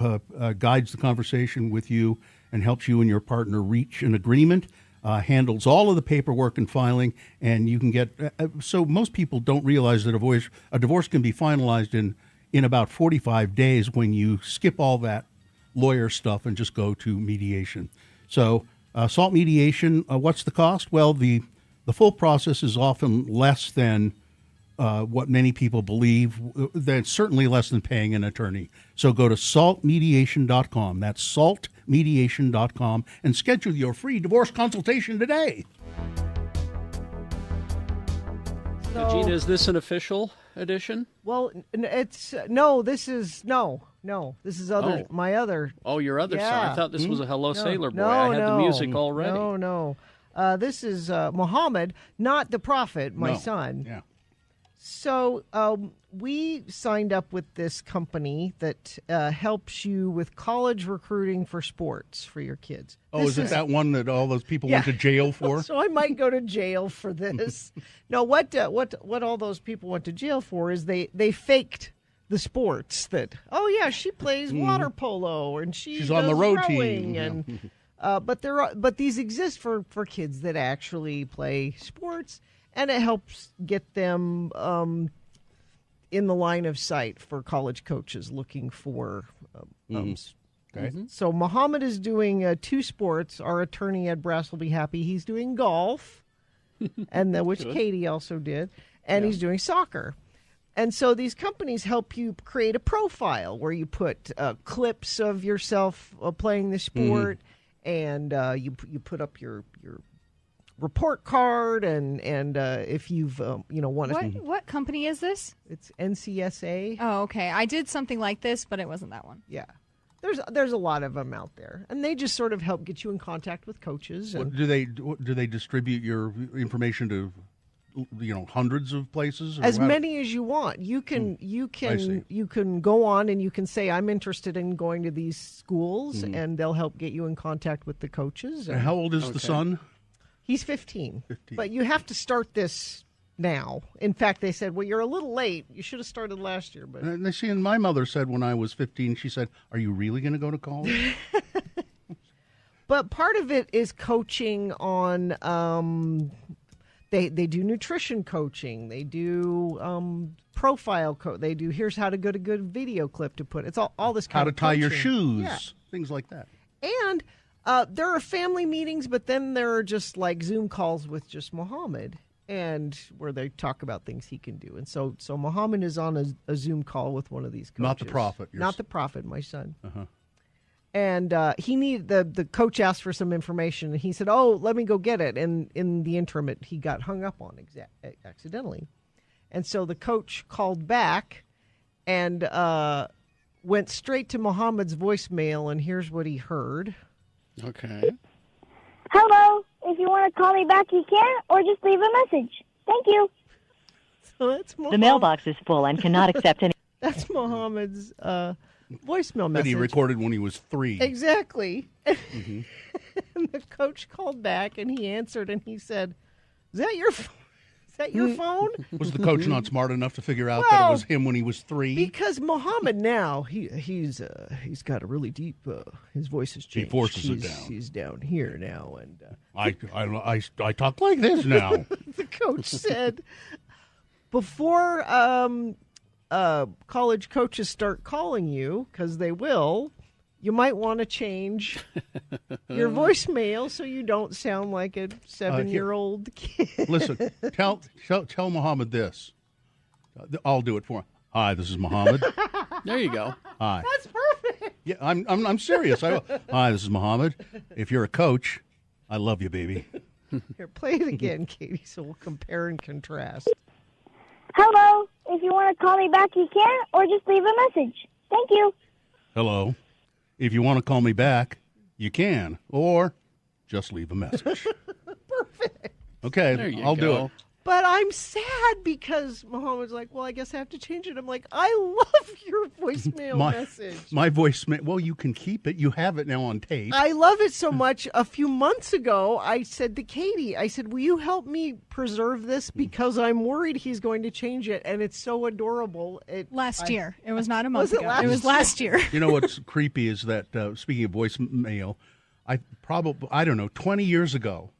guides the conversation with you and helps you and your partner reach an agreement. Handles all of the paperwork and filing, and you can get. So most people don't realize that a divorce can be finalized in about 45 days when you skip all that lawyer stuff and just go to mediation. So Salt Mediation, what's the cost? Well, the full process is often less than what many people believe. That's certainly less than paying an attorney. So go to saltmediation.com. That's saltmediation.com and schedule your free divorce consultation today.
Gina, is this an official edition?
Well, it's no. This is no. This is other.
Oh.
My other.
Oh, your other song. I thought this was a Hello
No,
Sailor Boy.
no,
I had
no,
the music already.
No. This is Muhammad, not the prophet, my
No.
son.
Yeah.
So we signed up with this company that helps you with college recruiting for sports for your kids.
Oh, is it that one that all those people went to jail for?
So I might go to jail for this. No, what all those people went to jail for is they faked the sports that, oh yeah, she plays water polo and she's
on the
does
road
rowing
team.
and but these exist for kids that actually play sports, and it helps get them in the line of sight for college coaches looking for
Okay.
So Muhammad is doing 2 sports. Our attorney Ed Brass will be happy. He's doing golf, and which
Good.
Katie also did, and he's doing soccer. And so these companies help you create a profile where you put clips of yourself playing the sport, and you put up your report card, and if you've want to.
What company is this?
It's NCSA.
Oh, okay. I did something like this, but it wasn't that one.
Yeah. There's a lot of them out there, and they just sort of help get you in contact with coaches. And
Do they distribute your information to hundreds of places? Or
as
how-
many as you want. You can go on and you can say, I'm interested in going to these schools, and they'll help get you in contact with the coaches.
And how old is the son?
He's 15. But you have to start this now. In fact, they said, well, you're a little late. You should have started last year. But
And my mother said when I was 15, she said, "Are you really going to go to college?"
But part of it is coaching on. They do nutrition coaching. They do profile They do here's how to get a good video clip to put. It's all this kind
How to
of
tie your
coaching.
shoes,
Yeah.
things like that.
And there are family meetings, but then there are just like Zoom calls with just Muhammad, and where they talk about things he can do. And so Muhammad is on a Zoom call with one of these coaches.
Not the prophet.
Not the prophet, my son.
Uh-huh.
And he needed the coach asked for some information, and he said, "Oh, let me go get it." And in the interim, he got hung up on accidentally, and so the coach called back and went straight to Muhammad's voicemail, and here's what he heard.
Okay.
Hello. If you want to call me back, you can, or just leave a message. Thank you.
So that's Muhammad.
The mailbox is full and cannot accept any.
That's Muhammad's voicemail
That
message.
he recorded when he was 3.
Exactly.
Mhm.
And the coach called back, and he answered, and he said, "Is that your phone? Is that your phone?
Was the coach not smart enough to figure out that it was him when he was 3?
Because Muhammad now he's got a really deep. His voice has changed.
He forces it down.
He's down here now, and
I talk like this now.
the coach said before college coaches start calling you, because they will. You might want to change your voicemail so you don't sound like a 7-year-old kid.
Listen, tell Muhammad this. I'll do it for him. Hi, this is Muhammad.
There you go.
Hi.
That's perfect.
Yeah, I'm serious. Hi, this is Muhammad. If you're a coach, I love you, baby.
Here, play it again, Katie, so we'll compare and contrast.
Hello. If you want to call me back, you can, or just leave a message. Thank you.
Hello. If you want to call me back, you can, or just leave a message.
Perfect.
Okay,
There you
I'll do
go.
it.
But I'm sad because Muhammad's like, well, I guess I have to change it. I'm like, I love your voicemail message.
My voicemail, well, you can keep it. You have it now on tape.
I love it so much. A few months ago, I said to Katie, I said, will you help me preserve this? Because I'm worried he's going to change it, and it's so adorable.
Last year. It was not a month
Was it
ago. It was last year.
You know what's creepy is that, speaking of voicemail, I don't know, 20 years ago,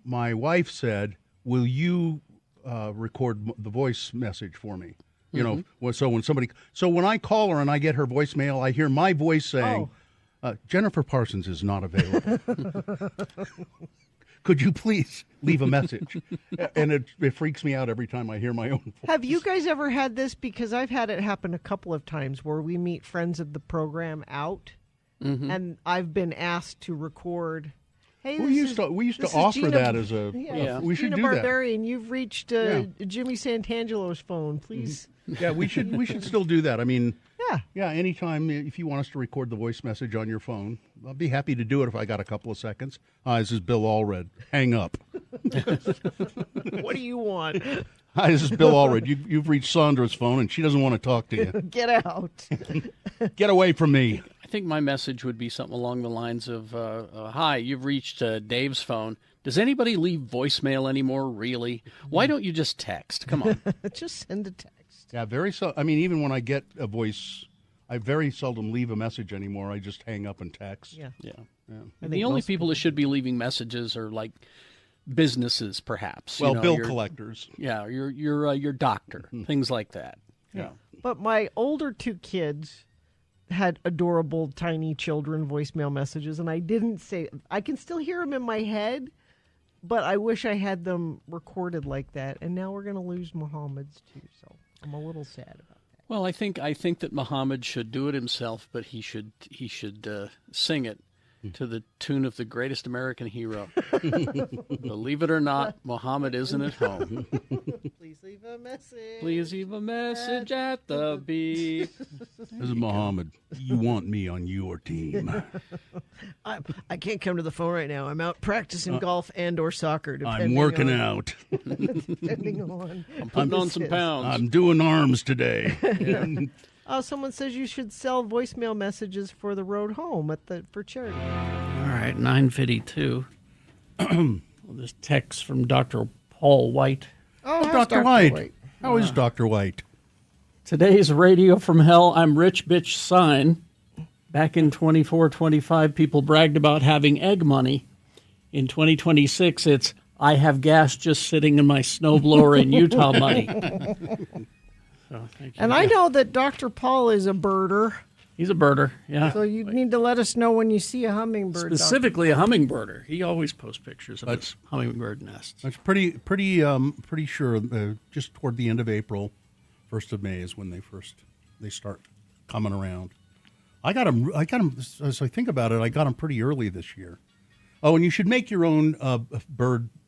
my wife said, will you record the voice message for me? You know, so when I call her and I get her voicemail, I hear my voice saying, Jennifer Parsons is not available. Could you please leave a message? And it freaks me out every time I hear my own voice.
Have you guys ever had this? Because I've had it happen a couple of times where we meet friends of the program out, and I've been asked to record. Hey,
we used to offer
Gina,
that as a. We should
Gina
do that.
Barbarian, you've reached Jimmy Santangelo's phone. Please.
Yeah, we should still do that. I mean, yeah. Anytime if you want us to record the voice message on your phone, I'll be happy to do it if I got a couple of seconds. Hi, this is Bill Allred. Hang up.
What do you want?
Hi, this is Bill Allred. You've reached Sandra's phone, and she doesn't want to talk to you.
Get out.
Get away from me.
I think my message would be something along the lines of, hi, you've reached Dave's phone. Does anybody leave voicemail anymore, really? Why don't you just text? Come on.
Just send a text.
Yeah, I mean, even when I get a voice, I very seldom leave a message anymore. I just hang up and text.
Yeah. And the only people that should be leaving messages are like businesses, perhaps.
Well,
you know,
bill collectors.
Yeah, your doctor, things like that. Yeah.
But my older 2 kids had adorable tiny children voicemail messages, and I didn't say. I can still hear them in my head, but I wish I had them recorded like that. And now we're going to lose Muhammad's too, so I'm a little sad about that.
Well, I think that Muhammad should do it himself, but he should sing it to the tune of the greatest American hero. Believe it or not, Muhammad isn't at home.
Please leave a message.
Please leave a message at the beep.
This is Muhammad. You want me on your team.
I can't come to the phone right now. I'm out practicing golf and or soccer.
I'm working out.
Depending on.
I'm putting on some pounds.
I'm doing arms today.
Someone says you should sell voicemail messages for the road home for charity.
All right, 9:52. This text from Dr. Paul White.
Oh,
Dr. White. How is Dr. White?
Today's Radio from Hell, I'm Rich Bitch sign. Back in 24-25, people bragged about having egg money. In 2026, it's I have gas just sitting in my snowblower in Utah money. So, thank you.
And I know that Dr. Paul is a birder.
He's a birder, yeah.
So you need to let us know when you see a hummingbird.
Specifically a hummingbirder. He always posts pictures of his hummingbird nests.
That's pretty sure just toward the end of April, 1st of May is when they start coming around. I got them, as I think about it, I got them pretty early this year. Oh, and you should make your own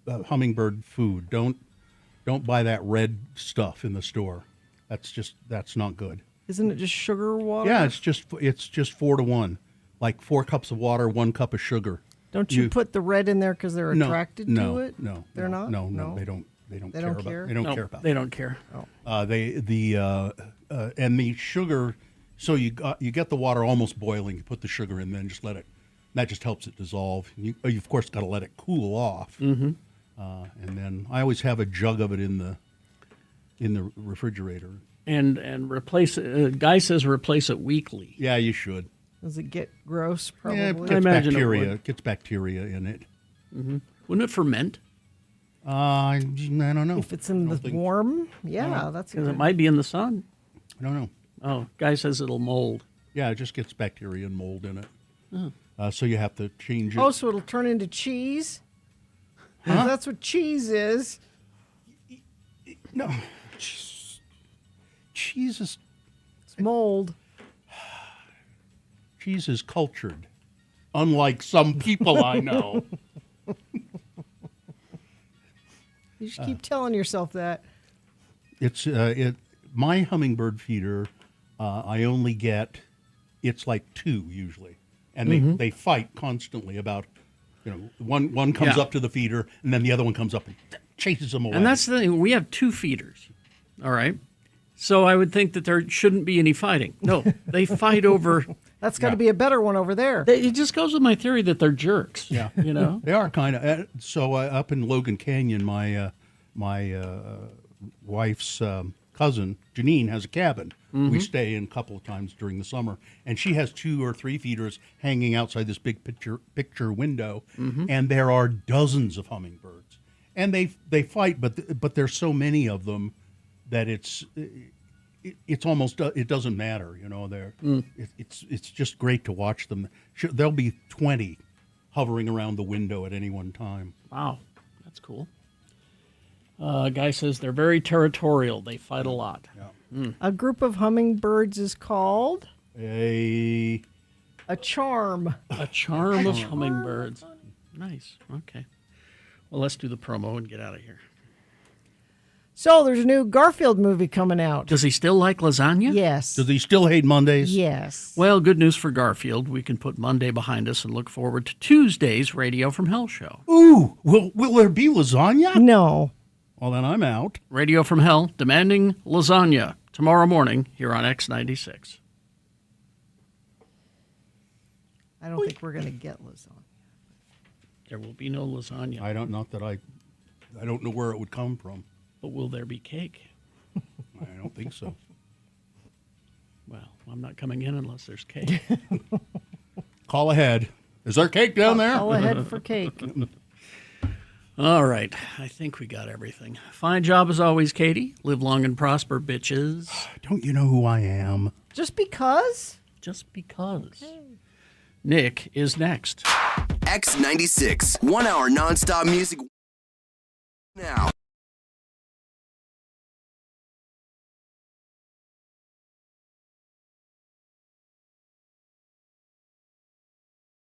hummingbird food. Don't buy that red stuff in the store. That's not good.
Isn't it just sugar water?
Yeah, it's just 4-to-1, like 4 cups of water, 1 cup of sugar.
Don't you put the red in there because they're attracted to it?
No,
they're not.
No, they don't. They don't care about. They don't care about.
They don't care.
And the sugar. So you get the water almost boiling. You put the sugar in, then just let it. That just helps it dissolve. You of course got to let it cool off.
Mm-hmm.
And then I always have a jug of it in the refrigerator.
And replace it. Guy says replace it weekly.
Yeah, you should.
Does it get gross? Probably.
Yeah, it
I
gets
imagine
bacteria.
it
It gets bacteria in it.
Mm-hmm. Wouldn't it ferment?
I don't know.
If it's in the warm, yeah, that's
Because
good.
it might be in the sun.
I don't know.
Oh, guy says it'll mold.
Yeah, it just gets bacteria and mold in it.
Oh.
So you have to change it.
Oh, so it'll turn into cheese?
Huh?
That's what cheese is.
No. Cheese is...
It's mold.
Cheese is cultured, unlike some people I know.
You just keep telling yourself that.
It's my hummingbird feeder. I only get, it's like 2 usually, and they fight constantly about, one comes
Yeah.
up to the feeder, and then the other one comes up and chases them away.
And that's the thing. We have 2 feeders. All right. So I would think that there shouldn't be any fighting. No, they fight over.
That's got to be a better one over there.
It just goes with my theory that they're jerks.
Yeah, they are kind of. So up in Logan Canyon, my wife's cousin Janine has a cabin. We stay in a couple of times during the summer, and she has 2 or 3 feeders hanging outside this big picture window, and there are dozens of hummingbirds, and they fight, but there's so many of them that it's almost it doesn't matter, it's just great to watch them. There'll be 20 hovering around the window at any one time.
Wow, that's cool. Guy says they're very territorial. They fight a lot.
Yeah.
A group of hummingbirds is called
a
charm.
A charm of hummingbirds. Nice. Okay. Well, let's do the promo and get out of here.
So there's a new Garfield movie coming out.
Does he still like lasagna?
Yes.
Does he still hate Mondays?
Yes.
Well, good news for Garfield. We can put Monday behind us and look forward to Tuesday's Radio from Hell show.
Ooh, will there be lasagna?
No.
Well, then I'm out.
Radio from Hell demanding lasagna tomorrow morning here on X96.
I don't think we're going to get lasagna.
There will be no lasagna.
I don't know where it would come from.
But will there be cake?
I don't think so.
Well, I'm not coming in unless there's cake.
Call ahead. Is there cake down there?
Call ahead for cake.
All right. I think we got everything. Fine job as always, Katie. Live long and prosper, bitches.
Don't you know who I am?
Just because?
Just because. Nick is next.
X96, 1 hour nonstop music now.